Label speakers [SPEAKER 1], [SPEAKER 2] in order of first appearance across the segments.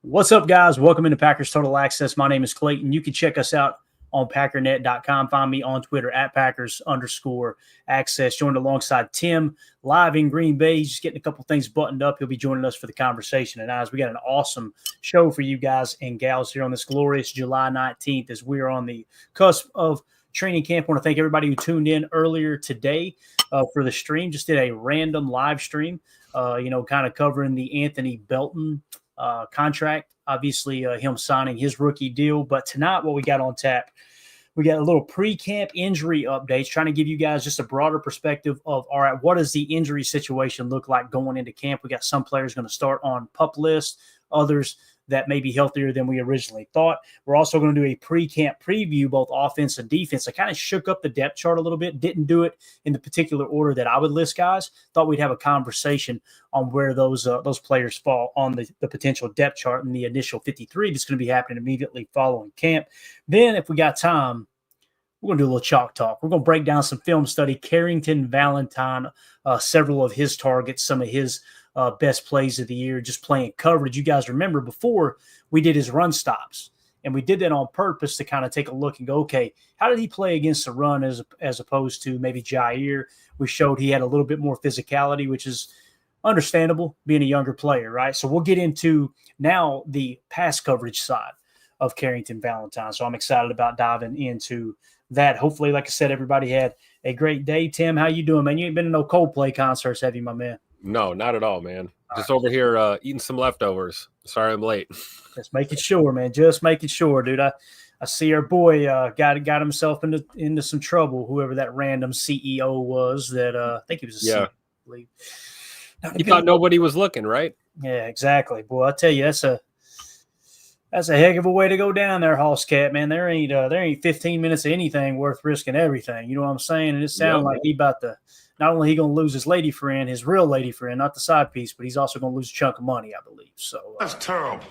[SPEAKER 1] What's up, guys? Welcome into Packers Total Access. My name is Clayton. You can check us out on packernet.com. Find me on Twitter at Packers_access. Joined alongside Tim live in Green Bay. He's just getting a couple things buttoned up. He'll be joining us for the conversation. And as we got an awesome show for you guys and gals here on this glorious July 19th as we're on the cusp of training camp. I want to thank everybody who tuned in earlier today for the stream. Just did a random live stream, kind of covering the Anthony Belton contract, obviously him signing his rookie deal. But tonight, what we got on tap, we got a little pre-camp injury updates, trying to give you guys just a broader perspective of, all right, what does the injury situation look like going into camp? We got some players going to start on PUP list, others that may be healthier than we originally thought. We're also going to do a pre-camp preview, both offense and defense. I kind of shook up the depth chart a little bit, didn't do it in the particular order that I would list guys. Thought we'd have a conversation on where those players fall on the potential depth chart in the initial 53 that's going to be happening immediately following camp. Then if we got time, we're going to do a little chalk talk. We're going to break down some film study, Carrington Valentine, several of his targets, some of his best plays of the year, just playing coverage. You guys remember before we did his run stops, and we did that on purpose to kind of take a look and go, okay, how did he play against the run as opposed to maybe Jair? We showed he had a little bit more physicality, which is understandable being a younger player, right? So we'll get into now the pass coverage side of Carrington Valentine. So I'm excited about diving into that. Hopefully, like I said, everybody had a great day. Tim, how you doing, man? You ain't been to no Coldplay concerts, have you, my man?
[SPEAKER 2] No, not at all, man. Just over here eating some leftovers. Sorry I'm late.
[SPEAKER 1] Just making sure, man. Just making sure, dude. I see our boy got himself into some trouble, whoever that random CEO was that I think he was a CEO, I believe.
[SPEAKER 2] You thought nobody was looking, right?
[SPEAKER 1] Yeah, exactly. Boy, I tell you, that's a heck of a way to go down there, Hoss Cat, man. There ain't 15 minutes of anything worth risking everything. You know what I'm saying? And it sounds like he about to – not only he going to lose his lady friend, his real lady friend, not the side piece, but he's also going to lose a chunk of money, I believe. So
[SPEAKER 3] that's terrible.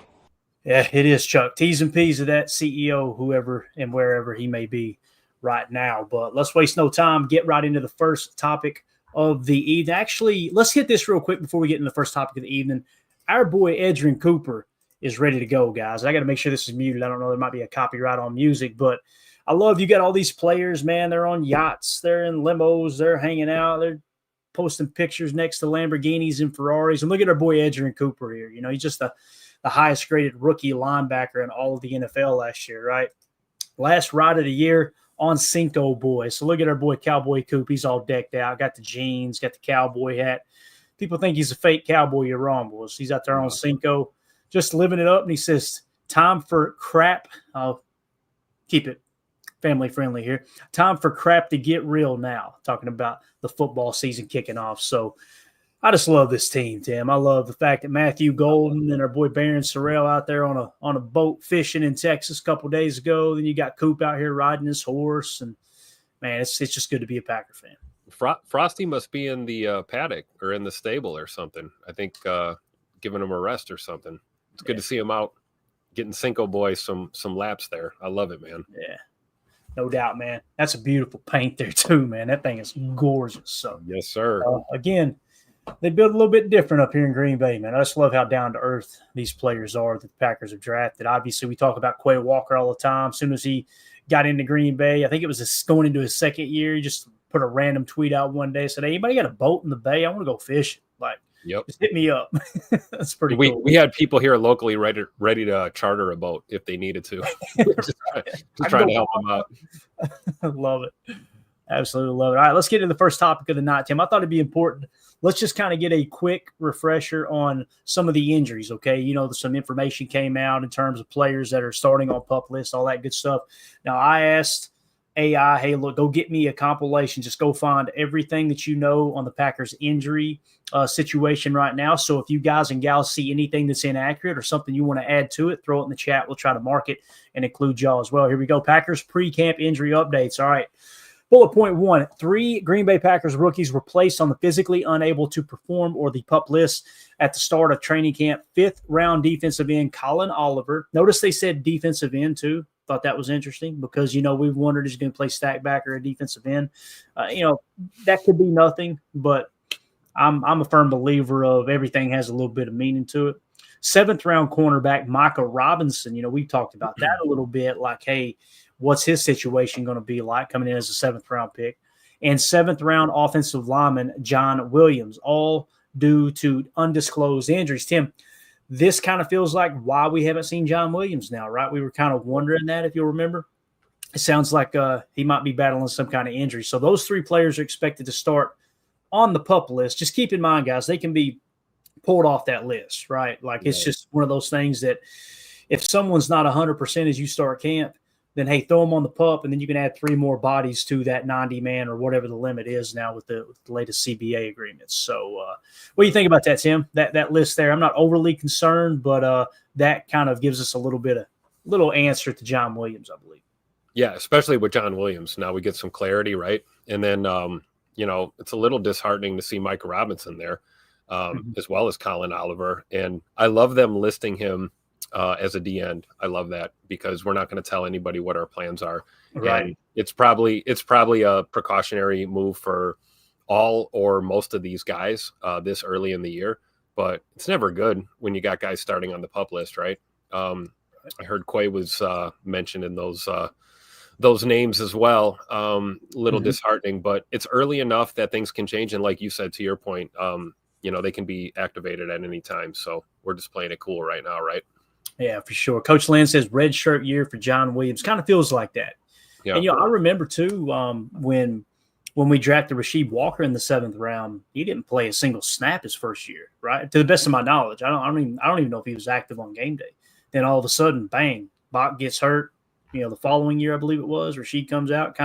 [SPEAKER 1] Yeah, it is, Chuck. T's and P's of that CEO, whoever and wherever he may be right now. But let's waste no time. Get right into the first topic of the evening. Actually, let's hit this real quick before we get into the first topic of the evening. Our boy Edrin Cooper is ready to go, guys. I got to make sure this is muted. I don't know. There might be a copyright on music, but I love you got all these players, man. They're on yachts. They're in limos. They're hanging out. They're posting pictures next to Lamborghinis and Ferraris. And look at our boy Edrin Cooper here. You know, he's just the highest graded rookie linebacker in all of the NFL last year, right? Last ride of the year on Cinco Boy. So look at our boy Cowboy Coop. He's all decked out. Got the jeans, got the cowboy hat. People think he's a fake cowboy. You're wrong, boys. He's out there on Cinco just living it up. And he says, time for crap. I'll keep it family friendly here. Time for crap to get real now. Talking about the football season kicking off. So I just love this team, Tim. I love the fact that Matthew Golden and our boy Baron Sorrell out there on a boat fishing in Texas a couple days ago. Then you got Coop out here riding his horse. And, man, it's just good to be a Packer fan.
[SPEAKER 2] Frosty must be in the paddock or in the stable or something. I think giving him a rest or something. It's good to see him out getting Cinco Boy some laps there. I love it, man.
[SPEAKER 1] Yeah. No doubt, man. That's a beautiful paint there, too, man. That thing is gorgeous. So,
[SPEAKER 2] yes, sir.
[SPEAKER 1] Again, they build a little bit different up here in Green Bay, man. I just love how down-to-earth these players are that the Packers have drafted. Obviously, we talk about Quay Walker all the time. As soon as he got into Green Bay, I think it was going into his second year, he just put a random tweet out one day, said, hey, anybody got a boat in the bay? I want to go fishing. Like, just hit me up. That's pretty cool.
[SPEAKER 2] We had people here locally ready to charter a boat if they needed to. just trying to help them out.
[SPEAKER 1] I love it. Absolutely love it. All right, let's get into the first topic of the night, Tim. I thought it'd be important. Let's just kind of get a quick refresher on some of the injuries, okay? You know, some information came out in terms of players that are starting on PUP lists, all that good stuff. Now, I asked AI, hey, look, go get me a compilation. Just go find everything that you know on the Packers injury situation right now. So if you guys and gals see anything that's inaccurate or something you want to add to it, throw it in the chat. We'll try to mark it and include y'all as well. Here we go. Packers pre-camp injury updates. All right. Bullet point 1, 3 Green Bay Packers rookies were placed on the physically unable to perform or the PUP list at the start of training camp. 5th round defensive end Colin Oliver. Notice they said defensive end too. Thought that was interesting because, you know, we've wondered is he going to play stack back or a defensive end. That could be nothing, but I'm a firm believer of everything has a little bit of meaning to it. 7th-round cornerback Micah Robinson. We've talked about that a little bit, like, hey, what's his situation going to be like coming in as a 7th-round pick? And 7th-round offensive lineman John Williams, all due to undisclosed injuries. Tim, this kind of feels like why we haven't seen John Williams now, right? We were kind of wondering that, if you'll remember. It sounds like he might be battling some kind of injury. So those 3 players are expected to start on the PUP list. Just keep in mind, guys, they can be pulled off that list, right? Like, it's just one of those things that if someone's not 100% as you start camp, then, hey, throw them on the PUP, and then you can add 3 more bodies to that 90-man or whatever the limit is now with the latest CBA agreements. So what do you think about that, Tim? That list there? I'm not overly concerned, but that kind of gives us a little answer to John Williams, I believe.
[SPEAKER 2] Yeah, especially with John Williams. Now we get some clarity, right? And then, it's a little disheartening to see Micah Robinson there, as well as Colin Oliver. And I love them listing him as a D end. I love that, because we're not going to tell anybody what our plans are.
[SPEAKER 1] Right.
[SPEAKER 2] And it's probably a precautionary move for all or most of these guys this early in the year, but it's never good when you got guys starting on the PUP list, right? I heard Quay was mentioned in those names as well. Little disheartening, but it's early enough that things can change. And like you said, to your point, they can be activated at any time. So we're just playing it cool right now, right?
[SPEAKER 1] Yeah, for sure. Coach Lynn says red shirt year for John Williams. Kind of feels like that. Yeah. And, I remember, too, when we drafted Rasheed Walker in the 7th round, he didn't play a single snap his first year, right? To the best of my knowledge. I don't even know if he was active on game day. Then all of a sudden, bang, Bach gets hurt. The following year, I believe it was, Rasheed comes out.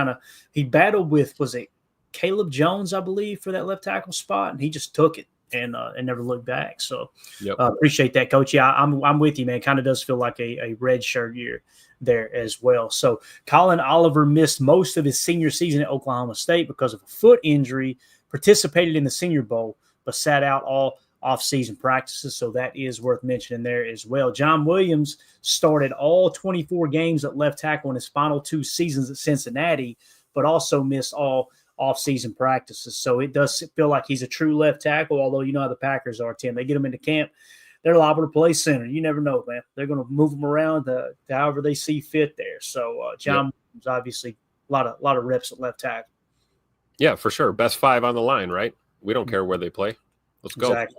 [SPEAKER 1] He battled with, was it Caleb Jones, I believe, for that left tackle spot, and he just took it and never looked back. So appreciate that, Coach. Yeah, I'm with you, man. Kind of does feel like a red shirt year there as well. So Colin Oliver missed most of his senior season at Oklahoma State because of a foot injury, participated in the Senior Bowl, but sat out all off-season practices, so that is worth mentioning there as well. John Williams started all 24 games at left tackle in his final 2 seasons at Cincinnati, but also missed all off-season practices. So it does feel like he's a true left tackle, although you know how the Packers are, Tim. They get him into camp, they're liable to play center. You never know, man. They're going to move him around to however they see fit there. So John Williams, obviously, a lot of reps at left tackle.
[SPEAKER 2] Yeah, for sure. Best 5 on the line, right? We don't care where they play. Let's go.
[SPEAKER 1] Exactly.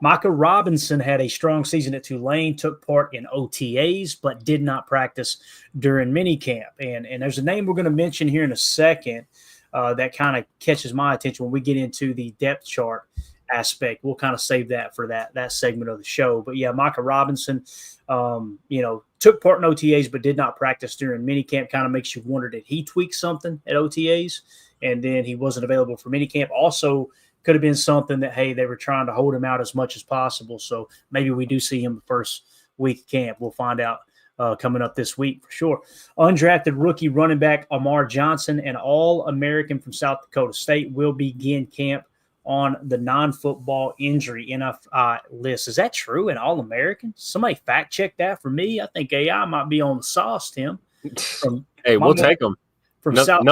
[SPEAKER 1] Micah Robinson had a strong season at Tulane, took part in OTAs, but did not practice during minicamp. And there's a name we're going to mention here in a second that kind of catches my attention when we get into the depth chart aspect. We'll kind of save that for that segment of the show. But, yeah, Micah Robinson, took part in OTAs but did not practice during minicamp. Kind of makes you wonder, did he tweak something at OTAs? And then he wasn't available for minicamp. Also, could have been something that, hey, they were trying to hold him out as much as possible. So maybe we do see him the first week of camp. We'll find out coming up this week for sure. Undrafted rookie running back Amar Johnson, an All-American from South Dakota State, will begin camp on the non-football injury NFI list. Is that true? An All-American? Somebody fact check that for me. I think AI might be on the sauce, Tim.
[SPEAKER 2] Hey, we'll take him.
[SPEAKER 1] From
[SPEAKER 2] South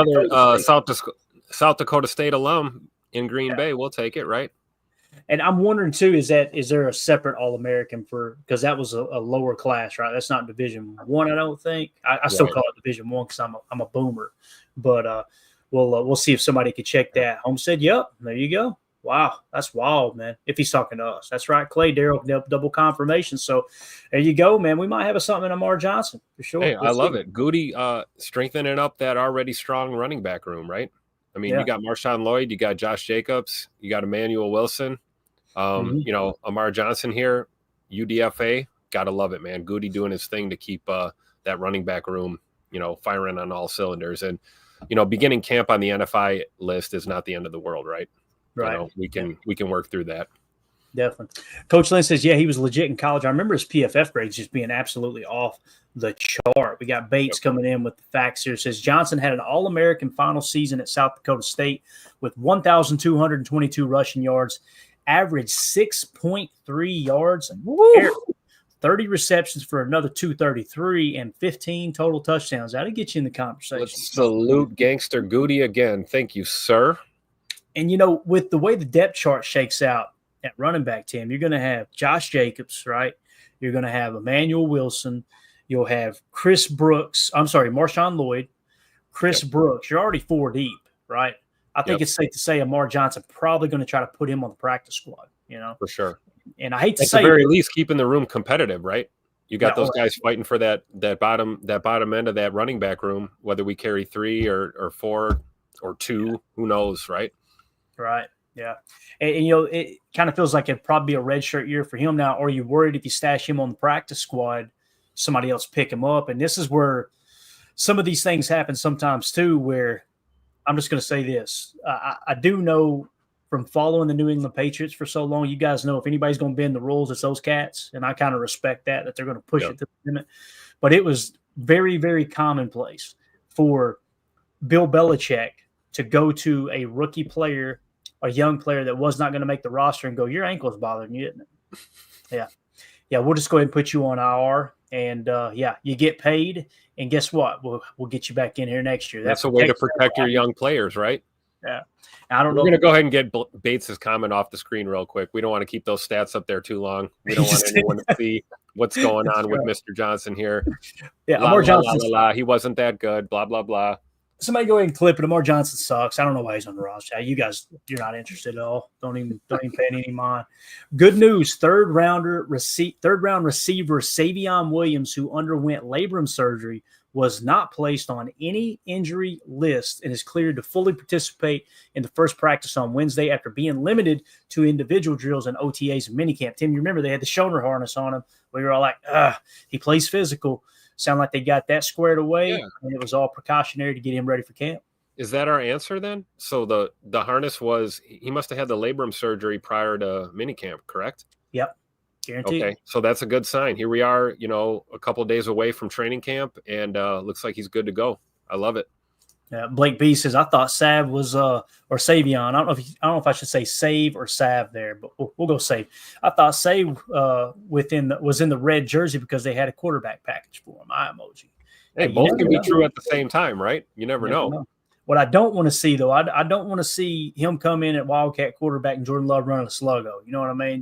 [SPEAKER 2] Dakota State alum in Green Bay. We'll take it, right?
[SPEAKER 1] And I'm wondering too, is there a separate All-American because that was a lower class, right? That's not Division I, I don't think. I still call it Division I because I'm a boomer. But we'll see if somebody could check that. Holmes said, "Yep, there you go." Wow, that's wild, man. If he's talking to us, that's right, Clay Darrell, double confirmation. So there you go, man. We might have something in Amar Johnson for sure.
[SPEAKER 2] Hey, I love it. Goody strengthening up that already strong running back room, right? I mean, you got Marshawn Lloyd, you got Josh Jacobs, you got Emmanuel Wilson, Amar Johnson here, UDFA. Gotta love it, man. Goody doing his thing to keep that running back room, firing on all cylinders. And, beginning camp on the NFI list is not the end of the world, right?
[SPEAKER 1] Right.
[SPEAKER 2] We can work through that.
[SPEAKER 1] Definitely. Coach Lynn says, he was legit in college. I remember his PFF grades just being absolutely off the chart. We got Bates coming in with the facts here. It says Johnson had an All-American final season at South Dakota State with 1,222 rushing yards, averaged 6.3 yards, 30 receptions for another 233, and 15 total touchdowns. That'll get you in the conversation.
[SPEAKER 2] Let's salute Gangster Goody again. Thank you, sir.
[SPEAKER 1] And, with the way the depth chart shakes out at running back, Tim, you're going to have Josh Jacobs, right? You're going to have Emmanuel Wilson. You'll have Marshawn Lloyd, Chris Brooks. You're already 4 deep, right? I think it's safe to say Amar Johnson probably going to try to put him on the practice squad,
[SPEAKER 2] For sure.
[SPEAKER 1] And I hate to
[SPEAKER 2] At
[SPEAKER 1] say
[SPEAKER 2] the very least, keeping the room competitive, right? You got those
[SPEAKER 1] right.
[SPEAKER 2] guys fighting for that bottom end of that running back room, whether we carry 3 or 4 or 2, who knows, right?
[SPEAKER 1] Right. Yeah. And you know, it kind of feels like it'd probably be a redshirt year for him now. Or are you worried if you stash him on the practice squad, somebody else pick him up? And this is where some of these things happen sometimes too, where I'm just going to say this. I do know from following the New England Patriots for so long, you guys know if anybody's going to bend the rules, it's those cats. And I kind of respect that they're going to push it to the limit. But it was very, very commonplace for Bill Belichick to go to a rookie player, a young player that was not going to make the roster and go, your ankle's bothering you, isn't it? Yeah. Yeah, we'll just go ahead and put you on IR. And, you get paid. And guess what? We'll get you back in here next year.
[SPEAKER 2] That's a way to protect your young players, right?
[SPEAKER 1] Yeah. I don't know.
[SPEAKER 2] We're going to go ahead and get Bates' comment off the screen real quick. We don't want to keep those stats up there too long. We don't want anyone to see what's going on with Mr. Johnson here.
[SPEAKER 1] Yeah, Amar Johnson.
[SPEAKER 2] He wasn't that good, blah, blah, blah.
[SPEAKER 1] Somebody go ahead and clip it. Amar Johnson sucks. I don't know why he's on the roster. You guys, you're not interested at all. Don't even pay any mind. Good news. Third round receiver Savion Williams, who underwent labrum surgery, was not placed on any injury list and is cleared to fully participate in the first practice on Wednesday after being limited to individual drills and OTAs and minicamp. Tim, you remember they had the shoulder harness on him. We were all like, he plays physical. Sound like they got that squared away, and it was all precautionary to get him ready for camp.
[SPEAKER 2] Is that our answer then? So the harness he must have had the labrum surgery prior to minicamp, correct?
[SPEAKER 1] Yep. Guaranteed.
[SPEAKER 2] Okay, so that's a good sign. Here we are, a couple of days away from training camp, and looks like he's good to go. I love it.
[SPEAKER 1] Blake B says, I thought Sav was or Savion. I don't know if I should say Save or Sav there, but we'll go Save. I thought Save was in the red jersey because they had a quarterback package for him. Emoji.
[SPEAKER 2] Hey, both can be true at the same time, right? You never know.
[SPEAKER 1] What I don't want to see, though, I don't want to see him come in at Wildcat quarterback and Jordan Love running a sluggo. You know what I mean?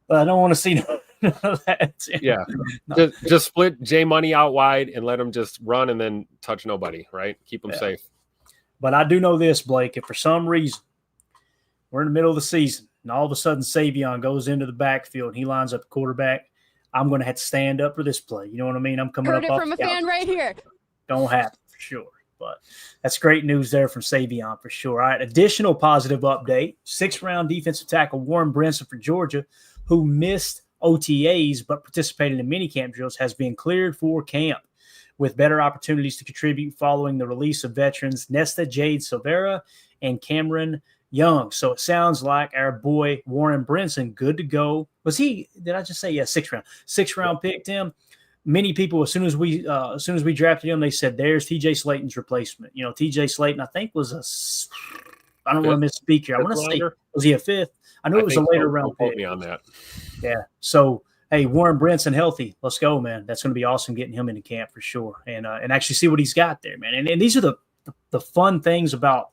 [SPEAKER 1] But I don't want to see none of that.
[SPEAKER 2] Yeah. No. Just split J Money out wide and let him just run and then touch nobody, right? Keep him safe.
[SPEAKER 1] But I do know this, Blake. If for some reason we're in the middle of the season and all of a sudden Savion goes into the backfield and he lines up the quarterback, I'm going to have to stand up for this play. You know what I mean? I'm coming
[SPEAKER 3] Heard
[SPEAKER 1] up
[SPEAKER 3] it from a fan right here.
[SPEAKER 1] Don't happen for sure. But that's great news there from Savion for sure. All right, additional positive update. 6th-round defensive tackle Warren Brinson for Georgia, who missed OTAs but participated in minicamp drills, has been cleared for camp with better opportunities to contribute following the release of veterans Nesta Jade Silvera and Cameron Young. So it sounds like our boy Warren Brinson good to go. Did I just say 6th round? 6th round picked him. Many people, as soon as we drafted him, they said, there's TJ Slayton's replacement. TJ Slayton, I think, was I don't want to misspeak here. I want to say, was he a 5th? I know it was a later round pick.
[SPEAKER 2] Me on that.
[SPEAKER 1] Yeah. So, hey, Warren Brinson healthy. Let's go, man. That's going to be awesome getting him into camp for sure. And actually see what he's got there, man. And these are the fun things about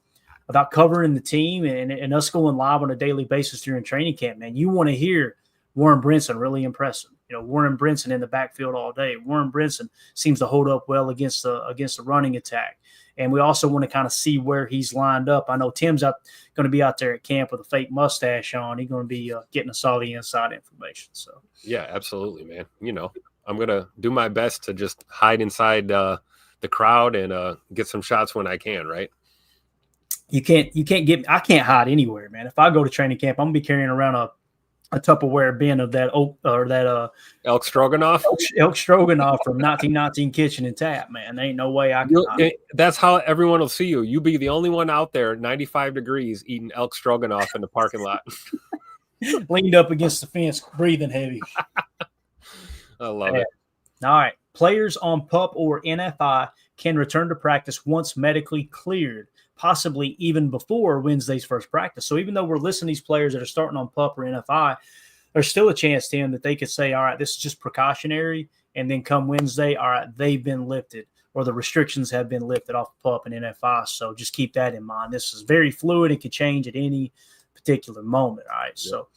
[SPEAKER 1] covering the team and us going live on a daily basis during training camp, man. You want to hear Warren Brinson really impressive. Warren Brinson in the backfield all day. Warren Brinson seems to hold up well against the running attack. And we also want to kind of see where he's lined up. I know Tim's going to be out there at camp with a fake mustache on. He's going to be getting us all the inside information. So
[SPEAKER 2] yeah, absolutely, man. I'm going to do my best to just hide inside the crowd and get some shots when I can, right?
[SPEAKER 1] I can't hide anywhere, man. If I go to training camp, I'm going to be carrying around a Tupperware bin of that
[SPEAKER 2] elk stroganoff.
[SPEAKER 1] Elk stroganoff from 1919 Kitchen and Tap, man. There ain't no way I can.
[SPEAKER 2] That's how everyone will see you. You be the only one out there, 95 degrees, eating elk stroganoff in the parking lot,
[SPEAKER 1] leaned up against the fence, breathing heavy.
[SPEAKER 2] I love it.
[SPEAKER 1] All right, players on PUP or NFI can return to practice once medically cleared, possibly even before Wednesday's first practice. So even though we're listing these players that are starting on PUP or NFI, there's still a chance, Tim, that they could say, all right, this is just precautionary. And then come Wednesday, all right, they've been lifted or the restrictions have been lifted off PUP and NFI. So just keep that in mind. This is very fluid. It could change at any particular moment. All right. Yeah. So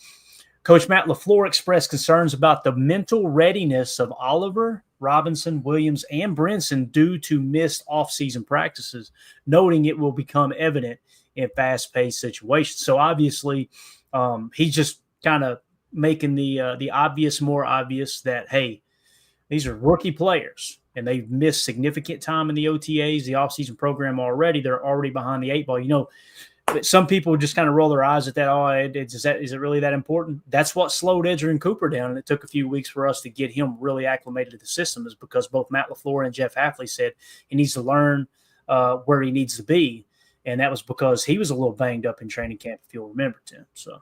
[SPEAKER 1] Coach Matt LaFleur expressed concerns about the mental readiness of Oliver, Robinson, Williams, and Brinson due to missed offseason practices, noting it will become evident in fast-paced situations. So obviously, he's just kind of making the obvious more obvious that, hey, these are rookie players, and they've missed significant time in the OTAs, the offseason program already. They're already behind the eight ball. You know, some people just kind of roll their eyes at that. Oh, is it really that important? That's what slowed Edgerrin Cooper down, and it took a few weeks for us to get him really acclimated to the system, is because both Matt LaFleur and Jeff Hafley said he needs to learn where he needs to be, and that was because he was a little banged up in training camp, if you'll remember, Tim. So,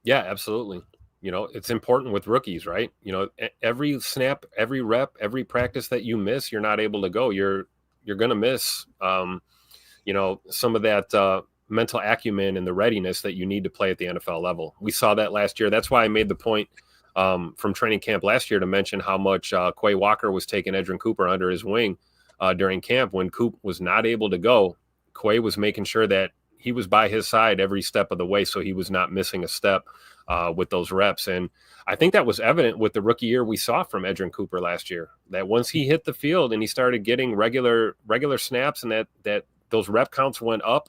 [SPEAKER 2] yeah, absolutely. You know, it's important with rookies, right? You know, every snap, every rep, every practice that you miss, you're not able to go. You're going to miss, you know, some of that mental acumen and the readiness that you need to play at the NFL level. We saw that last year. That's why I made the point from training camp last year to mention how much Quay Walker was taking Edgerrin Cooper under his wing during camp. When Coop was not able to go, Quay was making sure that he was by his side every step of the way, so he was not missing a step with those reps. And I think that was evident with the rookie year we saw from Edgerrin Cooper last year, that once he hit the field and he started getting regular snaps and that those rep counts went up,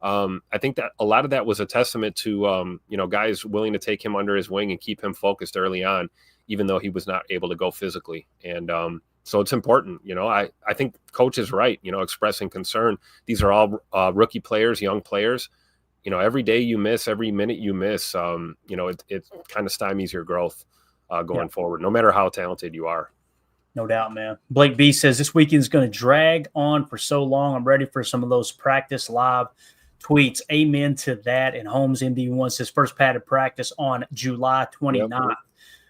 [SPEAKER 2] I think that a lot of that was a testament to, you know, guys willing to take him under his wing and keep him focused early on, even though he was not able to go physically. And so it's important. You know, I think coach is right, you know, expressing concern. These are all rookie players, young players. You know, every day you miss, every minute you miss, you know, it kind of stymies your growth going forward, no matter how talented you are.
[SPEAKER 1] No doubt, man. Blake B says this weekend's going to drag on for so long. I'm ready for some of those practice live tweets. Amen to that. And Holmes MD1 says first padded practice on July 29th. Yep.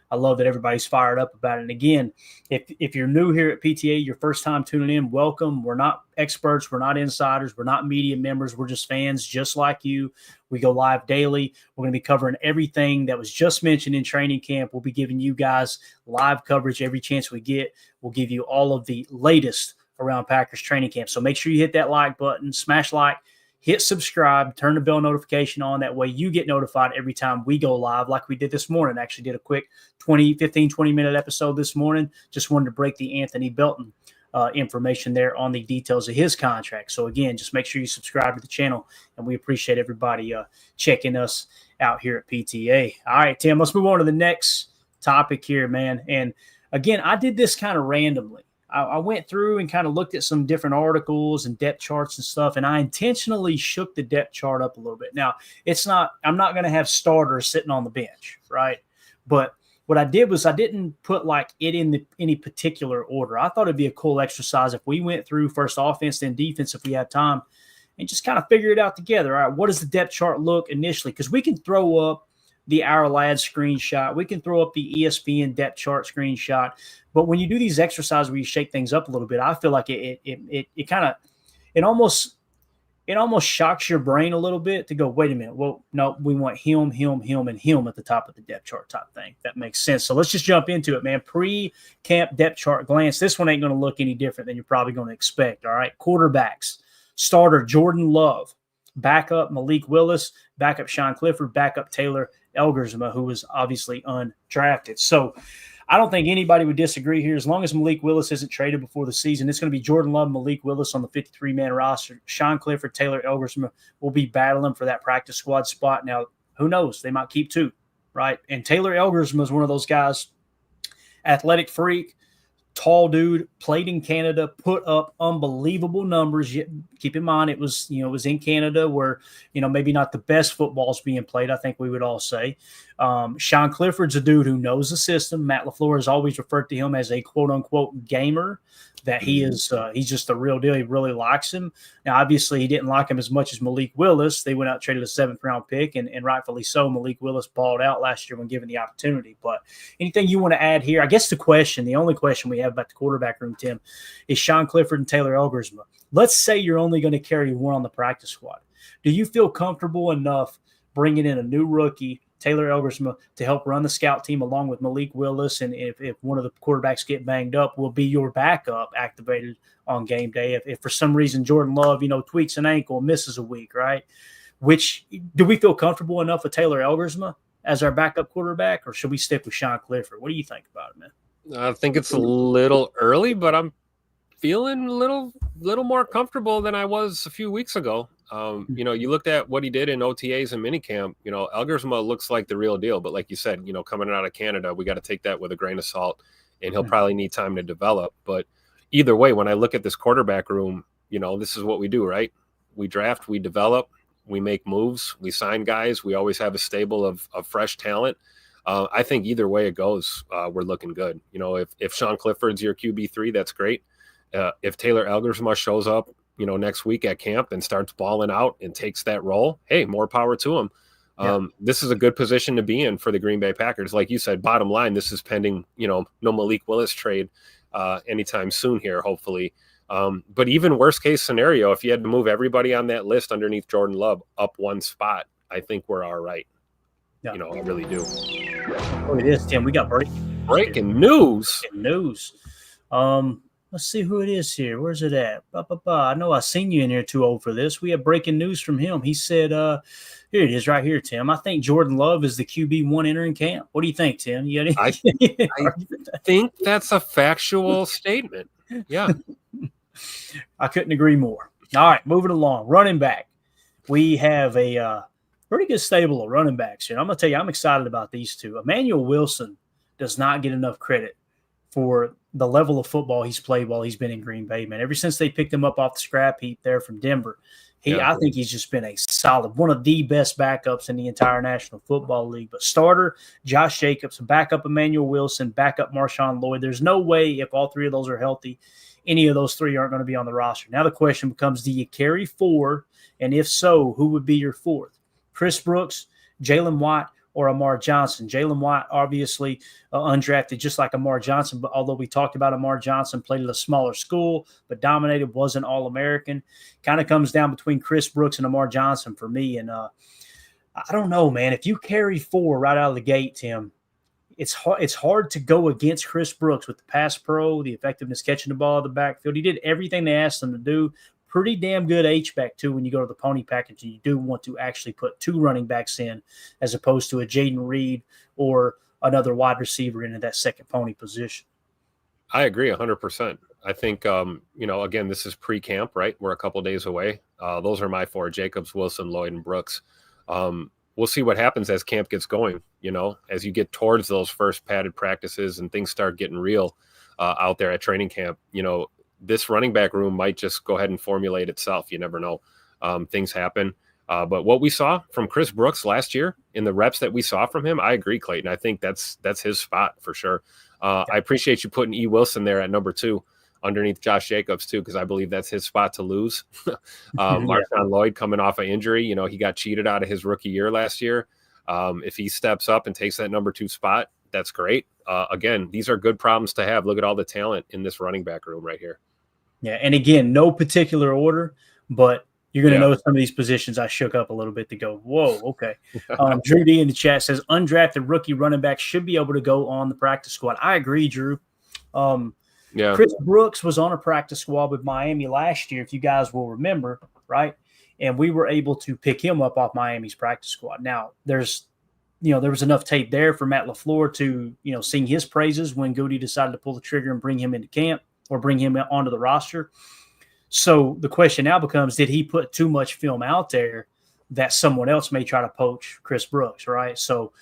[SPEAKER 1] I love that everybody's fired up about it. And again, if you're new here at PTA, your first time tuning in, welcome. We're not experts. We're not insiders. We're not media members. We're just fans just like you. We go live daily. We're going to be covering everything that was just mentioned in training camp. We'll be giving you guys live coverage every chance we get. We'll give you all of the latest around Packers training camp. So make sure you hit that like button, smash like, hit subscribe, turn the bell notification on. That way you get notified every time we go live, like we did this morning. Actually did a quick 15-20-minute episode this morning. Just wanted to break the Anthony Belton information there on the details of his contract. So, again, just make sure you subscribe to the channel, and we appreciate everybody checking us out here at PTA. All right, Tim, let's move on to the next topic here, man. And, again, I did this kind of randomly. I went through and kind of looked at some different articles and depth charts and stuff, and I intentionally shook the depth chart up a little bit. Now, I'm not going to have starters sitting on the bench, right? But what I did was I didn't put like it in any particular order. I thought it'd be a cool exercise if we went through first offense, then defense, if we have time, and just kind of figure it out together. All right, what does the depth chart look initially? Because we can throw up the Our Lads screenshot. We can throw up the ESPN depth chart screenshot. But when you do these exercises where you shake things up a little bit, I feel like it almost shocks your brain a little bit to go, wait a minute, well, no, we want him, and him at the top of the depth chart type thing. That makes sense. So let's just jump into it, man. Pre-camp depth chart glance. This one ain't going to look any different than you're probably going to expect, all right? Quarterbacks. Starter, Jordan Love. Backup, Malik Willis. Backup, Sean Clifford. Backup, Taylor Elgersma, who was obviously undrafted. So I don't think anybody would disagree here. As long as Malik Willis isn't traded before the season, it's going to be Jordan Love, Malik Willis on the 53-man roster. Sean Clifford, Taylor Elgersma will be battling for that practice squad spot. Now, who knows? They might keep two, right? And Taylor Elgersma is one of those guys, athletic freak, tall dude, played in Canada, put up unbelievable numbers. Keep in mind, it was in Canada where, maybe not the best football's being played, I think we would all say. Sean Clifford's a dude who knows the system. Matt LaFleur has always referred to him as a quote-unquote gamer, that he's just the real deal. He really likes him. Now, obviously, he didn't like him as much as Malik Willis. They went out and traded a 7th-round pick, and rightfully so. Malik Willis balled out last year when given the opportunity. But anything you want to add here? I guess the only question we have about the quarterback room, Tim, is Sean Clifford and Taylor Elgersma. Let's say you're only going to carry one on the practice squad. Do you feel comfortable enough bringing in a new rookie, Taylor Elgersma, to help run the scout team along with Malik Willis? And if one of the quarterbacks get banged up, will be your backup activated on game day. If for some reason Jordan Love, tweaks an ankle, misses a week, right? Do we feel comfortable enough with Taylor Elgersma as our backup quarterback, or should we stick with Sean Clifford? What do you think about it, man?
[SPEAKER 2] I think it's a little early, but I'm feeling a little more comfortable than I was a few weeks ago. You looked at what he did in OTAs and minicamp. Elgersma looks like the real deal, but like you said, coming out of Canada, we got to take that with a grain of salt, and he'll probably need time to develop. But either way, when I look at this quarterback room, this is what we do, right? We draft, we develop, we make moves, we sign guys. We always have a stable of fresh talent. I think either way it goes, we're looking good. If Sean Clifford's your QB3, that's great. If Taylor Elgersma shows up, next week at camp and starts balling out and takes that role, hey, more power to him. This is a good position to be in for the Green Bay Packers. Like you said, bottom line, this is pending, no Malik Willis trade anytime soon here, hopefully. But even worst case scenario, if you had to move everybody on that list underneath Jordan Love up one spot, I think we're all right.
[SPEAKER 1] Yeah.
[SPEAKER 2] I really do.
[SPEAKER 1] Oh, it is, Tim. We got
[SPEAKER 2] breaking news.
[SPEAKER 1] Let's see who it is here. Where's it at? I know I seen you in here too old for this. We have breaking news from him. He said, here it is right here, Tim. I think Jordan Love is the QB1 entering camp. What do you think, Tim?
[SPEAKER 2] I think that's a factual statement. Yeah.
[SPEAKER 1] I couldn't agree more. All right, moving along. Running back. We have a pretty good stable of running backs here. I'm going to tell you, I'm excited about these two. Emmanuel Wilson does not get enough credit for the level of football he's played while he's been in Green Bay, man. Ever since they picked him up off the scrap heap there from Denver, I think he's just been a solid, one of the best backups in the entire National Football League. But starter, Josh Jacobs, backup Emmanuel Wilson, backup Marshawn Lloyd. There's no way, if all three of those are healthy, any of those three aren't going to be on the roster. Now the question becomes, do you carry four? And if so, who would be your fourth? Chris Brooks, Jalen White, or Amar Johnson? Jalen White, obviously undrafted, just like Amar Johnson. But although we talked about Amar Johnson, played at a smaller school, but dominated, was an All-American. Kind of comes down between Chris Brooks and Amar Johnson for me. And I don't know, man. If you carry four right out of the gate, Tim, it's hard to go against Chris Brooks with the pass pro, the effectiveness catching the ball in the backfield. He did everything they asked him to do. Pretty damn good H-back, too, when you go to the pony package. You do want to actually put two running backs in as opposed to a Jaden Reed or another wide receiver into that second pony position.
[SPEAKER 2] I agree 100%. I think, again, this is pre-camp, right? We're a couple days away. Those are my four: Jacobs, Wilson, Lloyd, and Brooks. We'll see what happens as camp gets going, as you get towards those first padded practices and things start getting real out there at training camp. This running back room might just go ahead and formulate itself. You never know. Things happen. But what we saw from Chris Brooks last year in the reps that we saw from him, I agree, Clayton. I think that's his spot for sure. I appreciate you putting E. Wilson there at number 2 underneath Josh Jacobs too, because I believe that's his spot to lose. Marshawn Lloyd coming off an injury, he got cheated out of his rookie year last year. If he steps up and takes that number 2 spot, that's great. Again, these are good problems to have. Look at all the talent in this running back room right here.
[SPEAKER 1] Yeah, and again, no particular order, but you're going to notice some of these positions I shook up a little bit to go, whoa, okay. Drew D in the chat says, undrafted rookie running back should be able to go on the practice squad. I agree, Drew. Chris Brooks was on a practice squad with Miami last year, if you guys will remember, right? And we were able to pick him up off Miami's practice squad. Now, there was enough tape there for Matt LaFleur to, sing his praises when Goody decided to pull the trigger and bring him into camp or bring him onto the roster. So the question now becomes, did he put too much film out there that someone else may try to poach Chris Brooks, right? So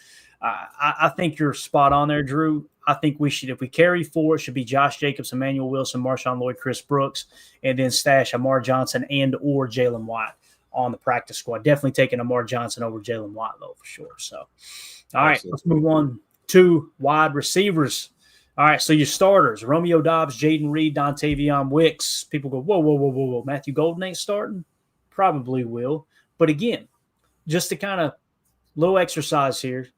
[SPEAKER 1] I think you're spot on there, Drew. I think we should, if we carry 4, it should be Josh Jacobs, Emmanuel Wilson, Marshawn Lloyd, Chris Brooks, and then stash Amar Johnson and or Jalen White on the practice squad. Definitely taking Amar Johnson over Jalen White, though, for sure. So, all right, let's move on to wide receivers. All right, so your starters, Romeo Doubs, Jaden Reed, Dontavion Wicks. People go, whoa. Matthew Golden ain't starting? Probably will. But again, just to kind of little exercise here,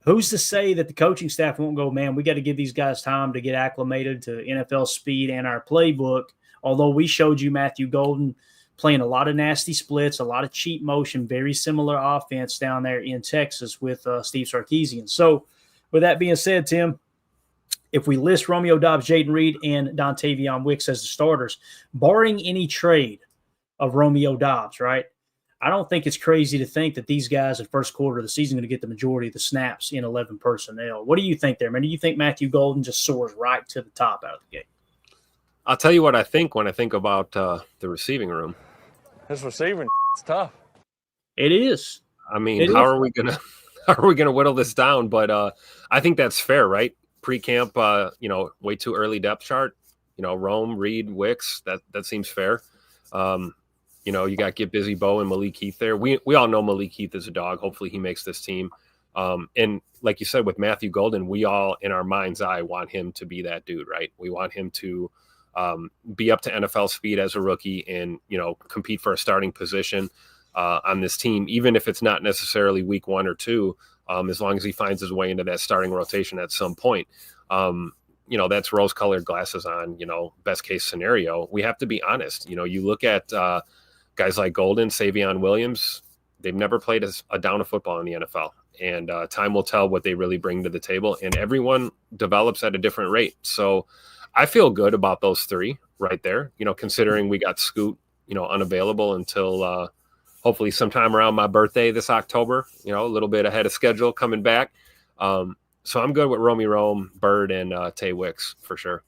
[SPEAKER 1] who's to say that the coaching staff won't go, man, we got to give these guys time to get acclimated to NFL speed and our playbook. Although we showed you Matthew Golden playing a lot of nasty splits, a lot of cheat motion, very similar offense down there in Texas with Steve Sarkisian. So with that being said, Tim, if we list Romeo Doubs, Jaden Reed, and Dontavion Wicks as the starters, barring any trade of Romeo Doubs, right, I don't think it's crazy to think that these guys in first quarter of the season are going to get the majority of the snaps in 11 personnel. What do you think there, man? Do you think Matthew Golden just soars right to the top out of the gate?
[SPEAKER 2] I'll tell you what I think when I think about the receiving room.
[SPEAKER 3] His receiving is tough.
[SPEAKER 1] It is.
[SPEAKER 2] I mean, how are we gonna whittle this down? But I think that's fair, right? Pre-camp, way too early depth chart. Rome, Reed, Wicks. That seems fair. You got Get Busy Bo and Malik Heath there. We all know Malik Heath is a dog. Hopefully he makes this team. And like you said with Matthew Golden, we all in our mind's eye want him to be that dude, right? We want him to be up to NFL speed as a rookie and compete for a starting position on this team, even if it's not necessarily week 1 or 2, as long as he finds his way into that starting rotation at some point. That's rose-colored glasses on, best case scenario. We have to be honest. You look at guys like Golden, Savion Williams, they've never played a down of football in the NFL. And time will tell what they really bring to the table. And everyone develops at a different rate. So I feel good about those 3 right there, considering we got Scoot, unavailable until hopefully sometime around my birthday this October, a little bit ahead of schedule coming back. So I'm good with Romy Rome, Bird, and Tay Wicks for sure.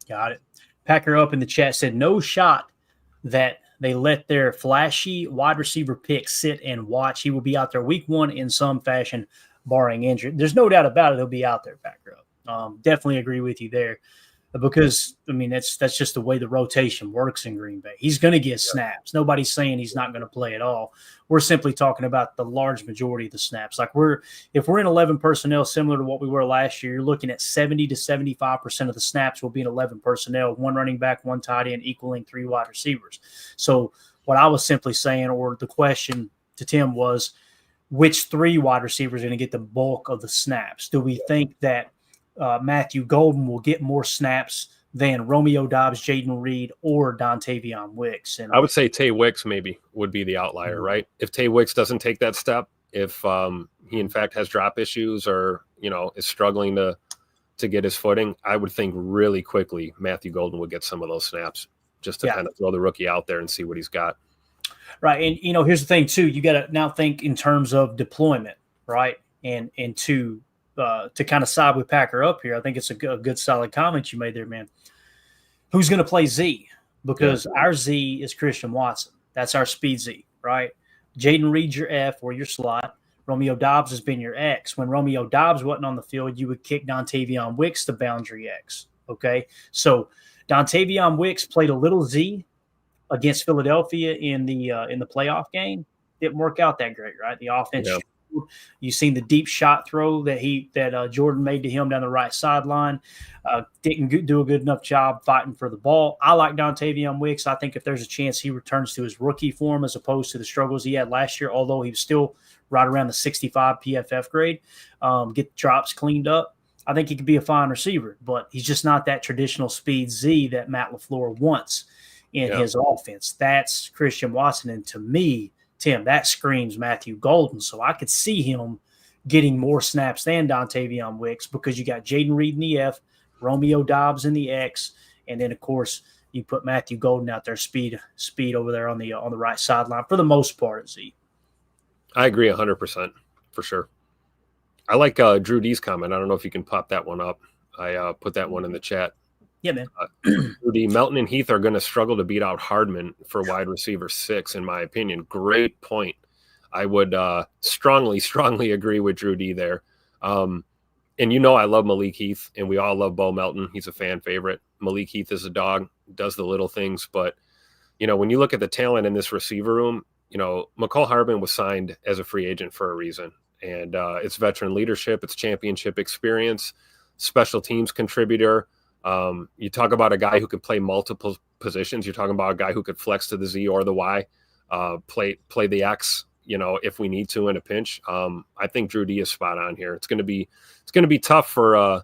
[SPEAKER 1] Got it. Packer Up in the chat said, no shot that they let their flashy wide receiver pick sit and watch. He will be out there week 1 in some fashion, barring injury. There's no doubt about it. He'll be out there, Packer Up. Definitely agree with you there. Because, I mean, that's just the way the rotation works in Green Bay. He's going to get snaps. Nobody's saying he's not going to play at all. We're simply talking about the large majority of the snaps. Like if we're in 11 personnel, similar to what we were last year, you're looking at 70 to 75% of the snaps will be in 11 personnel, 1 running back, 1 tight end, equaling 3 wide receivers. So what I was simply saying, or the question to Tim was, which 3 wide receivers are going to get the bulk of the snaps? Do we think that Matthew Golden will get more snaps than Romeo Doubs, Jaden Reed, or Dontavion Wicks? And
[SPEAKER 2] I would say Tay Wicks maybe would be the outlier, right? If Tay Wicks doesn't take that step, if he in fact has drop issues or is struggling to get his footing, I would think really quickly Matthew Golden would get some of those snaps just to kind of throw the rookie out there and see what he's got.
[SPEAKER 1] Right, and here's the thing too: you got to now think in terms of deployment, right? And to kind of side with Packer Up here, I think it's a good solid comment you made there, man. Who's going to play Z? Because our Z is Christian Watson. That's our speed Z, right? Jaden Reed's your F or your slot. Romeo Doubs has been your X. When Romeo Doubs wasn't on the field, you would kick Dontavion Wicks to boundary X, okay? So Dontavion Wicks played a little Z against Philadelphia in the playoff game. Didn't work out that great, right? The offense – you've seen the deep shot throw that Jordan made to him down the right sideline. Didn't do a good enough job fighting for the ball. I like Dontavion Wicks. I think if there's a chance he returns to his rookie form as opposed to the struggles he had last year, although he was still right around the 65 PFF grade, get drops cleaned up, I think he could be a fine receiver. But he's just not that traditional speed Z that Matt LaFleur wants in his offense. That's Christian Watson. And to me, Tim, that screams Matthew Golden. So I could see him getting more snaps than Dontavion Wicks because you got Jaden Reed in the F, Romeo Doubs in the X, and then, of course, you put Matthew Golden out there, speed over there on the right sideline for the most part at Z. I
[SPEAKER 2] agree 100% for sure. I like Drew D's comment. I don't know if you can pop that one up. I put that one in the chat.
[SPEAKER 1] Yeah, man.
[SPEAKER 2] Rudy, Melton and Heath are going to struggle to beat out Hardman for wide receiver 6, in my opinion. Great point. I would strongly agree with Drew D there. And I love Malik Heath, and we all love Bo Melton. He's a fan favorite. Malik Heath is a dog, does the little things. But, when you look at the talent in this receiver room, McCall Hardman was signed as a free agent for a reason. And it's veteran leadership, it's championship experience, special teams contributor. You talk about a guy who could play multiple positions. You're talking about a guy who could flex to the Z or the Y, play the X, if we need to in a pinch. I think Drew D is spot on here. It's going to be tough for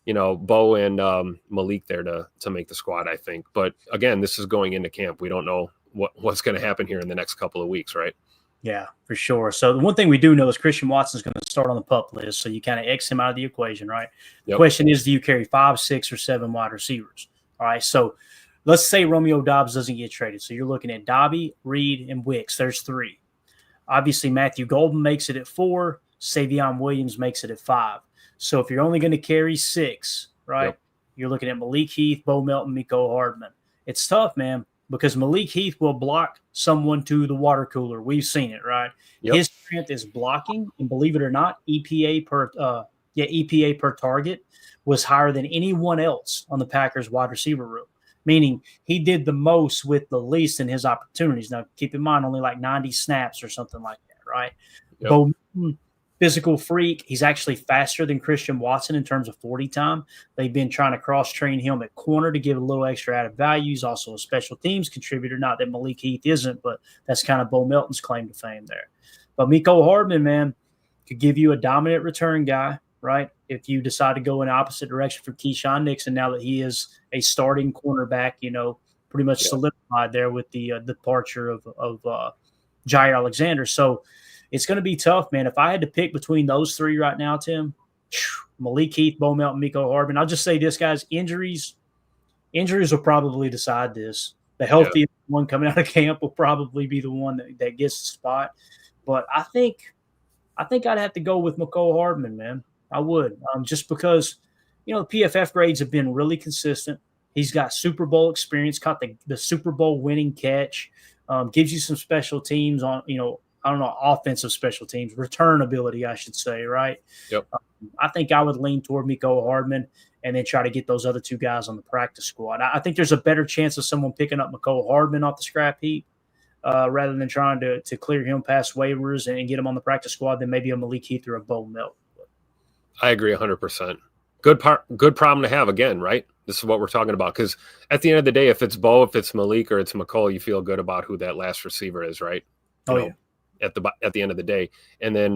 [SPEAKER 2] Bo and Malik there to make the squad, I think. But again, this is going into camp. We don't know what's going to happen here in the next couple of weeks, right?
[SPEAKER 1] Yeah, for sure. So the one thing we do know is Christian Watson's going to start on the PUP list, so you kind of X him out of the equation, right? The question is, do you carry 5, 6, or 7 wide receivers? All right, so let's say Romeo Doubs doesn't get traded. So you're looking at Dobby, Reed, and Wicks. There's 3. Obviously, Matthew Golden makes it at 4. Savion Williams makes it at 5. So if you're only going to carry 6, right,
[SPEAKER 2] Yep.
[SPEAKER 1] you're looking at Malik Heath, Bo Melton, Mecole Hardman. It's tough, man, because Malik Heath will block someone to the water cooler. We've seen it, right?
[SPEAKER 2] Yep.
[SPEAKER 1] His strength is blocking, and believe it or not, EPA per target was higher than anyone else on the Packers wide receiver room, meaning he did the most with the least in his opportunities. Now, keep in mind, only like 90 snaps or something like that, right?
[SPEAKER 2] Yep.
[SPEAKER 1] Bo Melton, physical freak. He's actually faster than Christian Watson in terms of 40 time. They've been trying to cross-train him at corner to give a little extra added value. He's also a special teams contributor. Not that Malik Heath isn't, but that's kind of Bo Melton's claim to fame there. But Mecole Hardman, man, could give you a dominant return guy, right? If you decide to go in the opposite direction for Keyshawn Nixon, now that he is a starting cornerback, pretty much solidified there with the departure of Jair Alexander. So it's going to be tough, man. If I had to pick between those 3 right now, Tim, Malik Heath, Bo Melton, Mecole Hardman, I'll just say this, guys, injuries will probably decide this. The healthiest one coming out of camp will probably be the one that gets the spot. But I think I'd have to go with Mecole Hardman, man. I would, just because, the PFF grades have been really consistent. He's got Super Bowl experience, caught the Super Bowl winning catch, gives you some special teams on, offensive special teams, return ability, I should say, right?
[SPEAKER 2] Yep.
[SPEAKER 1] I think I would lean toward Mecole Hardman and then try to get those other 2 guys on the practice squad. I think there's a better chance of someone picking up Mecole Hardman off the scrap heap rather than trying to clear him past waivers and get him on the practice squad than maybe a Malik Heath or a Bo Melton.
[SPEAKER 2] I agree 100%. Good problem to have again, right? This is what we're talking about. Because at the end of the day, if it's Bo, if it's Malik, or it's Mecole, you feel good about who that last receiver is, right? At the end of the day. And then,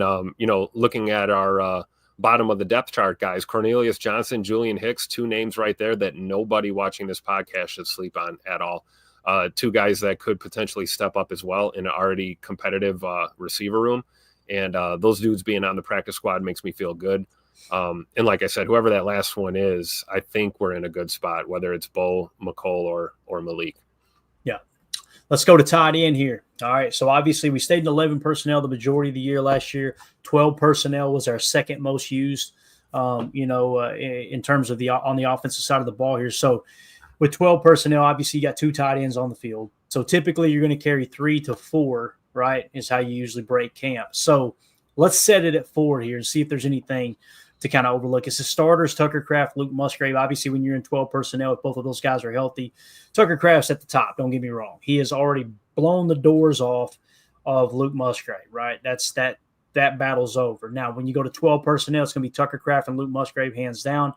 [SPEAKER 2] looking at our bottom of the depth chart, guys, Cornelius Johnson, Julian Hicks, 2 names right there that nobody watching this podcast should sleep on at all. 2 guys that could potentially step up as well in an already competitive receiver room. And those dudes being on the practice squad makes me feel good. And like I said, whoever that last one is, I think we're in a good spot, whether it's Bo, Mecole, or Malik. Yeah.
[SPEAKER 1] Let's go to tight end here. All right. So obviously we stayed in 11 personnel the majority of the year last year. 12 personnel was our second most used, in terms of on the offensive side of the ball here. So with 12 personnel, obviously you got 2 tight ends on the field. So typically you're going to carry 3 to 4, right, is how you usually break camp. So let's set it at 4 here and see if there's anything to kind of overlook. It's the starters, Tucker Kraft, Luke Musgrave. Obviously, when you're in 12 personnel, if both of those guys are healthy, Tucker Kraft's at the top. Don't get me wrong. He has already blown the doors off of Luke Musgrave, right? That battle's over. Now, when you go to 12 personnel, it's going to be Tucker Kraft and Luke Musgrave hands down.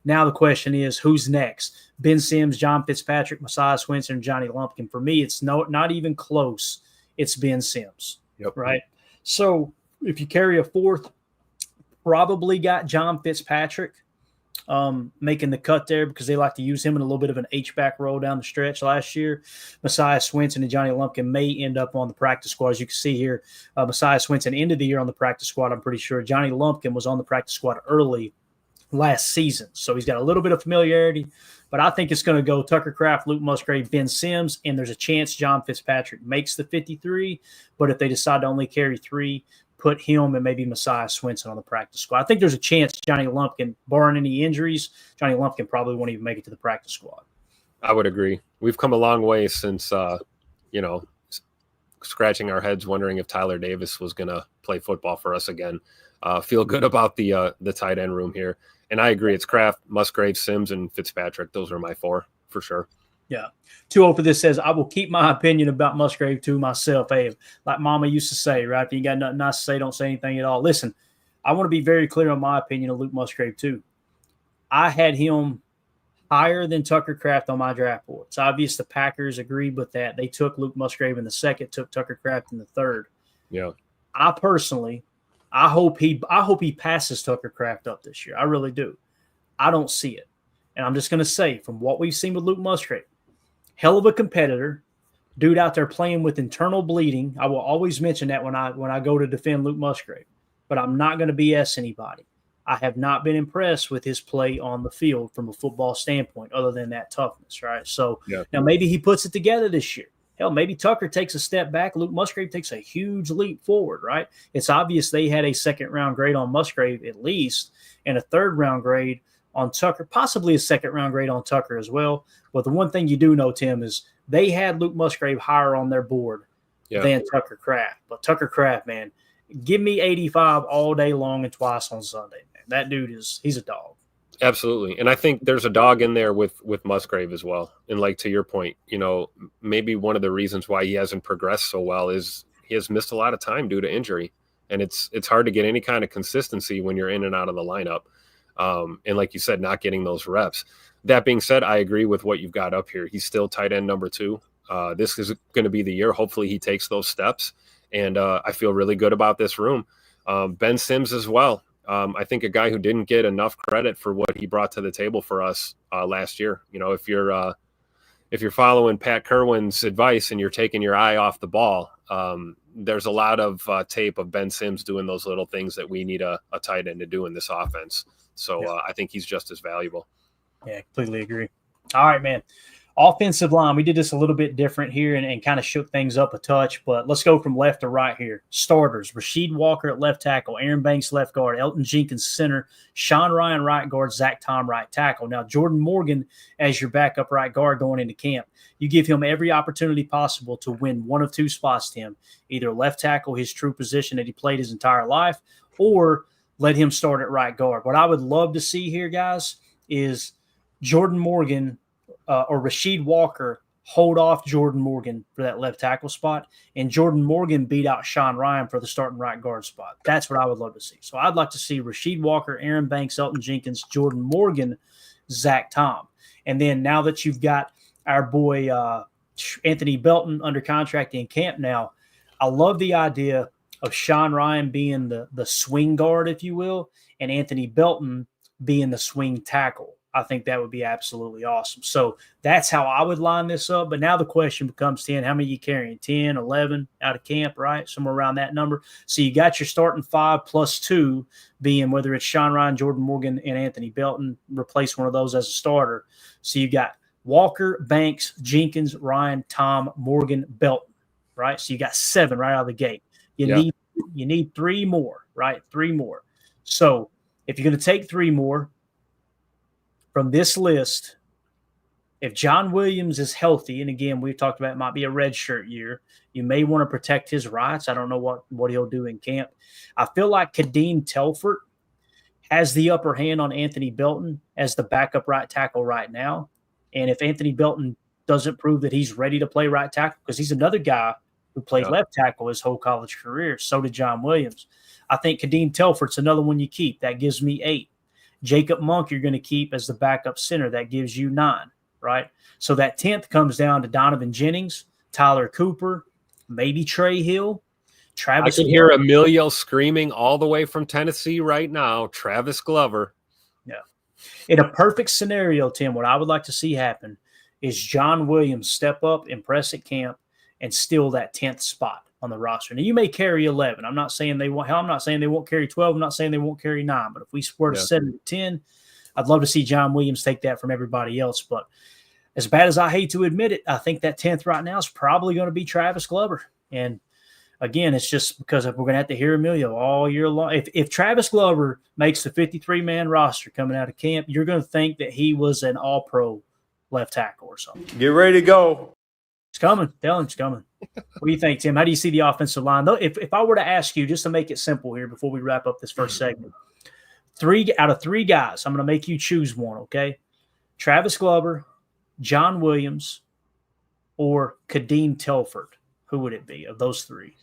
[SPEAKER 1] Now the question is, who's next? Ben Sims, John Fitzpatrick, Messiah Swinson, and Johnny Lumpkin. For me, it's not even close. It's Ben Sims, right? So if you carry a 4th, probably got John Fitzpatrick making the cut there because they like to use him in a little bit of an H-back roll down the stretch last year. Messiah Swinson and Johnny Lumpkin may end up on the practice squad. As you can see here, Messiah Swinson ended the year on the practice squad, I'm pretty sure. Johnny Lumpkin was on the practice squad early last season. So he's got a little bit of familiarity, but I think it's going to go Tucker Kraft, Luke Musgrave, Ben Sims, and there's a chance John Fitzpatrick makes the 53, but if they decide to only carry 3, put him and maybe Messiah Swinson on the practice squad. I think there's a chance Johnny Lumpkin, barring any injuries, Johnny Lumpkin probably won't even make it to the practice squad.
[SPEAKER 2] I would agree. We've come a long way since, scratching our heads wondering if Tyler Davis was going to play football for us again. Feel good about the tight end room here. And I agree. It's Kraft, Musgrave, Sims, and Fitzpatrick. Those are my 4 for sure.
[SPEAKER 1] Yeah. 2-0 for this says, I will keep my opinion about Musgrave to myself. Hey, like Mama used to say, right? If you got nothing nice to say, don't say anything at all. Listen, I want to be very clear on my opinion of Luke Musgrave too. I had him higher than Tucker Kraft on my draft board. It's obvious the Packers agreed with that. They took Luke Musgrave in the 2nd, took Tucker Kraft in the 3rd.
[SPEAKER 2] Yeah.
[SPEAKER 1] I personally, I hope he passes Tucker Kraft up this year. I really do. I don't see it. And I'm just going to say, from what we've seen with Luke Musgrave, hell of a competitor, dude out there playing with internal bleeding. I will always mention that when I go to defend Luke Musgrave, but I'm not going to BS anybody. I have not been impressed with his play on the field from a football standpoint, other than that toughness, right? So Now maybe he puts it together this year. Hell, maybe Tucker takes a step back. Luke Musgrave takes a huge leap forward, right? It's obvious they had a second-round grade on Musgrave at least and a third-round grade on Tucker, possibly a second-round grade on Tucker as well. But the one thing you do know, Tim, is they had Luke Musgrave higher on their board than Tucker Kraft. But Tucker Kraft, man, give me 85 all day long and twice on Sunday, man. That dude he's a dog.
[SPEAKER 2] Absolutely. And I think there's a dog in there with Musgrave as well. And like to your point, maybe one of the reasons why he hasn't progressed so well is he has missed a lot of time due to injury. And it's hard to get any kind of consistency when you're in and out of the lineup. And like you said, not getting those reps. That being said, I agree with what you've got up here. He's still tight end number 2. This is going to be the year. Hopefully he takes those steps. And I feel really good about this room. Ben Sims as well. I think a guy who didn't get enough credit for what he brought to the table for us last year. If you're following Pat Kerwin's advice and you're taking your eye off the ball, there's a lot of tape of Ben Sims doing those little things that we need a tight end to do in this offense. So I think he's just as valuable.
[SPEAKER 1] Yeah, completely agree. All right, man. Offensive line, we did this a little bit different here and kind of shook things up a touch, but let's go from left to right here. Starters, Rasheed Walker at left tackle, Aaron Banks left guard, Elton Jenkins center, Sean Ryan right guard, Zach Tom right tackle. Now, Jordan Morgan as your backup right guard going into camp. You give him every opportunity possible to win one of two spots, Tim. Either left tackle, his true position that he played his entire life, or let him start at right guard. What I would love to see here, guys, is Jordan Morgan or Rasheed Walker hold off Jordan Morgan for that left tackle spot, and Jordan Morgan beat out Sean Ryan for the starting right guard spot. That's what I would love to see. So I'd like to see Rasheed Walker, Aaron Banks, Elton Jenkins, Jordan Morgan, Zach Tom. And then now that you've got our boy Anthony Belton under contract in camp now, I love the idea of Sean Ryan being the swing guard, if you will, and Anthony Belton being the swing tackle. I think that would be absolutely awesome. So that's how I would line this up. But now the question becomes 10, how many you carrying? 10, 11 out of camp, right? Somewhere around that number. So you got your starting 5 plus 2 being whether it's Sean Ryan, Jordan Morgan, and Anthony Belton, replace one of those as a starter. So you got Walker, Banks, Jenkins, Ryan, Tom, Morgan, Belton, right? So you got 7 right out of the gate. You need 3 more, right? 3 more. So if you're going to take 3 more, from this list, if John Williams is healthy, and again, we've talked about it might be a red shirt year, you may want to protect his rights. I don't know what he'll do in camp. I feel like Kadeem Telfort has the upper hand on Anthony Belton as the backup right tackle right now. And if Anthony Belton doesn't prove that he's ready to play right tackle, because he's another guy who played left tackle his whole college career, so did John Williams. I think Kadeem Telfort's another one you keep. That gives me 8. Jacob Monk you're going to keep as the backup center. That gives you 9, right? So that 10th comes down to Donovan Jennings, Tyler Cooper, maybe Trey Hill, Travis.
[SPEAKER 2] I can hear Emilio screaming all the way from Tennessee right now, Travis Glover.
[SPEAKER 1] Yeah. In a perfect scenario, Tim, what I would like to see happen is John Williams step up, impress at camp, and steal that 10th spot on the roster. Now, you may carry 11. I'm not saying they won't. I'm not saying they won't carry 12. I'm not saying they won't carry 9. But if we were to set it at 10, I'd love to see John Williams take that from everybody else. But as bad as I hate to admit it, I think that 10th right now is probably going to be Travis Glover. And again, it's just because we're going to have to hear Emilio all year long. If Travis Glover makes the 53-man roster coming out of camp, you're going to think that he was an all-pro left tackle or something.
[SPEAKER 3] Get ready to go.
[SPEAKER 1] It's coming. Tell him it's coming. What do you think, Tim? How do you see the offensive line? Though, if I were to ask you, just to make it simple here before we wrap up this first segment, 3 out of 3 guys, I'm going to make you choose one, okay? Travis Glover, John Williams, or Kadeem Telfort. Who would it be of those 3?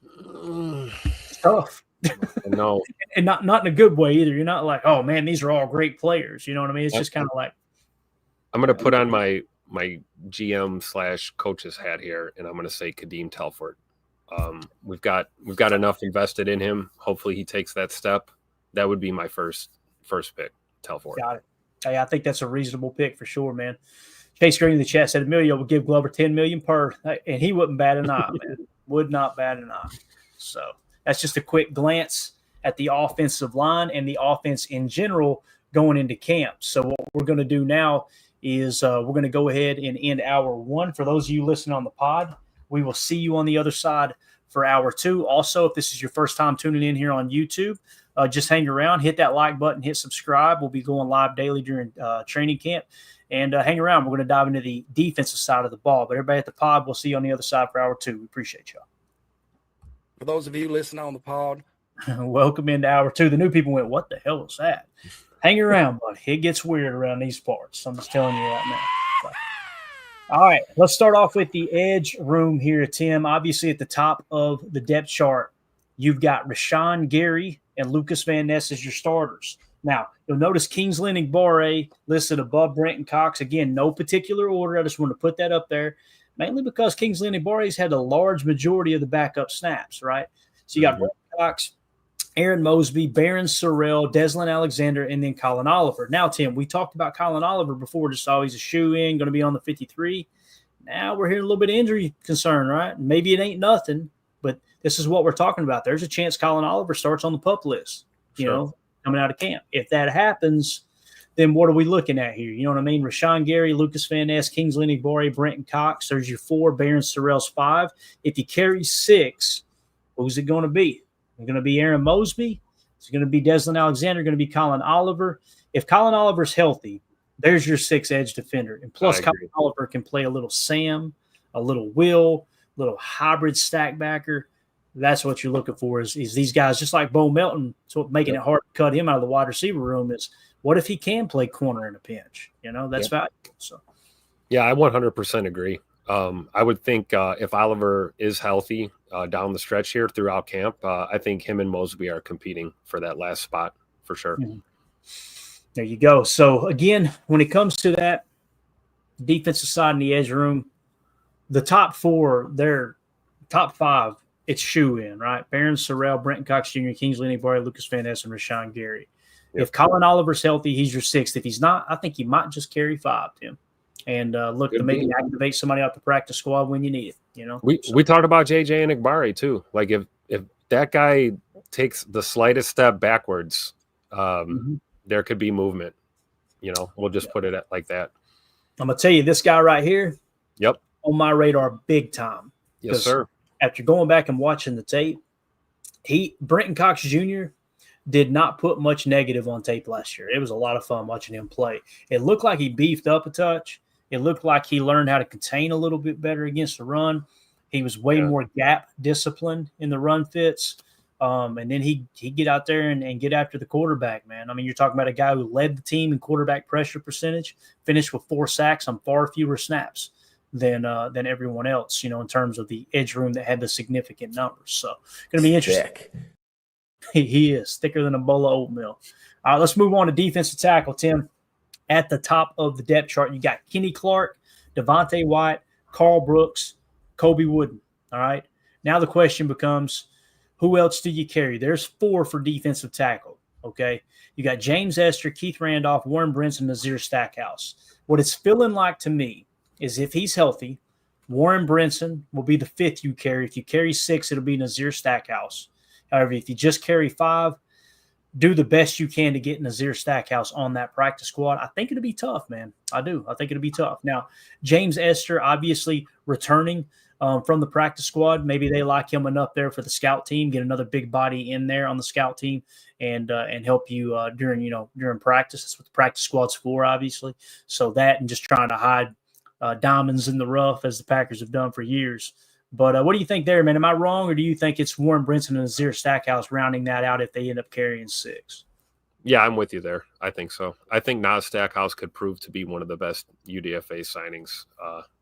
[SPEAKER 1] It's tough.
[SPEAKER 2] No.
[SPEAKER 1] And not in a good way either. You're not like, oh, man, these are all great players. You know what I mean? It's just kind of like.
[SPEAKER 2] I'm going to put on my GM/coach's hat here, and I'm going to say Kadeem Telfort. We've got enough invested in him. Hopefully he takes that step. That would be my first pick, Telfort.
[SPEAKER 1] Got it. Hey, I think that's a reasonable pick for sure, man. Chase Green in the chat said Emilio would give Glover $10 million per, and he wouldn't bat an eye, man. Would not bat an eye. So that's just a quick glance at the offensive line and the offense in general going into camp. So what we're going to do now is we're going to go ahead and end hour 1. For those of you listening on the pod, we will see you on the other side for hour 2. Also, if this is your first time tuning in here on YouTube, just hang around, hit that like button, hit subscribe. We'll be going live daily during training camp. And hang around. We're going to dive into the defensive side of the ball. But everybody at the pod, we'll see you on the other side for hour 2. We appreciate y'all.
[SPEAKER 4] For those of you listening on the pod,
[SPEAKER 1] welcome into hour 2. The new people went, what the hell was that? Hang around, buddy. It gets weird around these parts. I'm just telling you right now. So, all right, let's start off with the edge room here, Tim. Obviously, at the top of the depth chart, you've got Rashawn Gary and Lucas Van Ness as your starters. Now, you'll notice Kingsley Enagbare listed above Brenton Cox. Again, no particular order. I just want to put that up there, mainly because Kingsley Enagbare's had a large majority of the backup snaps, right? So you got Brenton Cox, Aaron Mosby, Barron Sorrell, Deslin Alexander, and then Colin Oliver. Now, Tim, we talked about Colin Oliver before, just always a shoe-in, going to be on the 53. Now we're hearing a little bit of injury concern, right? Maybe it ain't nothing, but this is what we're talking about. There's a chance Colin Oliver starts on the PUP list, you know, coming out of camp. If that happens, then what are we looking at here? You know what I mean? Rashawn Gary, Lucas Van Ness, Kingsley Enagbare, Brenton Cox. There's your 4, Barron Sorrell's 5. If you carry 6, who's it going to be? It's going to be Aaron Mosby. It's going to be Deslin Alexander. Going to be Colin Oliver. If Colin Oliver's healthy, there's your 6 edge defender. And plus, Colin Oliver can play a little Sam, a little Will, a little hybrid stack backer. That's what you're looking for is these guys, just like Bo Melton. So making it hard to cut him out of the wide receiver room is what if he can play corner in a pinch? You know, that's valuable. So,
[SPEAKER 2] yeah, I 100% agree. I would think if Oliver is healthy down the stretch here throughout camp, I think him and Mosby are competing for that last spot for sure.
[SPEAKER 1] Mm-hmm. There you go. So, again, when it comes to that defensive side in the edge room, the top 4, they're top 5. It's shoe-in, right? Barron Sorrell, Brenton Cox Jr., Kingsley Enagbare, Lucas Van Ness, and Rashawn Gary. Yep. If Colin Oliver's healthy, he's your 6th. If he's not, I think you might just carry 5, Tim. And look to maybe activate somebody out the practice squad when you need it. You know,
[SPEAKER 2] we talked about JJ Enagbare too. Like if that guy takes the slightest step backwards, there could be movement. You know, we'll just put it like that.
[SPEAKER 1] I'm gonna tell you, this guy right here.
[SPEAKER 2] Yep.
[SPEAKER 1] On my radar, big time.
[SPEAKER 2] Yes, sir.
[SPEAKER 1] After going back and watching the tape, Brenton Cox Jr. did not put much negative on tape last year. It was a lot of fun watching him play. It looked like he beefed up a touch. It looked like he learned how to contain a little bit better against the run. He was way more gap disciplined in the run fits. And then he'd get out there and get after the quarterback, man. I mean, you're talking about a guy who led the team in quarterback pressure percentage, finished with 4 sacks on far fewer snaps than everyone else, you know, in terms of the edge room that had the significant numbers. So going to be interesting. He is thicker than a bowl of oatmeal. All right, let's move on to defensive tackle, Tim. At the top of the depth chart, you got Kenny Clark, Devontae White, Carl Brooks, Kobe Wooden. All right. Now the question becomes, who else do you carry? There's 4 for defensive tackle. Okay. You got James Esther, Keith Randolph, Warren Brinson, Nazir Stackhouse. What it's feeling like to me is if he's healthy, Warren Brinson will be the 5th you carry. If you carry 6, it'll be Nazir Stackhouse. However, if you just carry 5, do the best you can to get Nazir Stackhouse on that practice squad. I think it'll be tough, man. I do. I think it'll be tough. Now, James Esther obviously returning from the practice squad. Maybe they like him enough there for the scout team, get another big body in there on the scout team and help you during practice. That's what the practice squad's for, obviously. So that and just trying to hide diamonds in the rough as the Packers have done for years. But what do you think there, man? Am I wrong, or do you think it's Warren Brinson and Nazir Stackhouse rounding that out if they end up carrying 6?
[SPEAKER 2] Yeah, I'm with you there. I think so. I think Nas Stackhouse could prove to be one of the best UDFA signings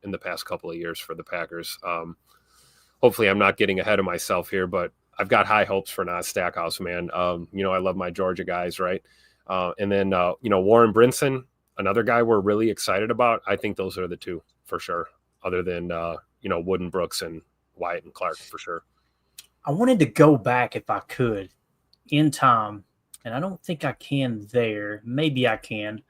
[SPEAKER 2] in the past couple of years for the Packers. Hopefully I'm not getting ahead of myself here, but I've got high hopes for Nas Stackhouse, man. I love my Georgia guys, right? And then, Warren Brinson, another guy we're really excited about. I think those are the 2 for sure, other than Wooden, Brooks, and Wyatt and Clark for sure.
[SPEAKER 1] I wanted to go back if I could in time, and I don't think I can there. Maybe I can.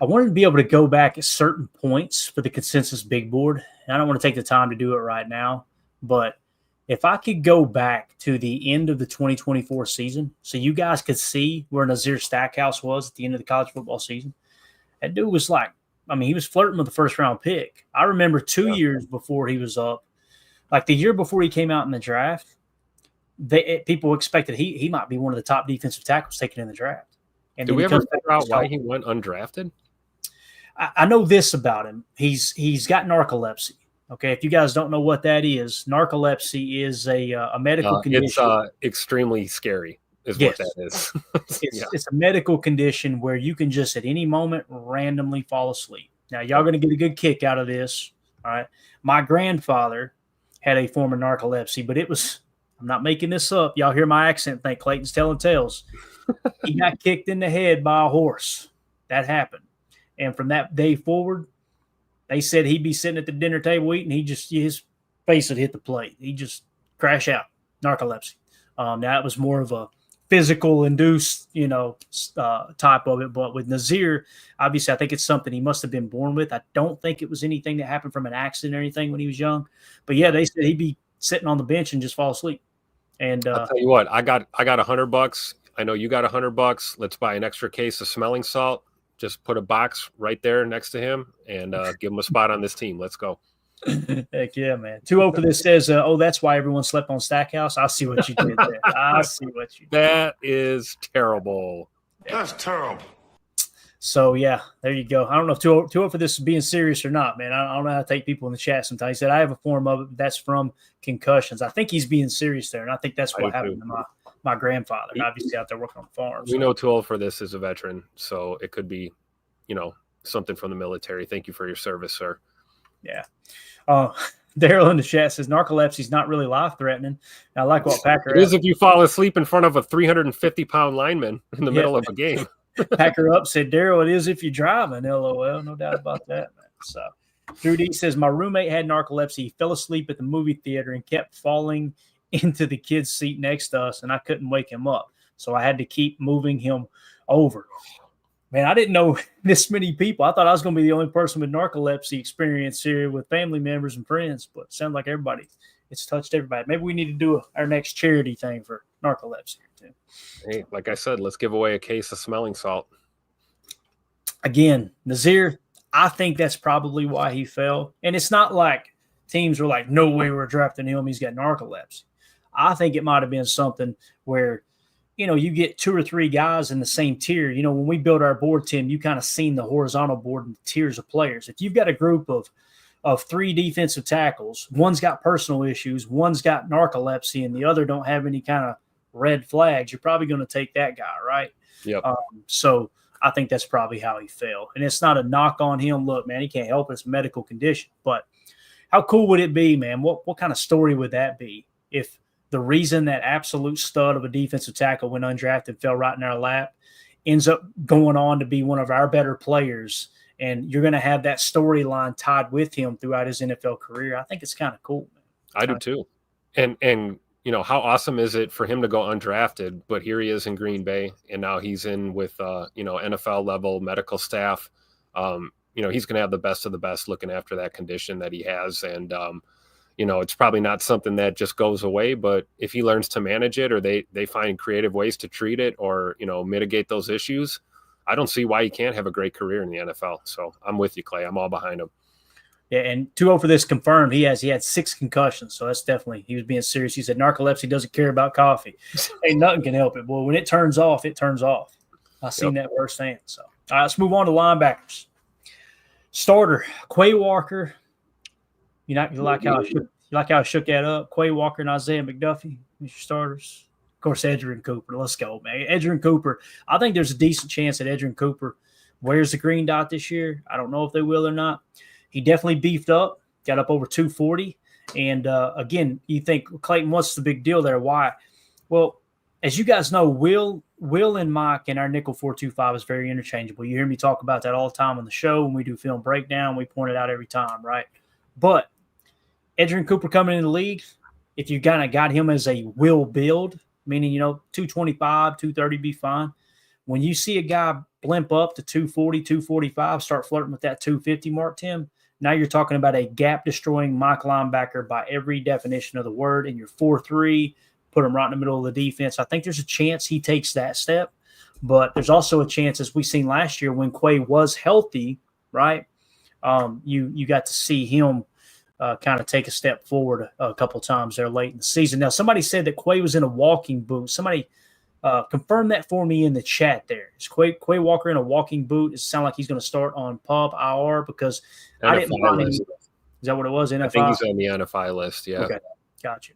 [SPEAKER 1] I wanted to be able to go back at certain points for the consensus big board, and I don't want to take the time to do it right now, but if I could go back to the end of the 2024 season so you guys could see where Nazir Stackhouse was at the end of the college football season, that dude was like I mean, he was flirting with the first-round pick. I remember 2 years before he was up, like the year before he came out in the draft, people expected he might be one of the top defensive tackles taken in the draft. And
[SPEAKER 2] did we ever figure out why he went undrafted?
[SPEAKER 1] I know this about him. He's got narcolepsy. Okay, if you guys don't know what that is, narcolepsy is a medical condition.
[SPEAKER 2] It's extremely scary. Is what that is.
[SPEAKER 1] It's a medical condition where you can just at any moment randomly fall asleep. Now, y'all going to get a good kick out of this. All right. My grandfather had a form of narcolepsy, but I'm not making this up. Y'all hear my accent, think Clayton's telling tales. He got kicked in the head by a horse. That happened. And from that day forward, they said he'd be sitting at the dinner table eating. His face would hit the plate. He'd just crash out. Narcolepsy. Now, it was more of a physical induced, type of it. But with Nazir, obviously, I think it's something he must have been born with. I don't think it was anything that happened from an accident or anything when he was young. But yeah, they said he'd be sitting on the bench and just fall asleep. And
[SPEAKER 2] I'll tell you what, I got $100. I know you got $100. Let's buy an extra case of smelling salt. Just put a box right there next to him and give him a spot on this team. Let's go.
[SPEAKER 1] Heck yeah, man. 2-0 for this says, that's why everyone slept on Stackhouse. I see what you did there. I see what you did.
[SPEAKER 2] That is terrible.
[SPEAKER 4] That's terrible.
[SPEAKER 1] So, yeah, there you go. I don't know if 2-0 for this is being serious or not, man. I don't know how to take people in the chat sometimes. He said, I have a form of it. That's from concussions. I think he's being serious there, and I think that's what happened to my grandfather, obviously out there working on farms.
[SPEAKER 2] We know 2-0 for this is a veteran, so it could be, something from the military. Thank you for your service, sir.
[SPEAKER 1] Yeah. Daryl in the chat says narcolepsy is not really life-threatening. I like what Packer
[SPEAKER 2] it is if you fall asleep in front of a 350-pound lineman in the middle of a game.
[SPEAKER 1] Packer up said, Daryl, it is if you're driving. LOL. No doubt about that, man. So Drew D says, my roommate had narcolepsy. He fell asleep at the movie theater and kept falling into the kid's seat next to us, and I couldn't wake him up. So I had to keep moving him over. Man, I didn't know this many people. I thought I was going to be the only person with narcolepsy experience here with family members and friends, but it sounds like it's touched everybody. Maybe we need to do our next charity thing for narcolepsy too.
[SPEAKER 2] Hey, like I said, let's give away a case of smelling salt.
[SPEAKER 1] Again, Nazir, I think that's probably why he fell. And it's not like teams were like, no way we're drafting him. He's got narcolepsy. I think it might have been something where you get 2 or 3 guys in the same tier. When we build our board, Tim, you kind of seen the horizontal board and tiers of players. If you've got a group of 3 defensive tackles, one's got personal issues, one's got narcolepsy, and the other don't have any kind of red flags, you're probably going to take that guy, right?
[SPEAKER 2] Yep.
[SPEAKER 1] So I think that's probably how he fell. And it's not a knock on him. Look, man, he can't help it. It's a medical condition. But how cool would it be, man? What kind of story would that be if the reason that absolute stud of a defensive tackle went undrafted, fell right in our lap, ends up going on to be one of our better players, and you're going to have that storyline tied with him throughout his NFL career? I think it's kind of cool, man.
[SPEAKER 2] I do too. And how awesome is it for him to go undrafted, but here he is in Green Bay, and now he's in with, NFL level medical staff. He's going to have the best of the best looking after that condition that he has. And, it's probably not something that just goes away, but if he learns to manage it or they find creative ways to treat it or, mitigate those issues, I don't see why he can't have a great career in the NFL. So I'm with you, Clay. I'm all behind him.
[SPEAKER 1] Yeah, and 2-0 for this confirmed. He had 6 concussions, so that's definitely – he was being serious. He said narcolepsy doesn't care about coffee. Ain't nothing can help it. Boy, when it turns off, it turns off. I seen that firsthand. So, all right, let's move on to linebackers. Starter, Quay Walker. You like how I shook that up? Quay Walker and Isaiah McDuffie, your starters. Of course, Edgerrin Cooper. Let's go, man. Edgerrin Cooper. I think there's a decent chance that Edgerrin Cooper wears the green dot this year. I don't know if they will or not. He definitely beefed up, got up over 240. And, again, you think, Clayton, what's the big deal there? Why? Well, as you guys know, Will and Mike in our nickel 4-2-5 is very interchangeable. You hear me talk about that all the time on the show. When we do film breakdown, we point it out every time, right? But Edgerrin Cooper coming in the league, if you kind of got him as a will build, meaning, 225, 230 be fine. When you see a guy blimp up to 240, 245, start flirting with that 250 mark, Tim, now you're talking about a gap-destroying Mike linebacker by every definition of the word, and you're 4-3, put him right in the middle of the defense. I think there's a chance he takes that step, but there's also a chance, as we seen last year when Quay was healthy, right, you got to see him kind of take a step forward a couple times there late in the season. Now, somebody said that Quay was in a walking boot. Somebody confirm that for me in the chat there. Is Quay Walker in a walking boot? Does it sound like he's going to start on PUP IR? Because
[SPEAKER 2] NFI
[SPEAKER 1] I didn't find any.
[SPEAKER 2] list.
[SPEAKER 1] Is that what it was? NFI?
[SPEAKER 2] I think he's on the NFI list, yeah.
[SPEAKER 1] Okay, gotcha.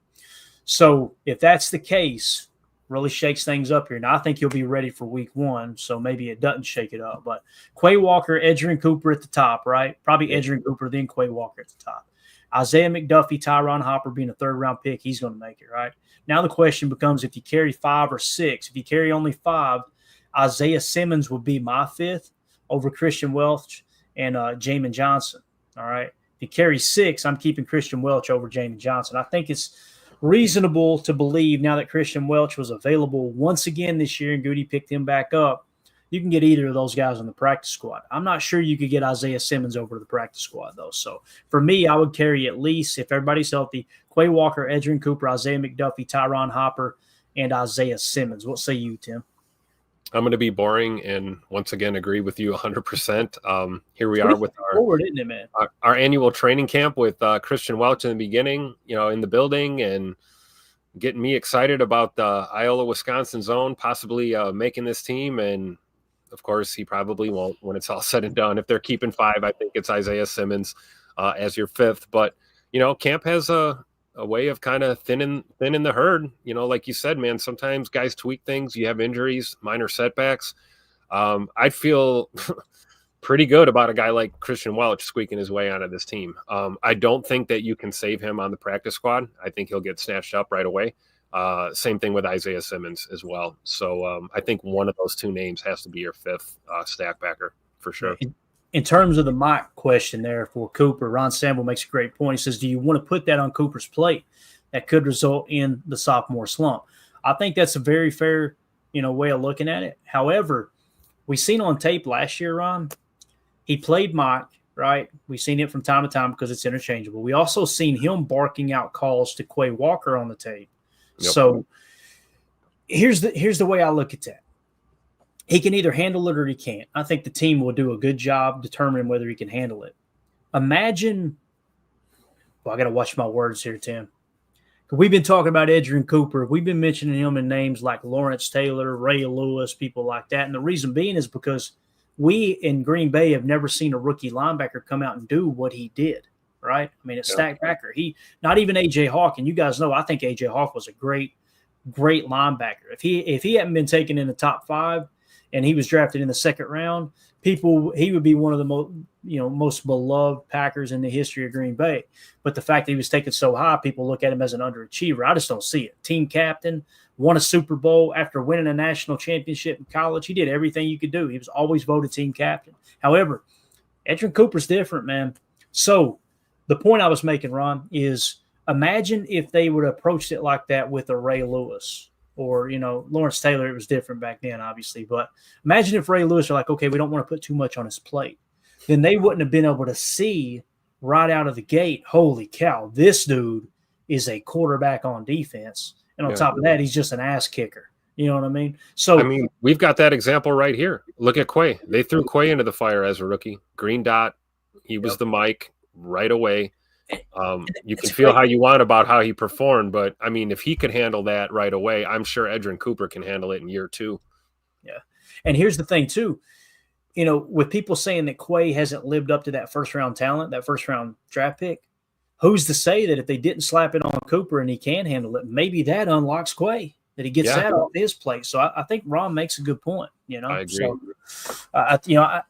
[SPEAKER 1] So if that's the case, really shakes things up here. Now, I think he'll be ready for week 1, so maybe it doesn't shake it up. But Quay Walker, Edgerrin Cooper at the top, right? Probably Edgerrin Cooper, then Quay Walker at the top. Isaiah McDuffie, Tyron Hopper being a third-round pick, he's going to make it, right? Now the question becomes if you carry 5 or 6. If you carry only 5, Isaiah Simmons would be my 5th over Christian Welch and Jamin Johnson, all right? If you carry 6, I'm keeping Christian Welch over Jamin Johnson. I think it's reasonable to believe now that Christian Welch was available once again this year and Goody picked him back up, you can get either of those guys on the practice squad. I'm not sure you could get Isaiah Simmons over to the practice squad, though. So for me, I would carry at least, if everybody's healthy, Quay Walker, Edgerrin Cooper, Isaiah McDuffie, Tyron Hopper, and Isaiah Simmons. What say you, Tim?
[SPEAKER 2] I'm going to be boring and once again agree with you 100%. Here we are with our annual training camp with Christian Welch in the beginning, in the building, and getting me excited about the Iola, Wisconsin zone, possibly making this team. And of course, he probably won't when it's all said and done. If they're keeping 5, I think it's Isaiah Simmons as your 5th. But, camp has a way of kind of thinning the herd. Like you said, man, sometimes guys tweak things. You have injuries, minor setbacks. I feel pretty good about a guy like Christian Welch squeaking his way onto this team. I don't think that you can save him on the practice squad. I think he'll get snatched up right away. Same thing with Isaiah Simmons as well. So I think one of those 2 names has to be your 5th stack backer for sure.
[SPEAKER 1] In terms of the mic question there for Cooper, Ron Sample makes a great point. He says, do you want to put that on Cooper's plate? That could result in the sophomore slump. I think that's a very fair, way of looking at it. However, we seen on tape last year, Ron, he played Mike, right? We've seen it from time to time because it's interchangeable. We also seen him barking out calls to Quay Walker on the tape. Yep. So here's the way I look at that. He can either handle it or he can't. I think the team will do a good job determining whether he can handle it. Imagine – I got to watch my words here, Tim. We've been talking about Edgerrin Cooper. We've been mentioning him in names like Lawrence Taylor, Ray Lewis, people like that. And the reason being is because we in Green Bay have never seen a rookie linebacker come out and do what he did, right? I mean, it's stacked backer. Not even A.J. Hawk, and you guys know I think A.J. Hawk was a great linebacker. If he hadn't been taken in the top 5 – and he was drafted in the 2nd round, he would be one of the most beloved Packers in the history of Green Bay. But the fact that he was taken so high, people look at him as an underachiever. I just don't see it. Team captain, won a Super Bowl after winning a national championship in college. He did everything you could do. He was always voted team captain. However, Edgerrin Cooper's different, man. So the point I was making, Ron, is imagine if they would have approached it like that with a Ray Lewis. Or, Lawrence Taylor, it was different back then, obviously. But imagine if Ray Lewis are like, okay, we don't want to put too much on his plate. Then they wouldn't have been able to see right out of the gate, holy cow, this dude is a quarterback on defense. And on top of that, he's just an ass kicker. You know what I mean? So
[SPEAKER 2] we've got that example right here. Look at Quay. They threw Quay into the fire as a rookie. Green dot. He was the mic right away. You can feel how you want about how he performed, but if he could handle that right away, I'm sure Edgerrin Cooper can handle it in year 2.
[SPEAKER 1] Yeah. And here's the thing too, with people saying that Quay hasn't lived up to that 1st-round talent, that 1st-round draft pick, who's to say that if they didn't slap it on Cooper and he can handle it, maybe that unlocks Quay, that he gets that off his plate. So I think Ron makes a good point,
[SPEAKER 2] I agree.
[SPEAKER 1] So,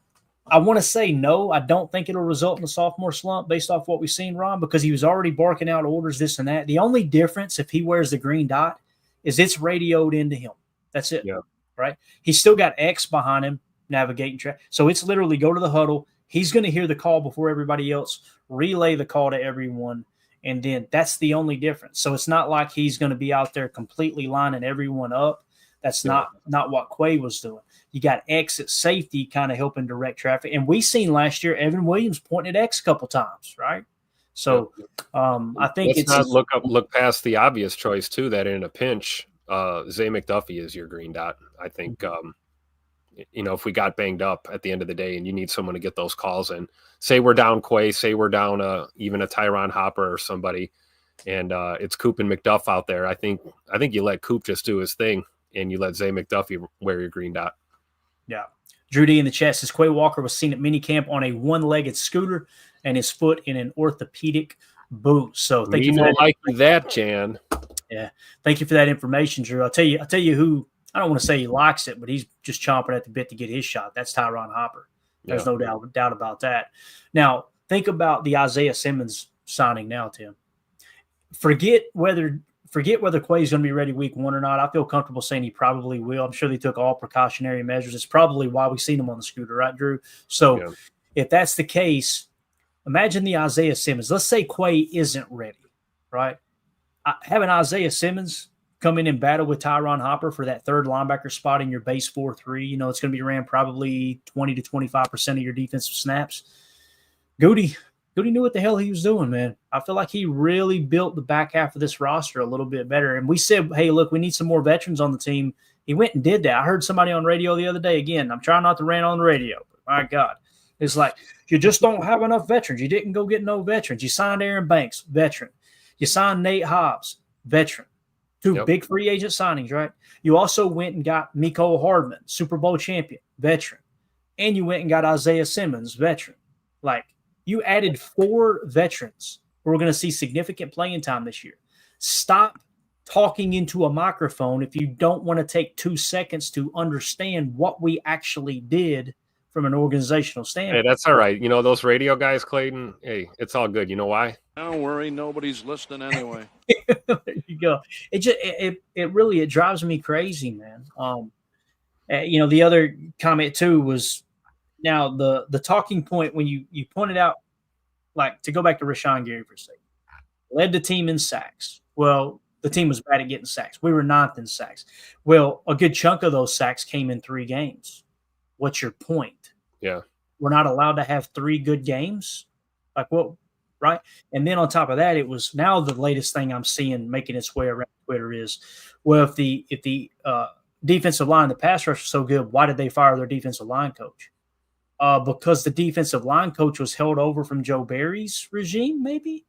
[SPEAKER 1] I want to say no. I don't think it'll result in a sophomore slump based off what we've seen, Ron, because he was already barking out orders, this and that. The only difference if he wears the green dot is it's radioed into him. That's it, right? He's still got X behind him navigating track. So it's literally go to the huddle. He's going to hear the call before everybody else, relay the call to everyone, and then that's the only difference. So it's not like he's going to be out there completely lining everyone up. That's not what Quay was doing. You got X at safety kind of helping direct traffic. And we seen last year Evan Williams pointing at X a couple times, right? So I think
[SPEAKER 2] let's not look past the obvious choice too, that in a pinch, Zay McDuffie is your green dot. I think if we got banged up at the end of the day and you need someone to get those calls in, say we're down Quay, say we're down even a Tyron Hopper or somebody, and it's Coop and McDuff out there. I think you let Coop just do his thing and you let Zay McDuffie wear your green dot.
[SPEAKER 1] Yeah. Drew D in the chat says Quay Walker was seen at minicamp on a one-legged scooter and his foot in an orthopedic boot. So thank you for
[SPEAKER 2] that, Jan.
[SPEAKER 1] Yeah. Thank you for that information, Drew. I'll tell you who, I don't want to say he likes it, but he's just chomping at the bit to get his shot. That's Tyron Hopper. There's no doubt about that. Now, think about the Isaiah Simmons signing now, Tim. Forget whether Quay's going to be ready week 1 or not. I feel comfortable saying he probably will. I'm sure they took all precautionary measures. It's probably why we've seen him on the scooter, right, Drew? So if that's the case, imagine the Isaiah Simmons. Let's say Quay isn't ready, right? Having Isaiah Simmons come in and battle with Tyron Hopper for that third linebacker spot in your base 4-3, it's going to be ran probably 20 to 25% of your defensive snaps. Goody knew what the hell he was doing, man. I feel like he really built the back half of this roster a little bit better. And we said, hey, look, we need some more veterans on the team. He went and did that. I heard somebody on radio the other day. Again, I'm trying not to rant on the radio, but my God. It's like you just don't have enough veterans. You didn't go get no veterans. You signed Aaron Banks, veteran. You signed Nate Hobbs, veteran. 2 big free agent signings, right? You also went and got Mecole Hardman, Super Bowl champion, veteran. And you went and got Isaiah Simmons, veteran. Like, you added 4 veterans who are going to see significant playing time this year. Stop talking into a microphone if you don't want to take 2 seconds to understand what we actually did from an organizational standpoint.
[SPEAKER 2] Hey, that's all right. Those radio guys, Clayton, hey, it's all good. You know why?
[SPEAKER 5] Don't worry, nobody's listening anyway.
[SPEAKER 1] There you go. It really drives me crazy, man. The other comment too was now the talking point when you pointed out, like, to go back to Rashawn Gary for a second, led the team in sacks. Well, the team was bad at getting sacks. We were 9th in sacks. Well, a good chunk of those sacks came in 3 games. What's your point?
[SPEAKER 2] Yeah.
[SPEAKER 1] We're not allowed to have 3 good games? Like, what? Right? And then on top of that, it was now the latest thing I'm seeing making its way around Twitter is, well, if the defensive line, the pass rush was so good, why did they fire their defensive line coach? Because the defensive line coach was held over from Joe Barry's regime, maybe?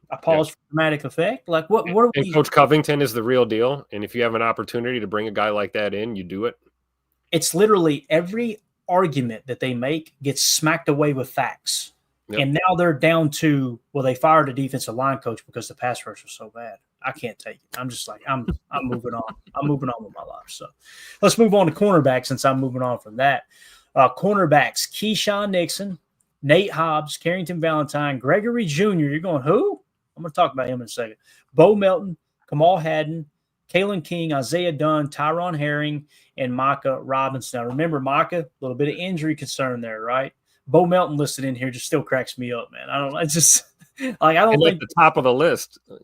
[SPEAKER 1] I paused for dramatic effect. Like, what are we?
[SPEAKER 2] Coach Covington is the real deal. And if you have an opportunity to bring a guy like that in, you do it.
[SPEAKER 1] It's literally every argument that they make gets smacked away with facts. Yep. And now they're down to, well, they fired a defensive line coach because the pass rush was so bad. I can't take it. I'm just like, I'm moving on. I'm moving on with my life. So let's move on to cornerback since I'm moving on from that. Cornerbacks, Keyshawn Nixon, Nate Hobbs, Carrington Valentine, Gregory Jr. You're going, who? I'm going to talk about him in a second. Bo Melton, Kamal Haddon, Kalen King, Isaiah Dunn, Tyron Herring, and Micah Robinson. Now, remember, Micah, a little bit of injury concern there, right? Bo Melton listed in here just still cracks me up, man. I don't know. It's just like, I don't think
[SPEAKER 2] at the top of the list, as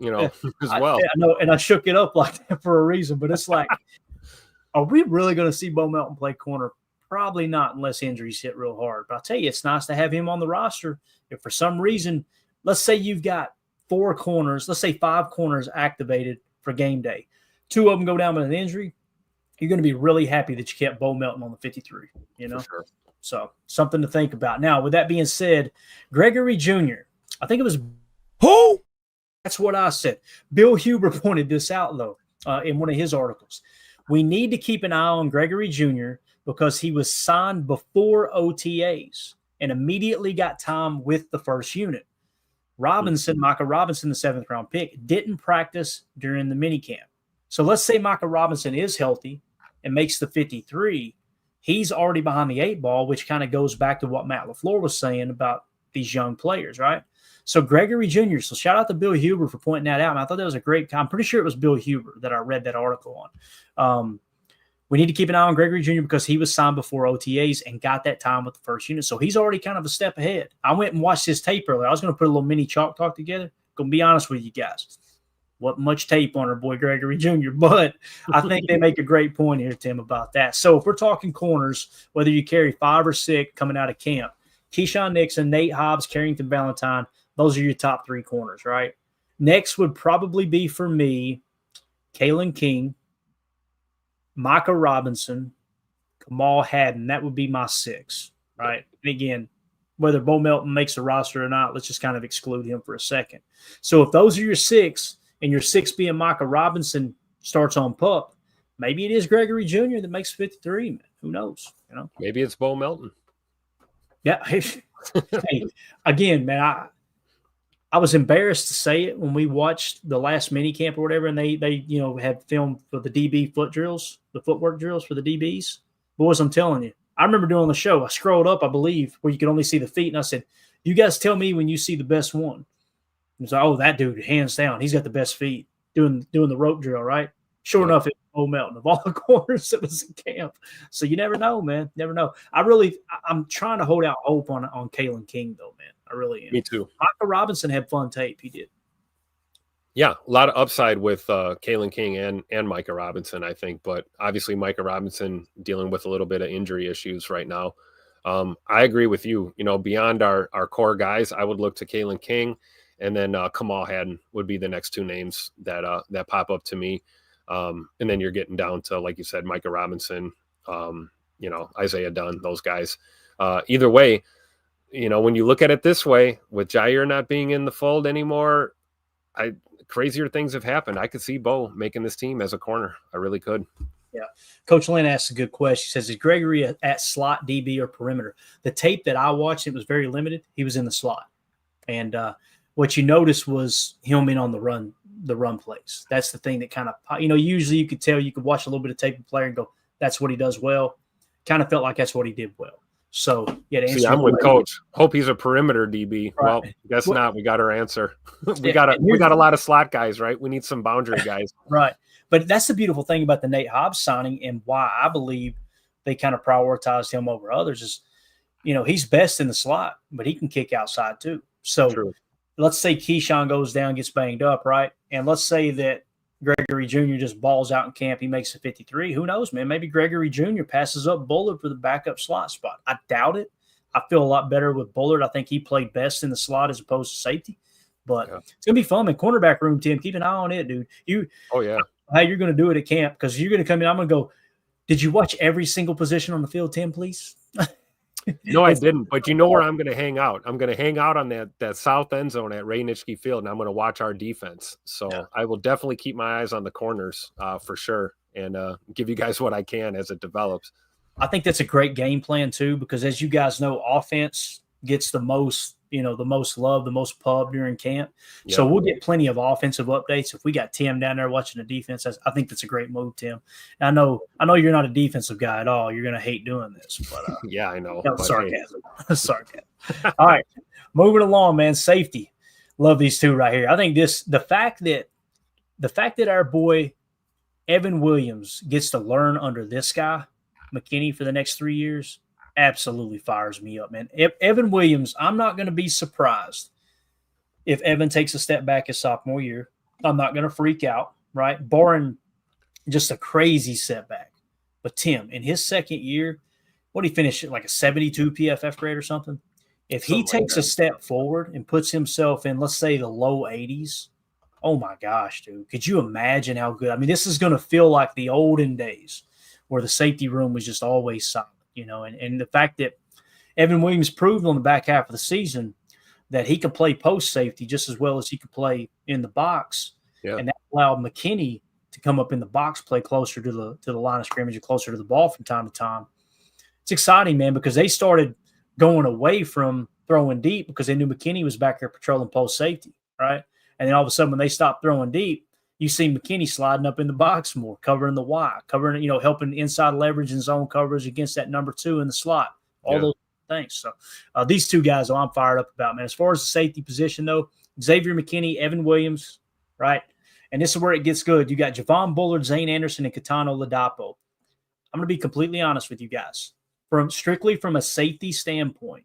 [SPEAKER 2] well.
[SPEAKER 1] I know, and I shook it up like that for a reason, but it's like, are we really going to see Bo Melton play corner? Probably not, unless injuries hit real hard. But I'll tell you, it's nice to have him on the roster. If for some reason, let's say you've got 4 corners, let's say 5 corners activated for game day, 2 of them go down with an injury, you're going to be really happy that you kept Bo Melton on the 53, For sure. So something to think about. Now, with that being said, Gregory Jr., I think it was who? That's what I said. Bill Huber pointed this out, though, in one of his articles. We need to keep an eye on Gregory Jr. because he was signed before OTAs and immediately got time with the first unit. Micah Robinson, the 7th-round pick, didn't practice during the minicamp. So let's say Micah Robinson is healthy and makes the 53. He's already behind the 8 ball, which kind of goes back to what Matt LaFleur was saying about these young players, right? So Gregory Jr., so shout out to Bill Huber for pointing that out. And I thought that was a great – I'm pretty sure it was Bill Huber that I read that article on. We need to keep an eye on Gregory Jr. because he was signed before OTAs and got that time with the first unit. So he's already kind of a step ahead. I went and watched his tape earlier. I was going to put a little mini chalk talk together. Going to be honest with you guys. Wasn't much tape on our boy Gregory Jr., but I think they make a great point here, Tim, about that. So if we're talking corners, whether you carry 5 or 6 coming out of camp, Keyshawn Nixon, Nate Hobbs, Carrington Valentine, those are your top 3 corners, right? Next would probably be for me, Kalen King, Micah Robinson, Kamal Hadden. That would be my 6, right? And again, whether Bo Melton makes the roster or not, let's just kind of exclude him for a second. So if those are your 6, and your 6 being Micah Robinson starts on pup, maybe it is Gregory Jr. that makes 53. Man. Who knows?
[SPEAKER 2] Maybe it's Bo Melton.
[SPEAKER 1] Yeah. Hey, again, man, I was embarrassed to say it when we watched the last mini camp or whatever, and they had filmed for the DB foot drills, the footwork drills for the DBs. Boys, I'm telling you, I remember doing the show. I scrolled up, I believe, where you could only see the feet, and I said, "You guys tell me when you see the best one." And so, oh, that dude, hands down, he's got the best feet doing the rope drill, right? Sure enough, it's Bo Melton of all the corners that was in camp. So you never know, man. Never know. I'm trying to hold out hope on Kalen King, though, man. I really am.
[SPEAKER 2] Me too.
[SPEAKER 1] Micah Robinson had fun tape. He did.
[SPEAKER 2] Yeah, a lot of upside with Kalen King and Micah Robinson, I think. But obviously, Micah Robinson dealing with a little bit of injury issues right now. I agree with you. Beyond our core guys, I would look to Kalen King, and then Kamal Hadden would be the next 2 names that pop up to me. And then you're getting down to, like you said, Micah Robinson, Isaiah Dunn, those guys. Either way, when you look at it this way, with Jair not being in the fold anymore, crazier things have happened. I could see Bo making this team as a corner. I really could.
[SPEAKER 1] Yeah. Coach Lynn asks a good question. He says, is Gregory at slot, DB, or perimeter? The tape that I watched, it was very limited. He was in the slot. And what you noticed was him in on the run plays. That's the thing that kind of, usually you could watch a little bit of tape of the player and go, that's what he does well. Kind of felt like that's what he did well. So, yeah, to answer
[SPEAKER 2] I'm with Coach. Hope he's a perimeter DB. Right. Well, guess not. We got our answer. we got a lot of slot guys, right? We need some boundary guys.
[SPEAKER 1] Right. But that's the beautiful thing about the Nate Hobbs signing, and why I believe they kind of prioritized him over others is, he's best in the slot, but he can kick outside too. So True. Let's say Keyshawn goes down, gets banged up, right? And let's say that Gregory Jr. just balls out in camp. He makes a 53. Who knows, man? Maybe Gregory Jr. passes up Bullard for the backup slot spot. I doubt it. I feel a lot better with Bullard. I think he played best in the slot as opposed to safety. But It's going to be fun, man. Cornerback room, Tim. Keep an eye on it, dude.
[SPEAKER 2] Oh, yeah.
[SPEAKER 1] How you're going to do it at camp, because you're going to come in. I'm going to go, did you watch every single position on the field, Tim, please?
[SPEAKER 2] No, I didn't. But you know where I'm going to hang out? I'm going to hang out on that south end zone at Ray Nitschke Field, and I'm going to watch our defense. So I will definitely keep my eyes on the corners for sure, and give you guys what I can as it develops.
[SPEAKER 1] I think that's a great game plan too, because as you guys know, offense gets the most love, the most pub during camp. Yep. So we'll get plenty of offensive updates. If we got Tim down there watching the defense, I think that's a great move, Tim. And I know you're not a defensive guy at all. You're going to hate doing this, but
[SPEAKER 2] yeah, I know.
[SPEAKER 1] Sarcasm. Sarcasm. All right, moving along, man. Safety. Love these two right here. I think the fact that our boy Evan Williams gets to learn under this guy, McKinney, for the next 3 years, absolutely fires me up, man. Evan Williams, I'm not going to be surprised if Evan takes a step back his sophomore year. I'm not going to freak out, right? Barring just a crazy setback. But Tim, in his second year, what did he finish at, like a 72 PFF grade or something? If he takes a step forward and puts himself in, let's say, the low 80s, oh my gosh, dude. Could you imagine how good? I mean, this is going to feel like the olden days where the safety room was just always solid. And the fact that Evan Williams proved on the back half of the season that he could play post safety just as well as he could play in the box. Yeah. And that allowed McKinney to come up in the box, play closer to the line of scrimmage and closer to the ball from time to time. It's exciting, man, because they started going away from throwing deep because they knew McKinney was back there patrolling post safety, right? And then all of a sudden when they stopped throwing deep, you see McKinney sliding up in the box more, covering the Y, covering, helping inside leverage and zone coverage against that number 2 in the slot, all those things. So these two guys I'm fired up about, man. As far as the safety position, though, Xavier McKinney, Evan Williams, right? And this is where it gets good. You got Javon Bullard, Zane Anderson, and Katano Ladapo. I'm going to be completely honest with you guys. Strictly from a safety standpoint,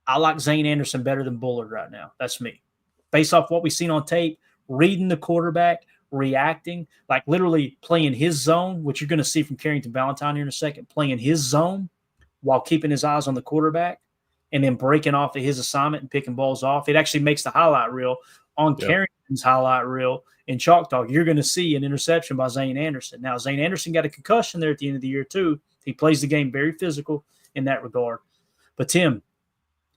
[SPEAKER 1] I like Zane Anderson better than Bullard right now. That's me. Based off what we've seen on tape, reading the quarterback, reacting, like literally playing his zone, which you're going to see from Carrington Valentine here in a second, playing his zone while keeping his eyes on the quarterback and then breaking off of his assignment and picking balls off. It actually makes the highlight reel on Carrington's highlight reel. in Chalk Talk, you're going to see an interception by Zane Anderson. Now, Zane Anderson got a concussion there at the end of the year too. He plays the game very physical in that regard. But, Tim,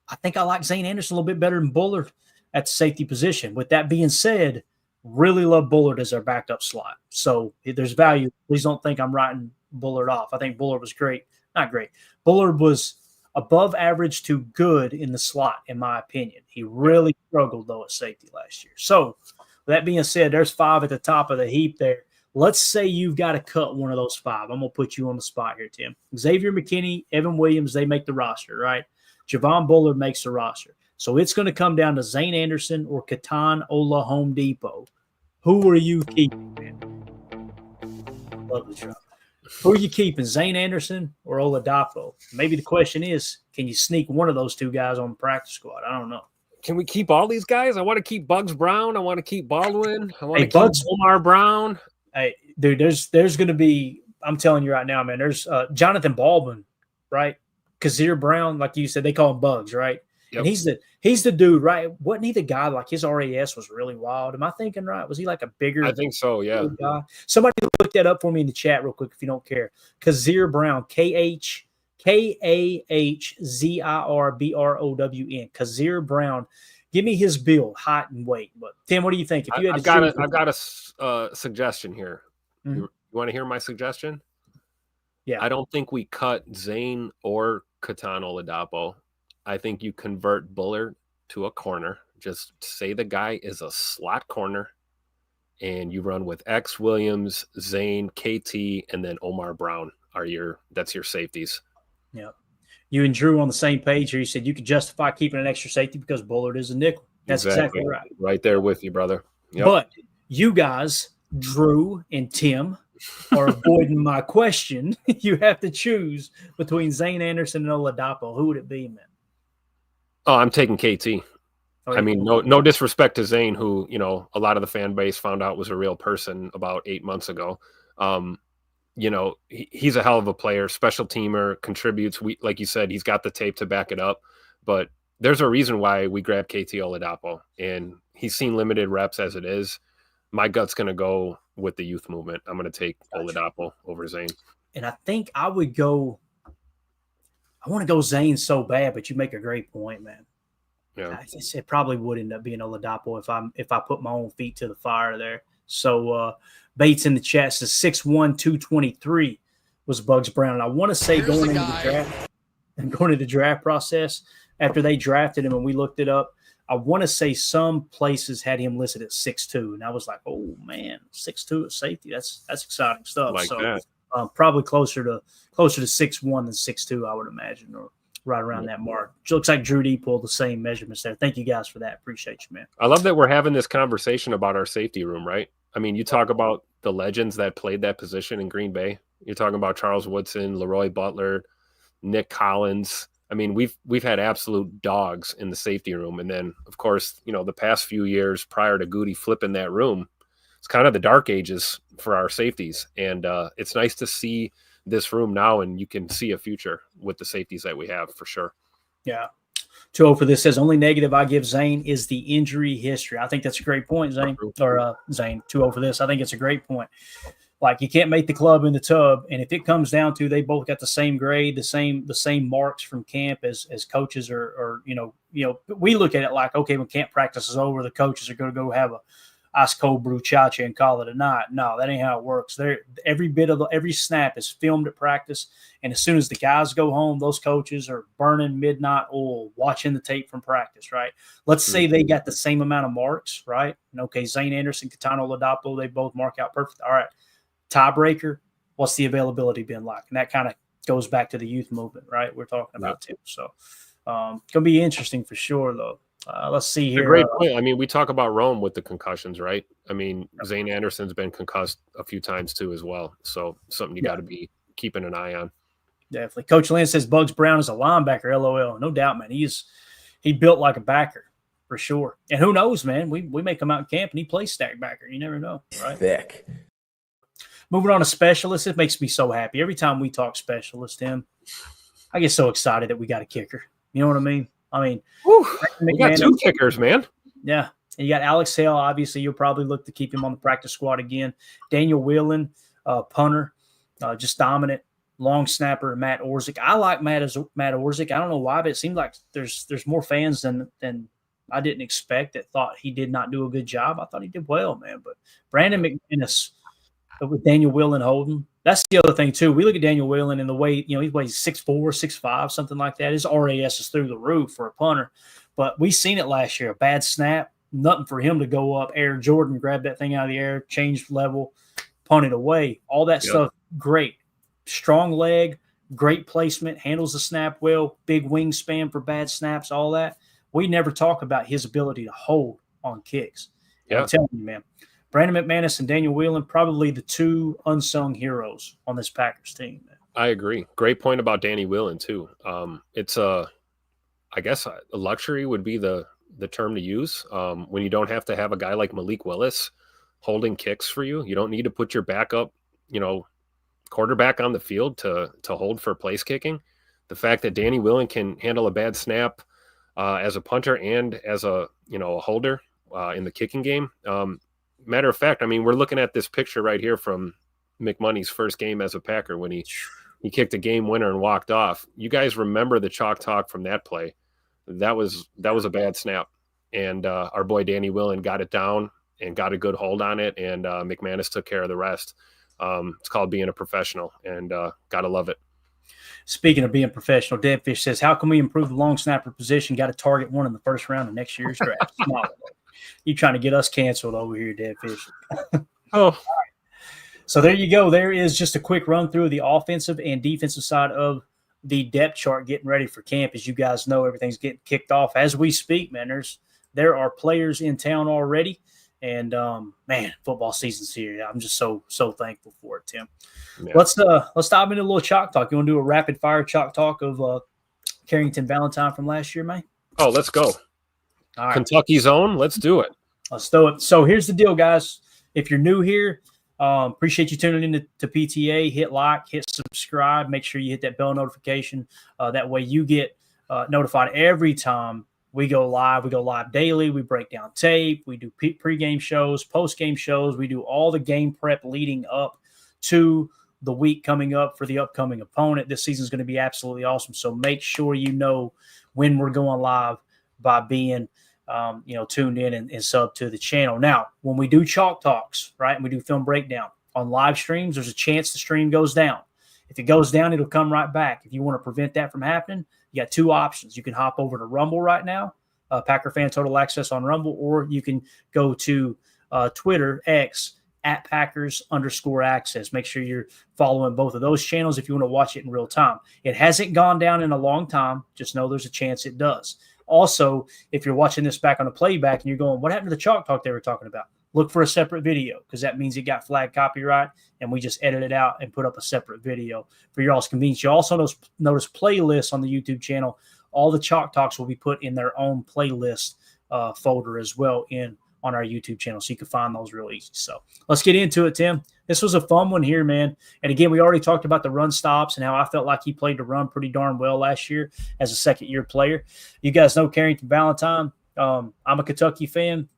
[SPEAKER 1] I think I like Zane Anderson a little bit better than Bullard at the safety position. With that being said, really love Bullard as our backup slot. So there's value. Please don't think I'm writing Bullard off. I think Bullard was great. Not great. Bullard was above average to good in the slot, in my opinion. He really struggled, though, at safety last year. So with that being said, there's 5 at the top of the heap there. Let's say you've got to cut one of those 5. I'm going to put you on the spot here, Tim. Xavier McKinney, Evan Williams, they make the roster, right? Javon Bullard makes the roster. So it's going to come down to Zane Anderson or Katan Ola Home Depot. Who are you keeping, man? Love the drop. Who are you keeping, Zane Anderson or Oladapo? Maybe the question is, can you sneak one of those 2 guys on the practice squad? I don't know.
[SPEAKER 2] Can we keep all these guys? I want to keep Bugs Brown. I want to keep Baldwin. I want to keep
[SPEAKER 1] Bugs,
[SPEAKER 2] Omar Brown.
[SPEAKER 1] Hey, dude, there's going to be, I'm telling you right now, man, there's Jonathan Baldwin, right? Kazir Brown, like you said, they call him Bugs, right? Yep. And he's the dude, right? Wasn't he the guy, like his RAS was really wild? Am I thinking right? Was he like a bigger?
[SPEAKER 2] I think so, yeah.
[SPEAKER 1] Guy? Somebody look that up for me in the chat real quick if you don't care. Kazir Brown, KAHZIRBROWN. Kazir Brown. Give me his build, height and weight. But Tim, what do you think? If you had
[SPEAKER 2] I've got a suggestion here. Mm-hmm. You want to hear my suggestion?
[SPEAKER 1] Yeah.
[SPEAKER 2] I don't think we cut Zane or Katan Oladapo. I think you convert Bullard to a corner. Just say the guy is a slot corner, and you run with X Williams, Zane, KT, and then Omar Brown that's your safeties.
[SPEAKER 1] Yeah. You and Drew on the same page here. You said you could justify keeping an extra safety because Bullard is a nickel. That's exactly right.
[SPEAKER 2] Right there with you, brother. Yep.
[SPEAKER 1] But you guys, Drew and Tim, are avoiding my question. You have to choose between Zane Anderson and Oladapo. Who would it be, man?
[SPEAKER 2] Oh, I'm taking KT. I mean, no disrespect to Zane, who, a lot of the fan base found out was a real person about 8 months ago. He's a hell of a player, special teamer, contributes. Like you said, he's got the tape to back it up. But there's a reason why we grabbed KT Oladapo, and he's seen limited reps as it is. My gut's going to go with the youth movement. I'm going to take Oladapo over Zane.
[SPEAKER 1] And I think I would go – I want to go Zane so bad, but you make a great point, man.
[SPEAKER 2] Yeah,
[SPEAKER 1] it probably would end up being Oladapo if I put my own feet to the fire there. So Bates in the chat says 6'1", 223 was Bugs Brown. And I want to say going into the draft process, after they drafted him and we looked it up, I want to say some places had him listed at 6'2", and I was like, oh man, 6'2" at safety. That's exciting stuff.
[SPEAKER 2] Like that.
[SPEAKER 1] Probably closer to 6'1" than 6'2", I would imagine, or right around that mark. It looks like Drew D pulled the same measurements there. Thank you guys for that. Appreciate you, man.
[SPEAKER 2] I love that we're having this conversation about our safety room, right? I mean, you talk about the legends that played that position in Green Bay. You're talking about Charles Woodson, Leroy Butler, Nick Collins. I mean, we've had absolute dogs in the safety room. And then, of course, the past few years prior to Goody flipping that room, it's kind of the dark ages for our safeties. And it's nice to see this room now, and you can see a future with the safeties that we have for sure.
[SPEAKER 1] Yeah. 2-0 for this says only negative I give Zane is the injury history. I think that's a great point, Zane. Or Zane, 2-0 for this. I think it's a great point. Like, you can't make the club in the tub, and if it comes down to they both got the same grade, the same marks from camp as coaches or we look at it like, okay, when camp practice is over, the coaches are going to go have a ice cold brew chacha and call it a night. No, that ain't how it works. Every snap is filmed at practice, and as soon as the guys go home, those coaches are burning midnight oil watching the tape from practice, right? Let's say they got the same amount of marks, right? And okay, Zane Anderson, Katano Ladapo, they both mark out perfect. All right, tiebreaker, what's the availability been like? And that kind of goes back to the youth movement, right? We're talking about too. So it's going to be interesting for sure, though. Let's see here.
[SPEAKER 2] Great point. I mean, we talk about Rome with the concussions, right? I mean, Zane Anderson's been concussed a few times too as well. So something you got to be keeping an eye on.
[SPEAKER 1] Definitely. Coach Lynn says Bugs Brown is a linebacker, LOL. No doubt, man. He built like a backer for sure. And who knows, man? We may come out in camp and he plays stack backer. You never know, right?
[SPEAKER 6] Thick.
[SPEAKER 1] Moving on to specialists, it makes me so happy. Every time we talk specialist, Tim, I get so excited that we got a kicker. You know what I mean?
[SPEAKER 2] we got two kickers, man.
[SPEAKER 1] Yeah. And you got Alex Hale. Obviously, you'll probably look to keep him on the practice squad again. Daniel Whelan, punter, just dominant. Long snapper, Matt Orzik. I like Matt Orzik. I don't know why, but it seems like there's more fans than I didn't expect that thought he did not do a good job. I thought he did well, man. But Brandon McManus with Daniel Whelan holding. That's the other thing, too. We look at Daniel Whelan and the way, he weighs 6'4", 6'5", something like that. His RAS is through the roof for a punter. But we seen it last year. A bad snap, nothing for him to go up, Air Jordan, grab that thing out of the air, change level, punt it away. All that stuff, great. Strong leg, great placement, handles the snap well, big wingspan for bad snaps, all that. We never talk about his ability to hold on kicks. Yeah. I'm telling you, man, Brandon McManus and Daniel Whelan, probably the two unsung heroes on this Packers team, man.
[SPEAKER 2] I agree. Great point about Danny Whelan, too. It's I guess a luxury would be the term to use when you don't have to have a guy like Malik Willis holding kicks for you. You don't need to put your backup, quarterback on the field to hold for place kicking. The fact that Danny Whelan can handle a bad snap as a punter and as a holder in the kicking game. Matter of fact, I mean, we're looking at this picture right here from McMoney's first game as a Packer when he kicked a game winner and walked off. You guys remember the chalk talk from that play? That was a bad snap, and our boy Danny Whelan got it down and got a good hold on it, and McManus took care of the rest. It's called being a professional, and gotta love it.
[SPEAKER 1] Speaking of being professional, Deadfish says, how can we improve the long snapper position? Got to target one in the first round of next year's draft. You trying to get us canceled over here, Deadfish.
[SPEAKER 2] Oh.
[SPEAKER 1] So there you go. There is just a quick run through of the offensive and defensive side of the depth chart getting ready for camp. As you guys know, everything's getting kicked off as we speak, man. There are players in town already. And man, football season's here. I'm just so thankful for it, Tim. Yeah. Let's dive into a little chalk talk. You want to do a rapid fire chalk talk of Carrington Valentine from last year, man?
[SPEAKER 2] Oh, let's go. All right. Kentucky's own. Let's do it.
[SPEAKER 1] Let's do it. So here's the deal, guys. If you're new here, appreciate you tuning in to PTA. Hit like, hit subscribe. Make sure you hit that bell notification. That way you get notified every time we go live. We go live daily. We break down tape. We do pregame shows, postgame shows. We do all the game prep leading up to the week coming up for the upcoming opponent. This season is going to be absolutely awesome. So make sure you know when we're going live by being tuned in and sub to the channel. Now, when we do chalk talks, right, and we do film breakdown on live streams, there's a chance the stream goes down. If it goes down, it'll come right back. If you want to prevent that from happening, you got two options. You can hop over to Rumble right now, Packer Fan Total Access on Rumble, or you can go to Twitter, X, @Packers_access. Make sure you're following both of those channels if you want to watch it in real time. It hasn't gone down in a long time. Just know there's a chance it does. Also, if you're watching this back on a playback and you're going, what happened to the chalk talk they were talking about? Look for a separate video because that means it got flagged copyright and we just edit it out and put up a separate video for your all's convenience. You also notice playlists on the YouTube channel. All the chalk talks will be put in their own playlist folder as well on our YouTube channel, so you can find those real easy. So let's get into it, Tim. This was a fun one here, man. And again, we already talked about the run stops and how I felt like he played the run pretty darn well last year as a second-year player. You guys know Carrington Valentine. I'm a Kentucky fan.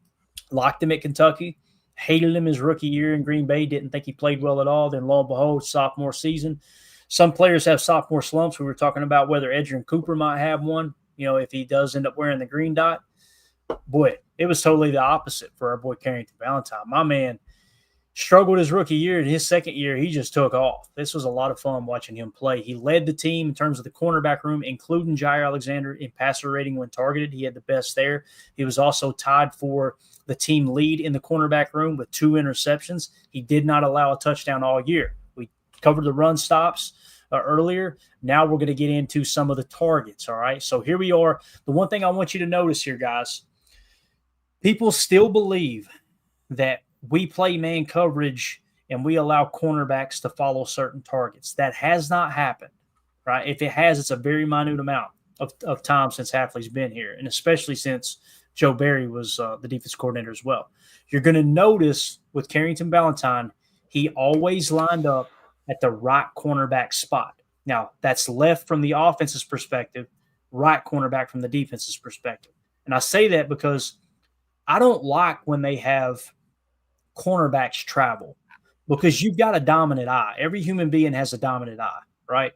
[SPEAKER 1] Liked him at Kentucky. Hated him his rookie year in Green Bay. Didn't think he played well at all. Then lo and behold, sophomore season. Some players have sophomore slumps. We were talking about whether Edgerrin Cooper might have one, if he does end up wearing the green dot. Boy, it was totally the opposite for our boy Carrington Valentine. My man struggled his rookie year. In his second year, he just took off. This was a lot of fun watching him play. He led the team in terms of the cornerback room, including Jair Alexander in passer rating when targeted. He had the best there. He was also tied for the team lead in the cornerback room with 2 interceptions. He did not allow a touchdown all year. We covered the run stops earlier. Now we're going to get into some of the targets, all right? So here we are. The one thing I want you to notice here, guys, people still believe that we play man coverage and we allow cornerbacks to follow certain targets. That has not happened, right? If it has, it's a very minute amount of time since Hafley's been here, and especially since Joe Barry was the defense coordinator as well. You're going to notice with Carrington Valentine, he always lined up at the right cornerback spot. Now, that's left from the offense's perspective, right cornerback from the defense's perspective. And I say that because I don't like when they have cornerbacks travel because you've got a dominant eye. Every human being has a dominant eye, right?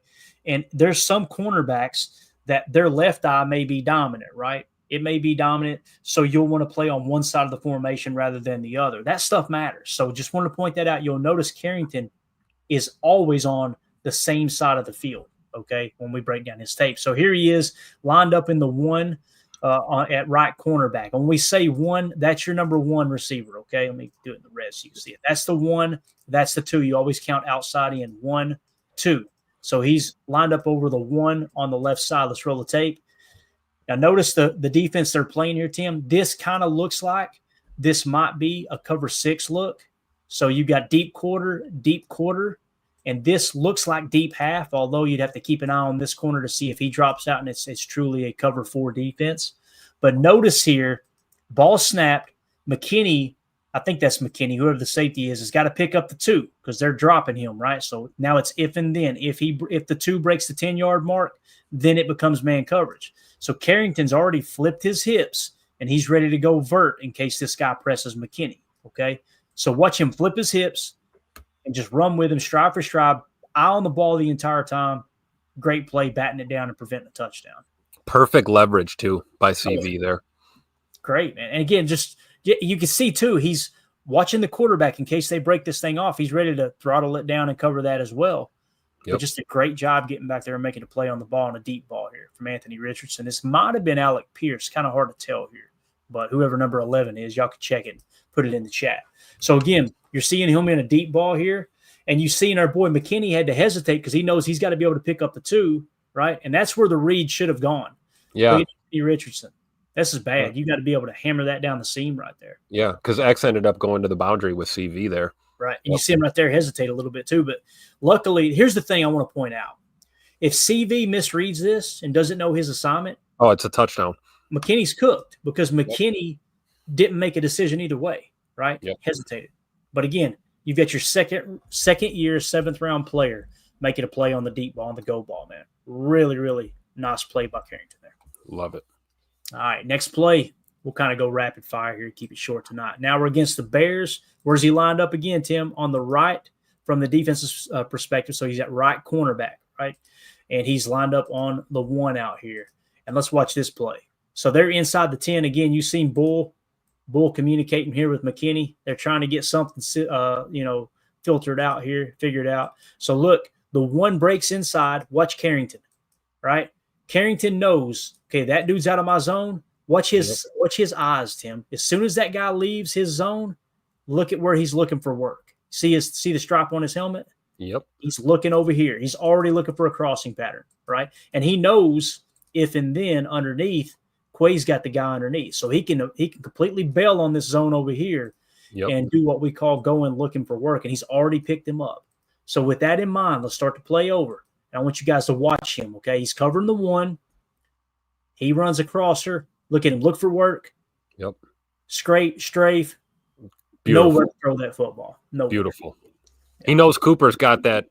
[SPEAKER 1] And there's some cornerbacks that their left eye may be dominant, right? It may be dominant, so you'll want to play on one side of the formation rather than the other. That stuff matters. So just want to point that out. You'll notice Carrington is always on the same side of the field, okay, when we break down his tape. So here he is lined up in the one at right cornerback. When we say one, that's your number one receiver, okay? Let me do it in the red so you can see it. That's the one. That's the two. You always count outside in 1, 2. So he's lined up over the one on the left side. Let's roll the tape. Now notice the defense they're playing here, Tim. This kind of looks like this might be a cover 6 look. So you got deep quarter, and this looks like deep half, although you'd have to keep an eye on this corner to see if he drops out and it's truly a cover 4 defense. But notice here, ball snapped, McKinney, I think that's McKinney, whoever the safety is, has got to pick up the 2 because they're dropping him, right? So now it's if and then. If the 2 breaks the 10-yard mark, then it becomes man coverage. So Carrington's already flipped his hips, and he's ready to go vert in case this guy presses McKinney, okay? So watch him flip his hips and just run with him, stride for stride, eye on the ball the entire time. Great play, batting it down and preventing a touchdown.
[SPEAKER 2] Perfect leverage, too, by CV there.
[SPEAKER 1] Great, man. And again, just you can see, too, he's watching the quarterback in case they break this thing off. He's ready to throttle it down and cover that as well. Yep. But just a great job getting back there and making a play on the ball and a deep ball here from Anthony Richardson. This might have been Alec Pierce. Kind of hard to tell here. But whoever number 11 is, y'all can check it, put it in the chat. So, again, you're seeing him in a deep ball here, and you've seen our boy McKinney had to hesitate because he knows he's got to be able to pick up the 2, right? And that's where the read should have gone.
[SPEAKER 2] Yeah.
[SPEAKER 1] Anthony Richardson. This is bad. You got to be able to hammer that down the seam right there.
[SPEAKER 2] Yeah, because X ended up going to the boundary with CV there.
[SPEAKER 1] Right. And you see him right there hesitate a little bit too. But luckily, here's the thing I want to point out. If CV misreads this and doesn't know his assignment,
[SPEAKER 2] oh, it's a touchdown.
[SPEAKER 1] McKinney's cooked because McKinney didn't make a decision either way, right?
[SPEAKER 2] Yep.
[SPEAKER 1] Hesitated. But again, you've got your second year, 7th round player making a play on the deep ball, on the go ball, man. Really, really nice play by Carrington there.
[SPEAKER 2] Love it.
[SPEAKER 1] All right, next play. We'll kind of go rapid fire here, keep it short tonight. Now we're against the Bears. Where's he lined up again, Tim? On the right from the defensive perspective. So he's at right cornerback, right? And he's lined up on the 1 out here. And let's watch this play. So they're inside the 10. Again, you've seen Bull communicating here with McKinney. They're trying to get something, filtered out here, figured out. So look, the 1 breaks inside. Watch Carrington, right? Carrington knows, okay, that dude's out of my zone. Watch his eyes, Tim. As soon as that guy leaves his zone, look at where he's looking for work. See the stripe on his helmet?
[SPEAKER 2] Yep.
[SPEAKER 1] He's looking over here. He's already looking for a crossing pattern, right? And he knows if and then underneath, Quay's got the guy underneath. So he can completely bail on this zone over here and do what we call going looking for work. And he's already picked him up. So with that in mind, let's start to play over. And I want you guys to watch him, okay? He's covering the 1. He runs across her. Look at him. Look for work.
[SPEAKER 2] Yep.
[SPEAKER 1] Strafe.
[SPEAKER 2] Beautiful.
[SPEAKER 1] Nowhere to throw that football. No.
[SPEAKER 2] Beautiful. Yeah. He knows Cooper's got that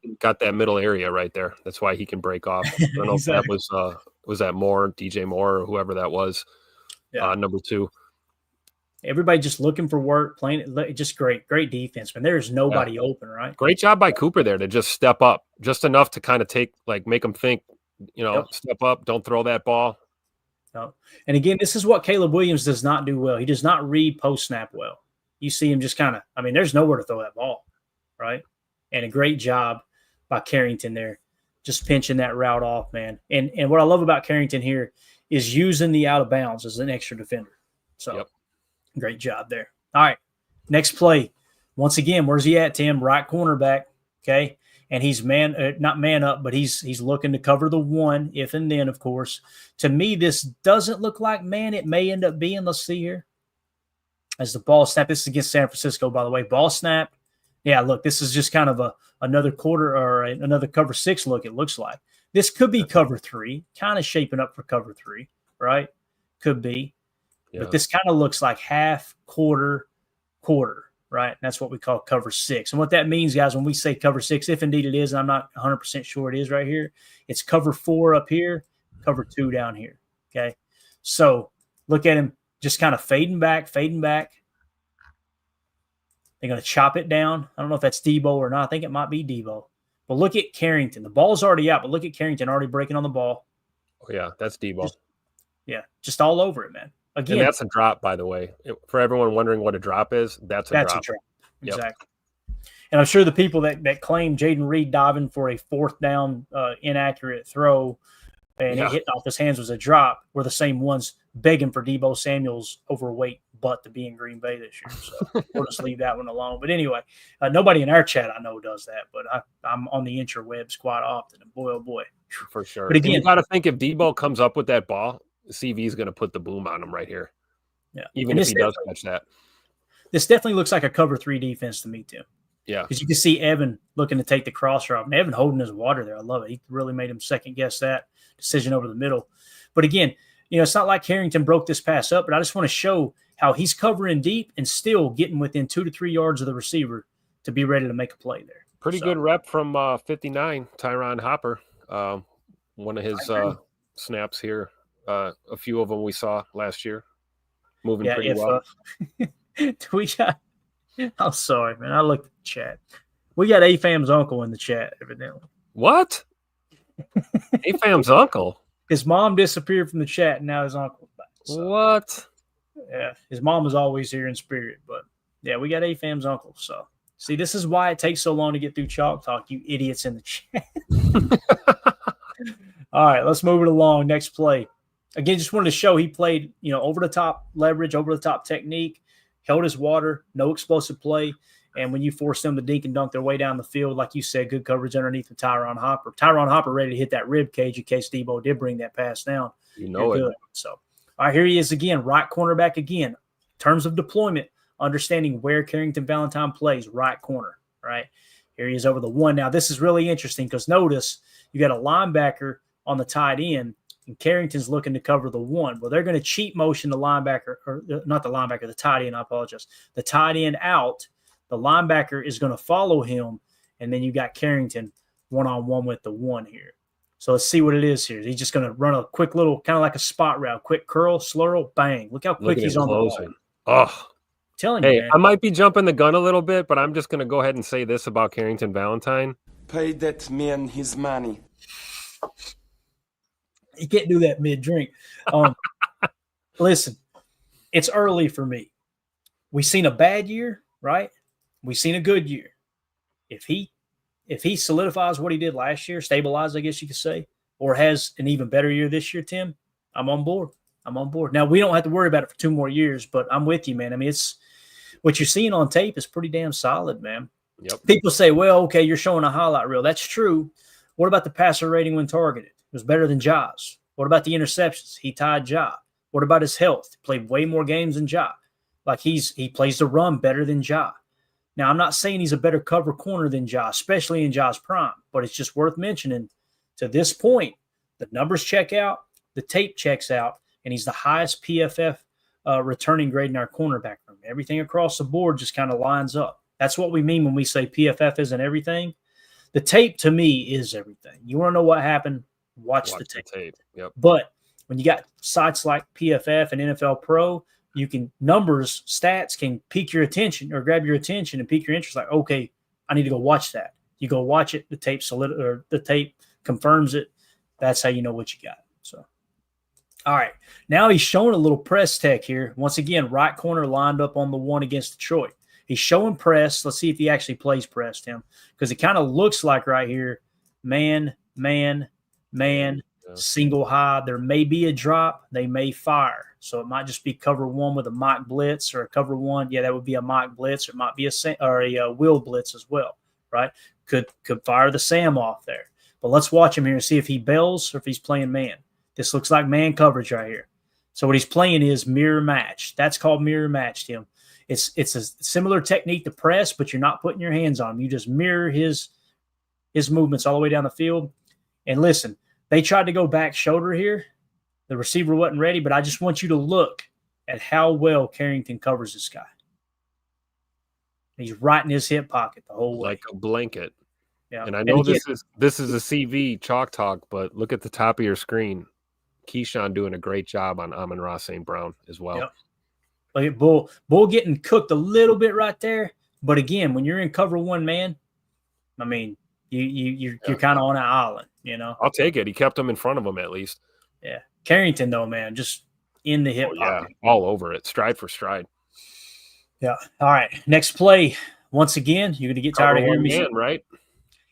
[SPEAKER 2] middle area right there. That's why he can break off. I don't know exactly. If that was that Moore, DJ Moore, or whoever that was. Yeah. Number 2.
[SPEAKER 1] Everybody just looking for work, playing it. Just great defense, man. There's nobody open, right?
[SPEAKER 2] Great job by Cooper there to just step up, just enough to kind of make him think, step up, don't throw that ball.
[SPEAKER 1] No. And again, this is what Caleb Williams does not do well. He does not read post-snap well. You see him just kind of – there's nowhere to throw that ball, right? And a great job by Carrington there, just pinching that route off, man. And what I love about Carrington here is using the out of bounds as an extra defender. So, Great job there. All right, next play. Once again, where's he at, Tim? Right cornerback, okay? And he's not man up, but he's looking to cover the 1, if and then, of course. To me, this doesn't look like man. It may end up being. Let's see here. As the ball snapped. This is against San Francisco, by the way. Ball snapped. Yeah, look, this is just kind of another quarter or another cover 6 look, it looks like. This could be cover 3, kind of shaping up for cover 3, right? Could be. Yeah. But this kind of looks like half, quarter, right? And that's what we call cover 6. And what that means, guys, when we say cover 6, if indeed it is, and I'm not 100% sure it is right here, it's cover 4 up here, cover 2 down here, okay? So look at him just kind of fading back. They're going to chop it down. I don't know if that's Debo or not. I think it might be Debo. But look at Carrington. The ball's already out, but look at Carrington already breaking on the ball.
[SPEAKER 2] Oh, yeah, that's Debo.
[SPEAKER 1] Just all over it, man. Again,
[SPEAKER 2] and that's a drop, by the way. For everyone wondering what a drop is, that's a drop.
[SPEAKER 1] Yep. Exactly. And I'm sure the people that claim Jaden Reed diving for a fourth down inaccurate throw and it hit off his hands was a drop were the same ones begging for Debo Samuel's overweight butt to be in Green Bay this year. So we'll just leave that one alone. But anyway, nobody in our chat I know does that, but I'm on the interwebs quite often. And boy, oh boy.
[SPEAKER 2] For sure.
[SPEAKER 1] But again,
[SPEAKER 2] you got to think if Debo comes up with that ball, CV is going to put the boom on him right here.
[SPEAKER 1] Yeah.
[SPEAKER 2] Even if he does catch that.
[SPEAKER 1] This definitely looks like a cover 3 defense to me, Tim.
[SPEAKER 2] Yeah.
[SPEAKER 1] Because you can see Evan looking to take the cross route. And Evan holding his water there. I love it. He really made him second guess that decision over the middle. But again, it's not like Carrington broke this pass up, but I just want to show how he's covering deep and still getting within 2 to 3 yards of the receiver to be ready to make a play there.
[SPEAKER 2] Pretty good rep from 59, Tyron Hopper. One of his snaps here. A few of them we saw last year. Moving pretty well.
[SPEAKER 1] We got – I'm sorry, man. I looked at the chat. We got AFAM's uncle in the chat, evidently.
[SPEAKER 2] What? AFAM's uncle?
[SPEAKER 1] His mom disappeared from the chat, and now his uncle's back.
[SPEAKER 2] So, what?
[SPEAKER 1] Yeah, his mom was always here in spirit. But, yeah, we got AFAM's uncle. So, see, this is why it takes so long to get through Chalk Talk, you idiots in the chat. All right, let's move it along. Next play. Again, just wanted to show he played, over-the-top leverage, over-the-top technique, held his water, no explosive play. And when you force them to dink and dunk their way down the field, like you said, good coverage underneath with Tyron Hopper. Tyron Hopper ready to hit that rib cage in case Debo did bring that pass down.
[SPEAKER 2] It.
[SPEAKER 1] So, all right, here he is again, right cornerback again. In terms of deployment, understanding where Carrington Valentine plays, right corner, right? Here he is over the one. Now, this is really interesting because notice you got a linebacker on the tight end, and Carrington's looking to cover the one. Well, they're going to cheat motion the linebacker, or not the linebacker, the tight end, I apologize. The tight end out. The linebacker is going to follow him, and then you got Carrington one-on-one with the one here. So let's see what it is here. He's just going to run a quick little, kind of like a spot route, quick curl, slurl, bang. Look how quick he's on the ball.
[SPEAKER 2] Oh,
[SPEAKER 1] telling you, man.
[SPEAKER 2] I might be jumping the gun a little bit, but I'm just going to go ahead and say this about Carrington Valentine.
[SPEAKER 6] Pay that man his money.
[SPEAKER 1] You can't do that mid-drink. Listen, it's early for me. We've seen a bad year, right? We've seen a good year. If he solidifies what he did last year, stabilized, I guess you could say, or has an even better year this year, Tim, I'm on board. Now, we don't have to worry about it for 2 more years, but I'm with you, man. I mean, it's what you're seeing on tape is pretty damn solid, man.
[SPEAKER 2] Yep.
[SPEAKER 1] People say, well, okay, you're showing a highlight reel. That's true. What about the passer rating when targeted? It was better than Jaws. What about the interceptions? He tied Ja. What about his health? He played way more games than Ja. Like he plays the run better than Ja. Now, I'm not saying he's a better cover corner than Ja, especially in Ja's prime, but it's just worth mentioning to this point, the numbers check out, the tape checks out, and he's the highest PFF returning grade in our cornerback room. Everything across the board just kind of lines up. That's what we mean when we say PFF isn't everything. The tape, to me, is everything. You want to know what happened? Watch the tape.
[SPEAKER 2] Yep.
[SPEAKER 1] But when you got sites like PFF and NFL Pro, you can stats can pique your attention or grab your attention and pique your interest. Like, okay, I need to go watch that. You go watch it. The tape confirms it. That's how you know what you got. So, all right. Now he's showing a little press tech here. Once again, right corner lined up on the one against Detroit. He's showing press. Let's see if he actually plays press, Tim, because it kind of looks like right here, man, single high. There may be a drop. They may fire. So it might just be cover one with a mock blitz or a cover one. Yeah, that would be a mock blitz. It might be a will blitz as well, right? Could fire the Sam off there. But let's watch him here and see if he bails or if he's playing man. This looks like man coverage right here. So what he's playing is mirror match. That's called mirror match, Tim. It's a similar technique to press, but you're not putting your hands on him. You just mirror his movements all the way down the field. And listen, they tried to go back shoulder here. The receiver wasn't ready, but I just want you to look at how well Carrington covers this guy. He's right in his hip pocket the whole way.
[SPEAKER 2] Like a blanket.
[SPEAKER 1] Yeah.
[SPEAKER 2] And I know this is a CV chalk talk, but look at the top of your screen. Keyshawn doing a great job on Amon-Ra St. Brown as well.
[SPEAKER 1] Yep. Look at Bull getting cooked a little bit right there. But again, when you're in cover one man, I mean, you're kind of on an island, you know.
[SPEAKER 2] I'll take it. He kept him in front of him at least.
[SPEAKER 1] Yeah. Carrington, though, man, just in the hip pocket.
[SPEAKER 2] Yeah, all over it, stride for stride.
[SPEAKER 1] Yeah. All right. Next play. Once again, you're going to get tired of hearing me say,
[SPEAKER 2] right?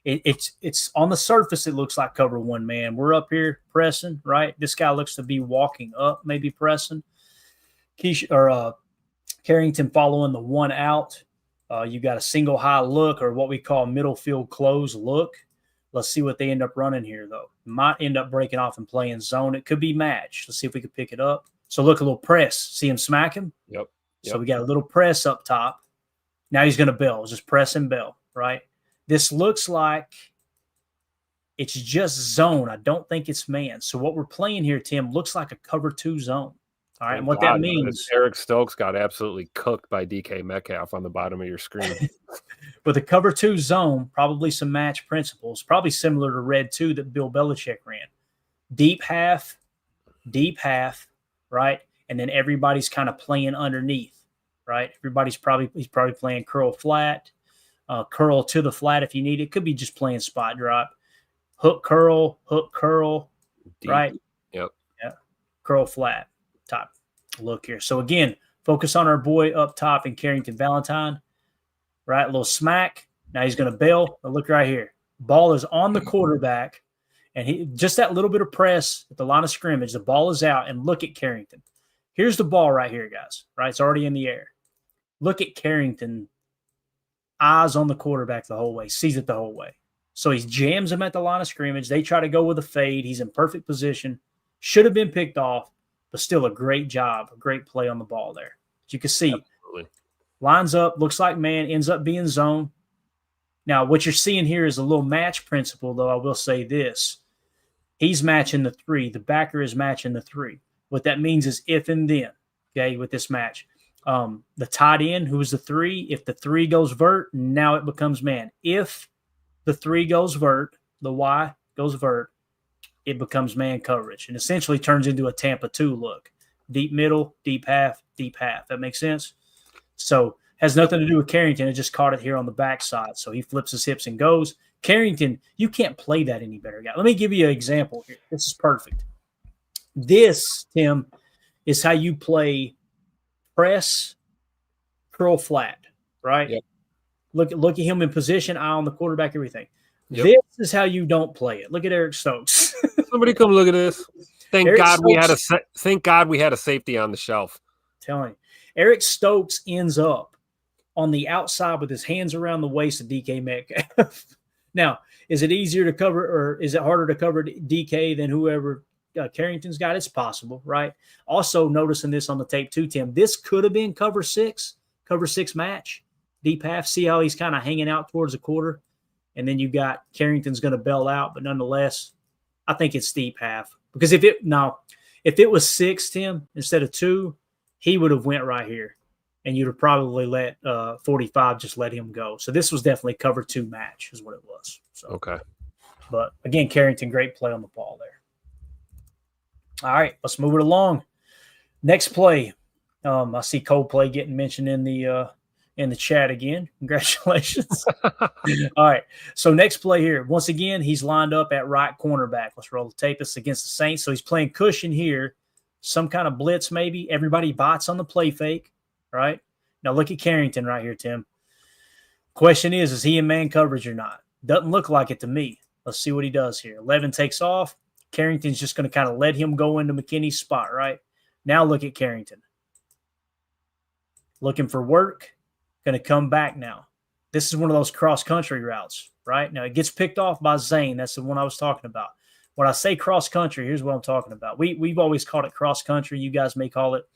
[SPEAKER 1] It's on the surface, it looks like cover one man. We're up here pressing, right? This guy looks to be walking up, maybe pressing. Carrington following the one out. You got a single high look, or what we call middle field close look. Let's see what they end up running here, though. Might end up breaking off and playing zone. It could be match. Let's see if we can pick it up. So look, a little press. See him smack him?
[SPEAKER 2] Yep.
[SPEAKER 1] So we got a little press up top. Now he's going to bail. Just press and bail, right? This looks like it's just zone. I don't think it's man. So what we're playing here, Tim, looks like a cover 2 zone. All right, and what that means,
[SPEAKER 2] Eric Stokes got absolutely cooked by DK Metcalf on the bottom of your screen.
[SPEAKER 1] with a cover 2 zone, probably some match principles, probably similar to red 2 that Bill Belichick ran. Deep half, right? And then everybody's kind of playing underneath, right? He's probably playing curl flat, curl to the flat if you need it. Could be just playing spot drop, hook curl, deep. Right?
[SPEAKER 2] Yep.
[SPEAKER 1] Yeah. Curl flat. Top look here. So again, focus on our boy up top in Carrington Valentine, right? A little smack. Now he's going to bail. But look right here. Ball is on the quarterback, and he just that little bit of press at the line of scrimmage. The ball is out, and look at Carrington. Here's the ball right here, guys. Right, it's already in the air. Look at Carrington. Eyes on the quarterback the whole way. Sees it the whole way. So he jams him at the line of scrimmage. They try to go with a fade. He's in perfect position. Should have been picked off. But still a great job, a great play on the ball there. As you can see, absolutely. Lines up, looks like man, ends up being zone. Now, what you're seeing here is a little match principle, though I will say this. He's matching the 3. The backer is matching the 3. What that means is if and then, okay, with this match. The tight end, who is the 3, if the 3 goes vert, now it becomes man. If the 3 goes vert, the Y goes vert, it becomes man coverage and essentially turns into a Tampa 2 look. Deep middle, deep half, deep half. That makes sense? So has nothing to do with Carrington. It just caught it here on the backside. So he flips his hips and goes. Carrington, you can't play that any better, guy. Let me give you an example here. This is perfect. This, Tim, is how you play press, curl flat, right?
[SPEAKER 2] Yep.
[SPEAKER 1] Look at him in position, eye on the quarterback, everything.
[SPEAKER 2] Yep.
[SPEAKER 1] This is how you don't play it. Look at Eric Stokes.
[SPEAKER 2] Somebody come look at this. Thank
[SPEAKER 1] Eric
[SPEAKER 2] God
[SPEAKER 1] Stokes,
[SPEAKER 2] we had a safety on the shelf.
[SPEAKER 1] Telling you, Eric Stokes ends up on the outside with his hands around the waist of DK Metcalf. Now, is it easier to cover, or is it harder to cover DK than whoever Carrington's got? It's possible, right? Also, noticing this on the tape too, Tim. This could have been cover 6 match, deep half. See how he's kind of hanging out towards the quarter. And then you got Carrington's going to bail out, but nonetheless, I think it's deep half. Because if it was 6, Tim, instead of 2, he would have went right here. And you'd have probably let 45 just let him go. So this was definitely cover 2 match is what it was. So,
[SPEAKER 2] okay.
[SPEAKER 1] But again, Carrington, great play on the ball there. All right, let's move it along. Next play. I see Coldplay getting mentioned in the chat again. Congratulations. All right. So next play here. Once again, he's lined up at right cornerback. Let's roll the tape. This against the Saints. So he's playing cushion here. Some kind of blitz maybe. Everybody bites on the play fake, right? Now look at Carrington right here, Tim. Question is he in man coverage or not? Doesn't look like it to me. Let's see what he does here. 11 takes off. Carrington's just going to kind of let him go into McKinney's spot, right? Now look at Carrington. Looking for work. Going to come back now. This is one of those cross-country routes, right? Now, it gets picked off by Zane. That's the one I was talking about. When I say cross-country, here's what I'm talking about. We've always called it cross-country. You guys may call it.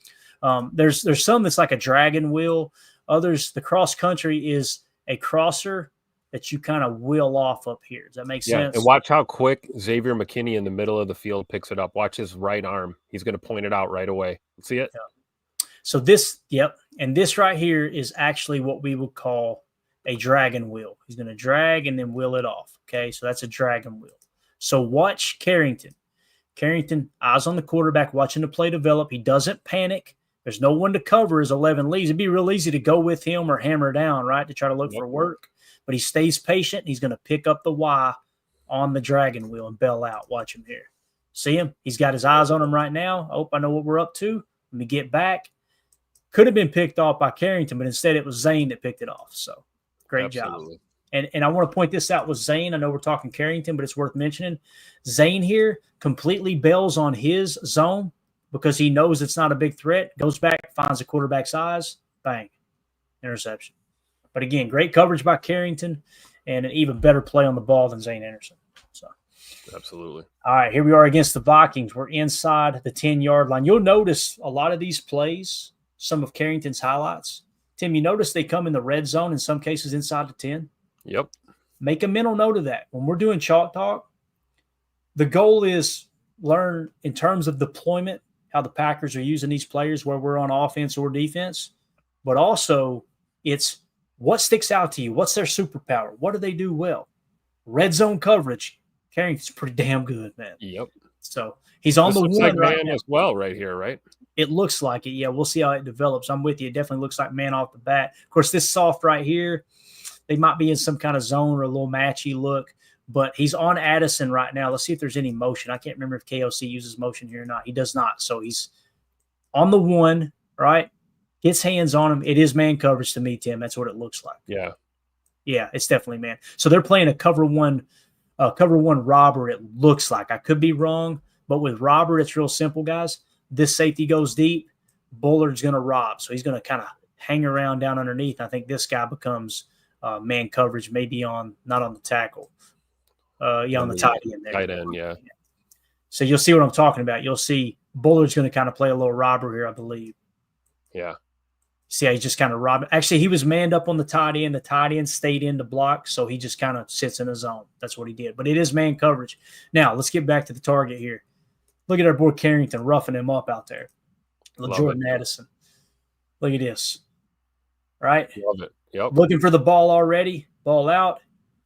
[SPEAKER 1] There's some that's like a dragon wheel. Others, the cross-country is a crosser that you kind of wheel off up here. Does that make sense?
[SPEAKER 2] And watch how quick Xavier McKinney in the middle of the field picks it up. Watch his right arm. He's going to point it out right away. See it?
[SPEAKER 1] Yeah. So this, yep. And this right here is actually what we would call a dragon wheel. He's going to drag and then wheel it off. Okay, so that's a dragon wheel. So watch Carrington. Carrington, eyes on the quarterback, watching the play develop. He doesn't panic. There's no one to cover his 11 leads. It'd be real easy to go with him or hammer down, right, to try to look for work. But he stays patient. He's going to pick up the Y on the dragon wheel and bail out. Watch him here. See him? He's got his eyes on him right now. Oh, I know what we're up to. Let me get back. Could have been picked off by Carrington, but instead it was Zane that picked it off. So great job. And I want to point this out with Zane. I know we're talking Carrington, but it's worth mentioning. Zane here completely bails on his zone because he knows it's not a big threat. Goes back, finds the quarterback's eyes. Bang. Interception. But again, great coverage by Carrington and an even better play on the ball than Zane Anderson. So,
[SPEAKER 2] absolutely.
[SPEAKER 1] All right, here we are against the Vikings. We're inside the 10-yard line. You'll notice a lot of these plays, some of Carrington's highlights. Tim, you notice they come in the red zone, in some cases inside the 10?
[SPEAKER 2] Yep.
[SPEAKER 1] Make a mental note of that. When we're doing Chalk Talk, the goal is learn in terms of deployment how the Packers are using these players, where we're on offense or defense, but also it's what sticks out to you? What's their superpower? What do they do well? Red zone coverage. Carrington's pretty damn good, man.
[SPEAKER 2] Yep.
[SPEAKER 1] So he's on the one
[SPEAKER 2] like
[SPEAKER 1] right
[SPEAKER 2] man
[SPEAKER 1] now.
[SPEAKER 2] As well right here, right?
[SPEAKER 1] It looks like it. Yeah, we'll see how it develops. I'm with you. It definitely looks like man off the bat. Of course, this soft right here, they might be in some kind of zone or a little matchy look, but he's on Addison right now. Let's see if there's any motion. I can't remember if KOC uses motion here or not. He does not. So he's on the one, right? Gets hands on him. It is man coverage to me, Tim. That's what it looks like.
[SPEAKER 2] Yeah.
[SPEAKER 1] Yeah, it's definitely man. So they're playing a cover one robber, it looks like. I could be wrong, but with robber, it's real simple, guys. This safety goes deep. Bullard's going to rob. So he's going to kind of hang around down underneath. I think this guy becomes man coverage, maybe not on the tackle. On the tight end there.
[SPEAKER 2] Tight end, yeah.
[SPEAKER 1] So you'll see what I'm talking about. You'll see Bullard's going to kind of play a little robber here, I believe.
[SPEAKER 2] Yeah.
[SPEAKER 1] See how he's just kind of robbing. Actually, he was manned up on the tight end. The tight end stayed in to block, so he just kind of sits in his zone. That's what he did. But it is man coverage. Now, let's get back to the target here. Look at our boy Carrington roughing him up out there. Jordan Addison. Look at this. Right?
[SPEAKER 2] Love it. Yep.
[SPEAKER 1] Looking for the ball already. Ball out.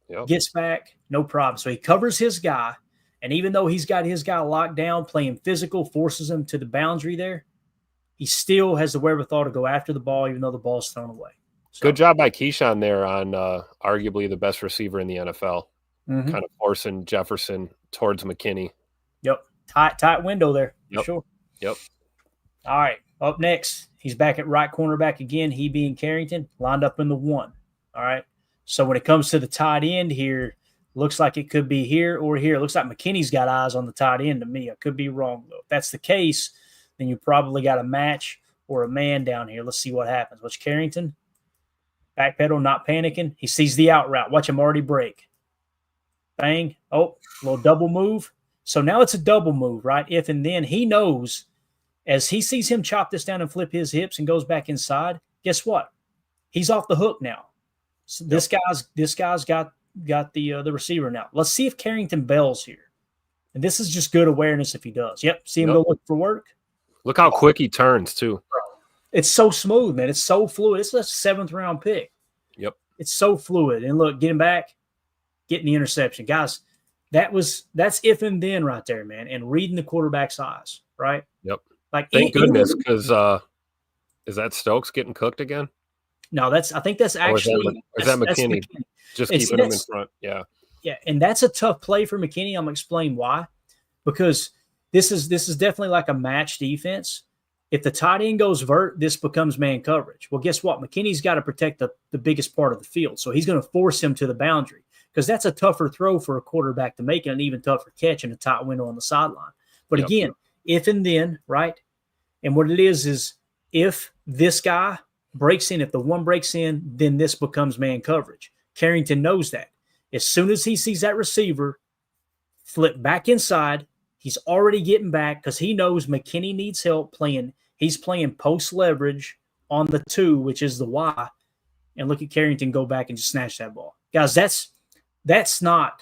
[SPEAKER 2] Yep.
[SPEAKER 1] Gets back. No problem. So he covers his guy, and even though he's got his guy locked down, playing physical, forces him to the boundary there, he still has the wherewithal to go after the ball, even though the ball's thrown away. So,
[SPEAKER 2] good job by Keyshawn there on arguably the best receiver in the NFL. Kind of forcing Jefferson towards McKinney.
[SPEAKER 1] Yep. Tight window there, for sure.
[SPEAKER 2] Yep.
[SPEAKER 1] All right. Up next, he's back at right cornerback again, he being Carrington, lined up in the one. All right. So when it comes to the tight end here, looks like it could be here or here. It looks like McKinney's got eyes on the tight end to me. I could be wrong, though. If that's the case, then you probably got a match or a man down here. Let's see what happens. Watch Carrington. Backpedal, not panicking. He sees the out route. Watch him already break. Bang. Oh, a little double move. So now it's a double move, right? If and then he knows as he sees him chop this down and flip his hips and goes back inside, guess what? He's off the hook now. So this guy's got the receiver now. Let's see if Carrington bails here. And this is just good awareness if he does. Yep. See him go look for work.
[SPEAKER 2] Look how quick he turns, too.
[SPEAKER 1] It's so smooth, man. It's so fluid. It's a 7th-round pick.
[SPEAKER 2] Yep.
[SPEAKER 1] It's so fluid. And look, get him back, getting the interception. Guys, that's if and then right there, man. And reading the quarterback's eyes, right?
[SPEAKER 2] Yep.
[SPEAKER 1] Like
[SPEAKER 2] thank goodness, because is that Stokes getting cooked again?
[SPEAKER 1] No, I think that's actually
[SPEAKER 2] – is that McKinney? Just keeping him in front. Yeah.
[SPEAKER 1] Yeah, and that's a tough play for McKinney. I'm going to explain why. Because this is definitely like a match defense. If the tight end goes vert, this becomes man coverage. Well, guess what? McKinney's got to protect the biggest part of the field. So he's going to force him to the boundary because that's a tougher throw for a quarterback to make and an even tougher catch in a tight window on the sideline. But again, if and then, right? And what it is if this guy breaks in, if the one breaks in, then this becomes man coverage. Carrington knows that. As soon as he sees that receiver flip back inside, he's already getting back because he knows McKinney needs help playing. He's playing post leverage on the 2, which is the Y. And look at Carrington go back and just snatch that ball. Guys, that's not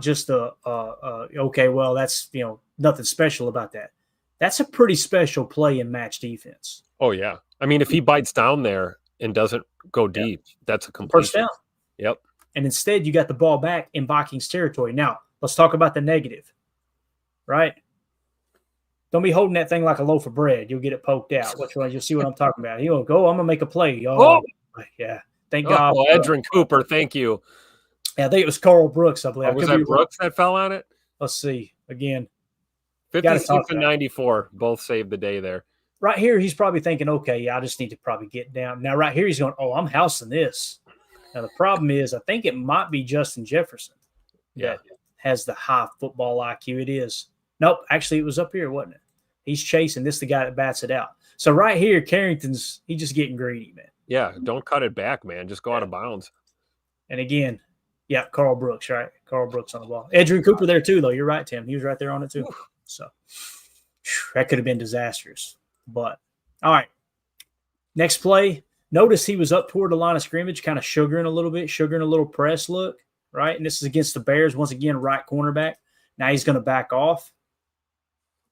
[SPEAKER 1] just okay, well, that's, nothing special about that. That's a pretty special play in match defense.
[SPEAKER 2] Oh, yeah. I mean, if he bites down there and doesn't go deep, that's a complete
[SPEAKER 1] first down.
[SPEAKER 2] Yep.
[SPEAKER 1] And instead, you got the ball back in Vikings territory. Now, let's talk about the negative, right? Don't be holding that thing like a loaf of bread. You'll get it poked out. Which one? You'll see what I'm talking about. He'll go, I'm going to make a play. Oh, yeah. Thank God.
[SPEAKER 2] Oh, Edrin Cooper, thank you.
[SPEAKER 1] Yeah, I think it was Carl Brooks, I believe.
[SPEAKER 2] Or was that Brooks that fell on it?
[SPEAKER 1] Let's see. Again.
[SPEAKER 2] 56 and 94, both saved the day there.
[SPEAKER 1] Right here, he's probably thinking, okay, yeah, I just need to probably get down. Now, right here, he's going, oh, I'm housing this. Now, the problem is, I think it might be Justin Jefferson that has the high football IQ. It is. Nope, actually, it was up here, wasn't it? He's chasing. This is the guy that bats it out. So right here, Carrington's, he's just getting greedy, man.
[SPEAKER 2] Yeah, don't cut it back, man. Just go out of bounds.
[SPEAKER 1] And again, yeah, Carl Brooks, right? Carl Brooks on the ball. Edrin Cooper there too, though. You're right, Tim. He was right there on it too. So that could have been disastrous. But all right, next play. Notice he was up toward the line of scrimmage, kind of sugaring a little press look, right? And this is against the Bears. Once again, right cornerback. Now he's going to back off.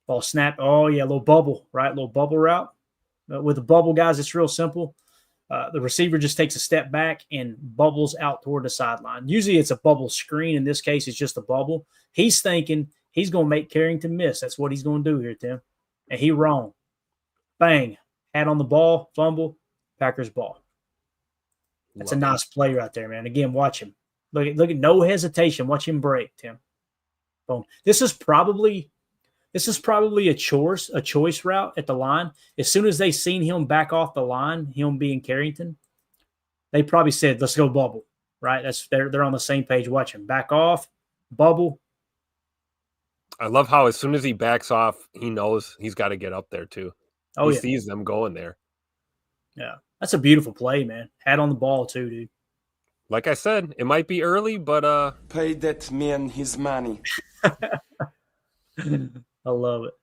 [SPEAKER 1] Ball snap. Oh, yeah, little bubble, right? Little bubble route. With the bubble, guys, it's real simple. The receiver just takes a step back and bubbles out toward the sideline. Usually it's a bubble screen. In this case, it's just a bubble. He's thinking he's going to make Carrington miss. That's what he's going to do here, Tim. And he wrong. Bang. Hat on the ball, fumble, Packers ball. That's a nice play right there, man. Again, watch him. Look at no hesitation. Watch him break, Tim. Boom. This is probably a choice route at the line. As soon as they seen him back off the line, him being Carrington, they probably said, let's go bubble, right? They're on the same page. Watch him. Back off, bubble.
[SPEAKER 2] I love how as soon as he backs off, he knows he's got to get up there too. He sees them going there.
[SPEAKER 1] Yeah. That's a beautiful play, man. Hat on the ball too, dude.
[SPEAKER 2] Like I said, it might be early, but
[SPEAKER 6] Pay that man his money.
[SPEAKER 1] I love it.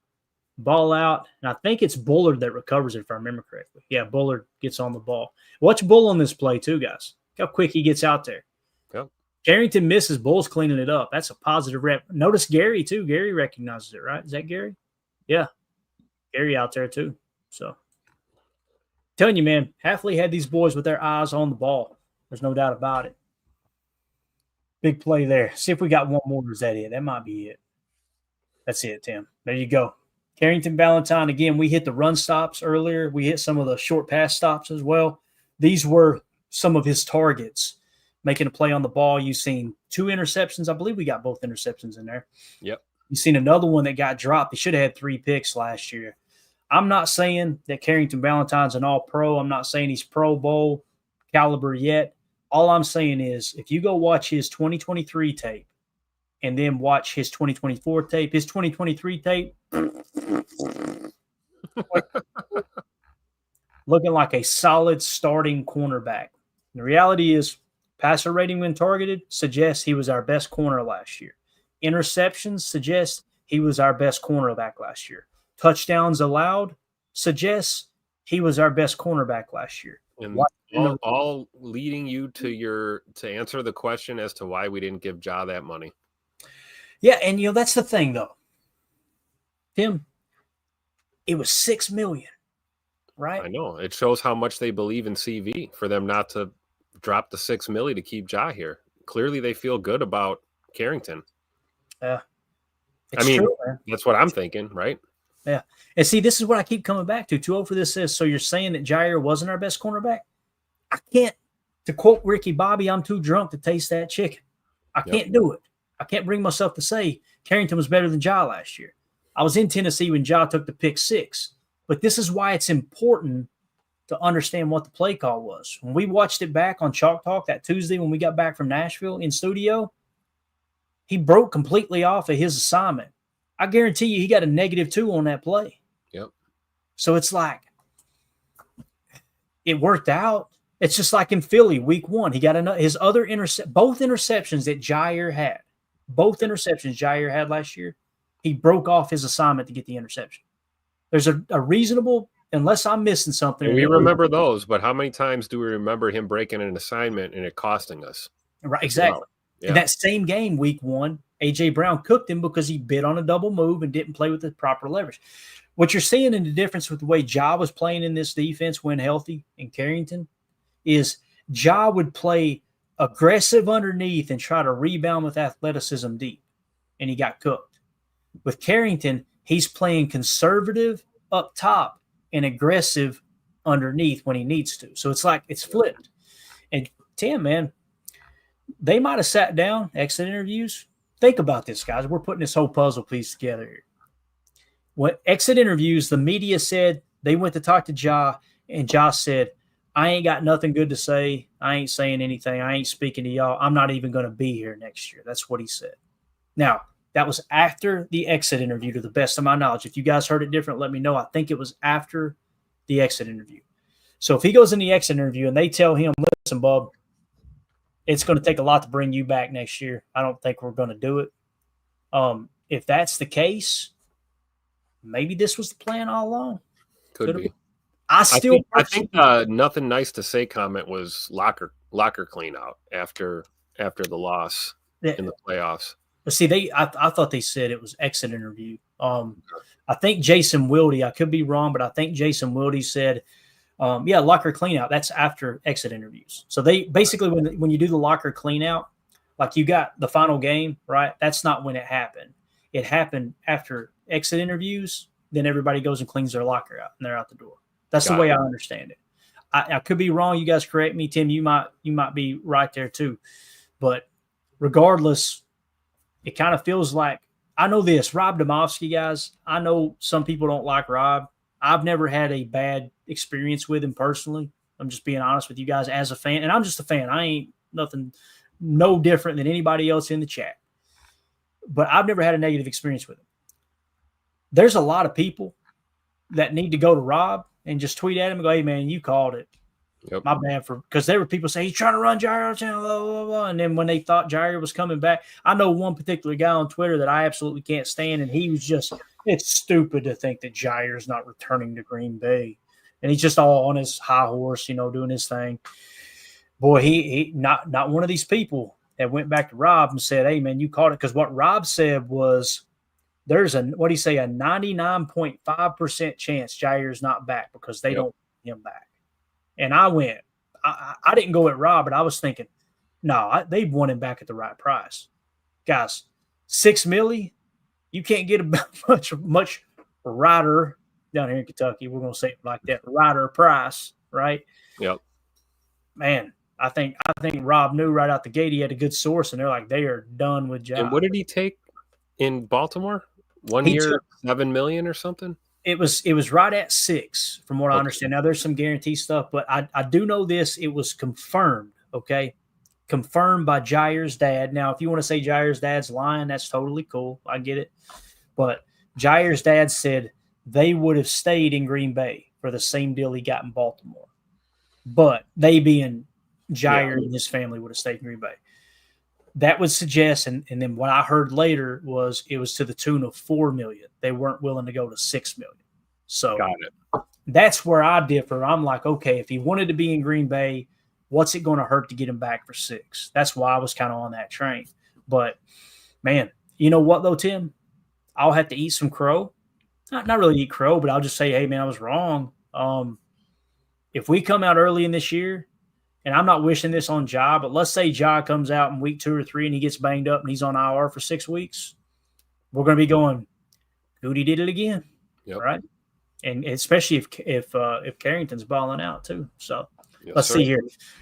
[SPEAKER 1] Ball out, and I think it's Bullard that recovers it, if I remember correctly. Yeah, Bullard gets on the ball. Watch Bull on this play too, guys. Look how quick he gets out there.
[SPEAKER 2] Yep.
[SPEAKER 1] Carrington misses. Bull's cleaning it up. That's a positive rep. Notice Gary too. Gary recognizes it, right? Is that Gary? Yeah. Gary out there too. So, telling you, man, Hafley had these boys with their eyes on the ball. There's no doubt about it. Big play there. See if we got one more. Is that it? That might be it. That's it, Tim. There you go. Carrington Valentine. Again, we hit the run stops earlier. We hit some of the short pass stops as well. These were some of his targets. Making a play on the ball. You've seen 2 interceptions. I believe we got both interceptions in there.
[SPEAKER 2] Yep.
[SPEAKER 1] You've seen another one that got dropped. He should have had 3 picks last year. I'm not saying that Carrington Valentine's an all-pro. I'm not saying he's Pro Bowl caliber yet. All I'm saying is if you go watch his 2023 tape and then watch his 2024 tape, his 2023 tape, looking like a solid starting cornerback. The reality is passer rating when targeted suggests he was our best corner last year. Interceptions suggest he was our best cornerback last year. Touchdowns allowed suggests he was our best cornerback last year.
[SPEAKER 2] And all leading you to answer the question as to why we didn't give Ja that money.
[SPEAKER 1] Yeah, and that's the thing though. Tim, it was $6 million, right?
[SPEAKER 2] I know. It shows how much they believe in CV for them not to drop the $6 million to keep Ja here. Clearly they feel good about Carrington.
[SPEAKER 1] Yeah.
[SPEAKER 2] I mean, that's what I'm thinking, right?
[SPEAKER 1] Yeah. And see, this is what I keep coming back to. 2-0 for this is, so you're saying that Jair wasn't our best cornerback? I can't, to quote Ricky Bobby, I'm too drunk to taste that chicken. I can't do it. I can't bring myself to say Carrington was better than Ja last year. I was in Tennessee when Ja took the pick 6. But this is why it's important to understand what the play call was. When we watched it back on Chalk Talk that Tuesday when we got back from Nashville in studio, he broke completely off of his assignment. I guarantee you he got a -2 on that play.
[SPEAKER 2] Yep.
[SPEAKER 1] So it's like it worked out. It's just like in Philly week 1. He got his other both interceptions that Jair had. Both interceptions Jair had last year, he broke off his assignment to get the interception. There's a reasonable, unless I'm missing something.
[SPEAKER 2] We remember those, but how many times do we remember him breaking an assignment and it costing us?
[SPEAKER 1] Right, exactly. Wow. Yeah. In that same game, week 1, A.J. Brown cooked him because he bid on a double move and didn't play with the proper leverage. What you're seeing in the difference with the way Ja was playing in this defense when healthy in Carrington is Ja would play aggressive underneath and try to rebound with athleticism deep, and he got cooked. With Carrington, He's playing conservative up top and aggressive underneath when he needs to. So it's like it's flipped. And Tim, man, they might have sat down, exit interviews. Think about this, guys. We're putting this whole puzzle piece together here. What exit interviews, the media said they went to talk to Ja, and Ja said, I ain't got nothing good to say. I ain't saying anything. I ain't speaking to y'all. I'm not even going to be here next year. That's what he said. Now, that was after the exit interview, to the best of my knowledge. If you guys heard it different, let me know. I think it was after the exit interview. So if he goes in the exit interview and they tell him, listen, bub, it's going to take a lot to bring you back next year. I don't think we're going to do it. If that's the case, maybe this was the plan all along.
[SPEAKER 2] Could be.
[SPEAKER 1] I
[SPEAKER 2] think nothing nice to say comment was locker clean out after the loss in the playoffs.
[SPEAKER 1] But see, I thought they said it was exit interview. I think Jason Wilde, I could be wrong, but I think Jason Wilde said, locker clean out. That's after exit interviews. So they basically, when you do the locker clean out, like you got the final game, right? That's not when it happened. It happened after exit interviews. Then everybody goes and cleans their locker out and they're out the door. That's the way I understand it. I could be wrong. You guys correct me, Tim. You might be right there too. But regardless, it kind of feels like, I know this, Rob Domofsky, guys. I know some people don't like Rob. I've never had a bad experience with him personally. I'm just being honest with you guys as a fan. And I'm just a fan. I ain't nothing, no different than anybody else in the chat. But I've never had a negative experience with him. There's a lot of people that need to go to Rob and just tweet at him and go, hey, man, you called it.
[SPEAKER 2] Yep.
[SPEAKER 1] My bad. Because there were people saying he's trying to run Jair, blah, blah, blah. And then when they thought Jair was coming back, I know one particular guy on Twitter that I absolutely can't stand, and he was just, it's stupid to think that Jair's not returning to Green Bay. And he's just all on his high horse, doing his thing. Boy, he not one of these people that went back to Rob and said, hey, man, you called it. Because what Rob said was, there's a 99.5% chance Jair's not back because they don't want him back. And I went, I didn't go at Rob, but I was thinking, no, they want him back at the right price. Guys, $6 million, you can't get a much rider down here in Kentucky. We're going to say it like that, rider price, right?
[SPEAKER 2] Yep.
[SPEAKER 1] Man, I think Rob knew right out the gate he had a good source, and they're like, they are done with Jair.
[SPEAKER 2] And what did he take in Baltimore? 1 year, $7 million or something? It
[SPEAKER 1] was right at 6, from what I understand. Now there's some guarantee stuff, but I do know this. It was confirmed, okay? Confirmed by Jair's dad. Now, if you want to say Jair's dad's lying, that's totally cool. I get it. But Jair's dad said they would have stayed in Green Bay for the same deal he got in Baltimore. But they being Jair and his family would have stayed in Green Bay. That would suggest, and then what I heard later was it was to the tune of $4 million. They weren't willing to go to $6 million. So
[SPEAKER 2] got it.
[SPEAKER 1] That's where I differ. I'm like, okay, if he wanted to be in Green Bay, what's it going to hurt to get him back for $6 million? That's why I was kind of on that train. But man, you know what though, Tim? I'll have to eat some crow. Not really eat crow, but I'll just say, hey man, I was wrong. If we come out early in this year, and I'm not wishing this on Ja, but let's say Ja comes out in week 2 or 3 and he gets banged up and he's on IR for 6 weeks. We're going to be going, Goody did it again, right? And especially if Carrington's balling out too. So let's see here.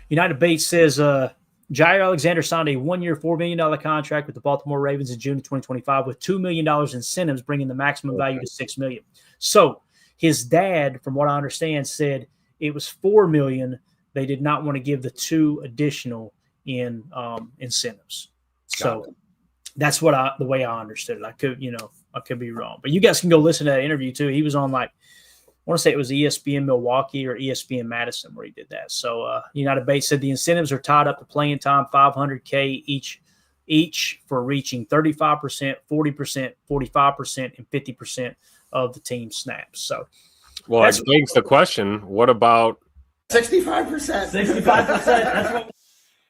[SPEAKER 1] United Bates says Jair Alexander signed a 1-year, $4 million contract with the Baltimore Ravens in June of 2025 with $2 million incentives, bringing the maximum value to $6 million. So his dad, from what I understand, said it was $4 million. They did not want to give the 2 additional in incentives. So that's what the way I understood it. I could be wrong, but you guys can go listen to that interview too. He was on I want to say it was ESPN Milwaukee or ESPN Madison where he did that. So United Bates said the incentives are tied up to playing time, $500K each for reaching 35%, 40%, 45%, and 50% of the team snaps. So,
[SPEAKER 2] well, it begs the question: what about
[SPEAKER 7] 65%?
[SPEAKER 1] 65%.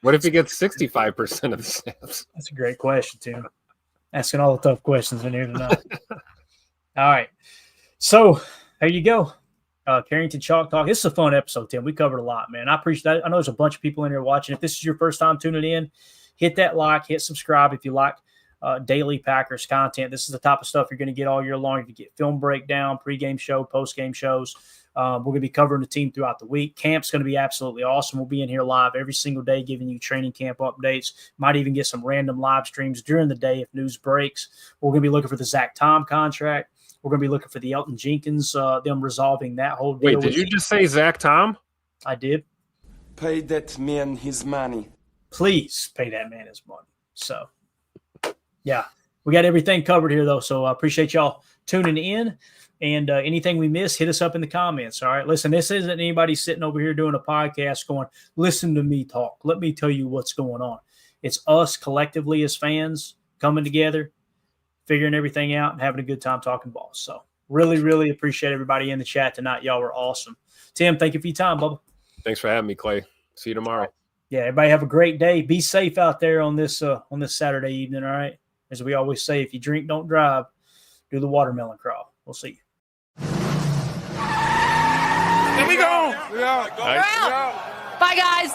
[SPEAKER 2] What if he gets 65% of the snaps?
[SPEAKER 1] That's a great question, Tim. Asking all the tough questions in here tonight. All right. So there you go. Carrington Chalk Talk. This is a fun episode, Tim. We covered a lot, man. I appreciate that. I know there's a bunch of people in here watching. If this is your first time tuning in, hit that like, hit subscribe if you like daily Packers content. This is the type of stuff you're going to get all year long. You get film breakdown, pregame show, postgame shows. We're going to be covering the team throughout the week. Camp's going to be absolutely awesome. We'll be in here live every single day giving you training camp updates. Might even get some random live streams during the day if news breaks. We're going to be looking for the Zach Tom contract. We're going to be looking for the Elton Jenkins, them resolving that whole deal.
[SPEAKER 2] Wait, did you just say Zach Tom?
[SPEAKER 1] I did.
[SPEAKER 6] Pay that man his money.
[SPEAKER 1] Please pay that man his money. So, yeah, we got everything covered here, though. So I appreciate y'all tuning in. And anything we miss, hit us up in the comments. All right. Listen, this isn't anybody sitting over here doing a podcast going, listen to me talk. Let me tell you what's going on. It's us collectively as fans coming together, figuring everything out, and having a good time talking ball. So really, really appreciate everybody in the chat tonight. Y'all were awesome. Tim, thank you for your time, Bubba.
[SPEAKER 2] Thanks for having me, Clay. See you tomorrow.
[SPEAKER 1] Yeah, everybody have a great day. Be safe out there on this Saturday evening, all right? As we always say, if you drink, don't drive. Do the watermelon crawl. We'll see you.
[SPEAKER 3] Here we go.
[SPEAKER 7] Bye, guys.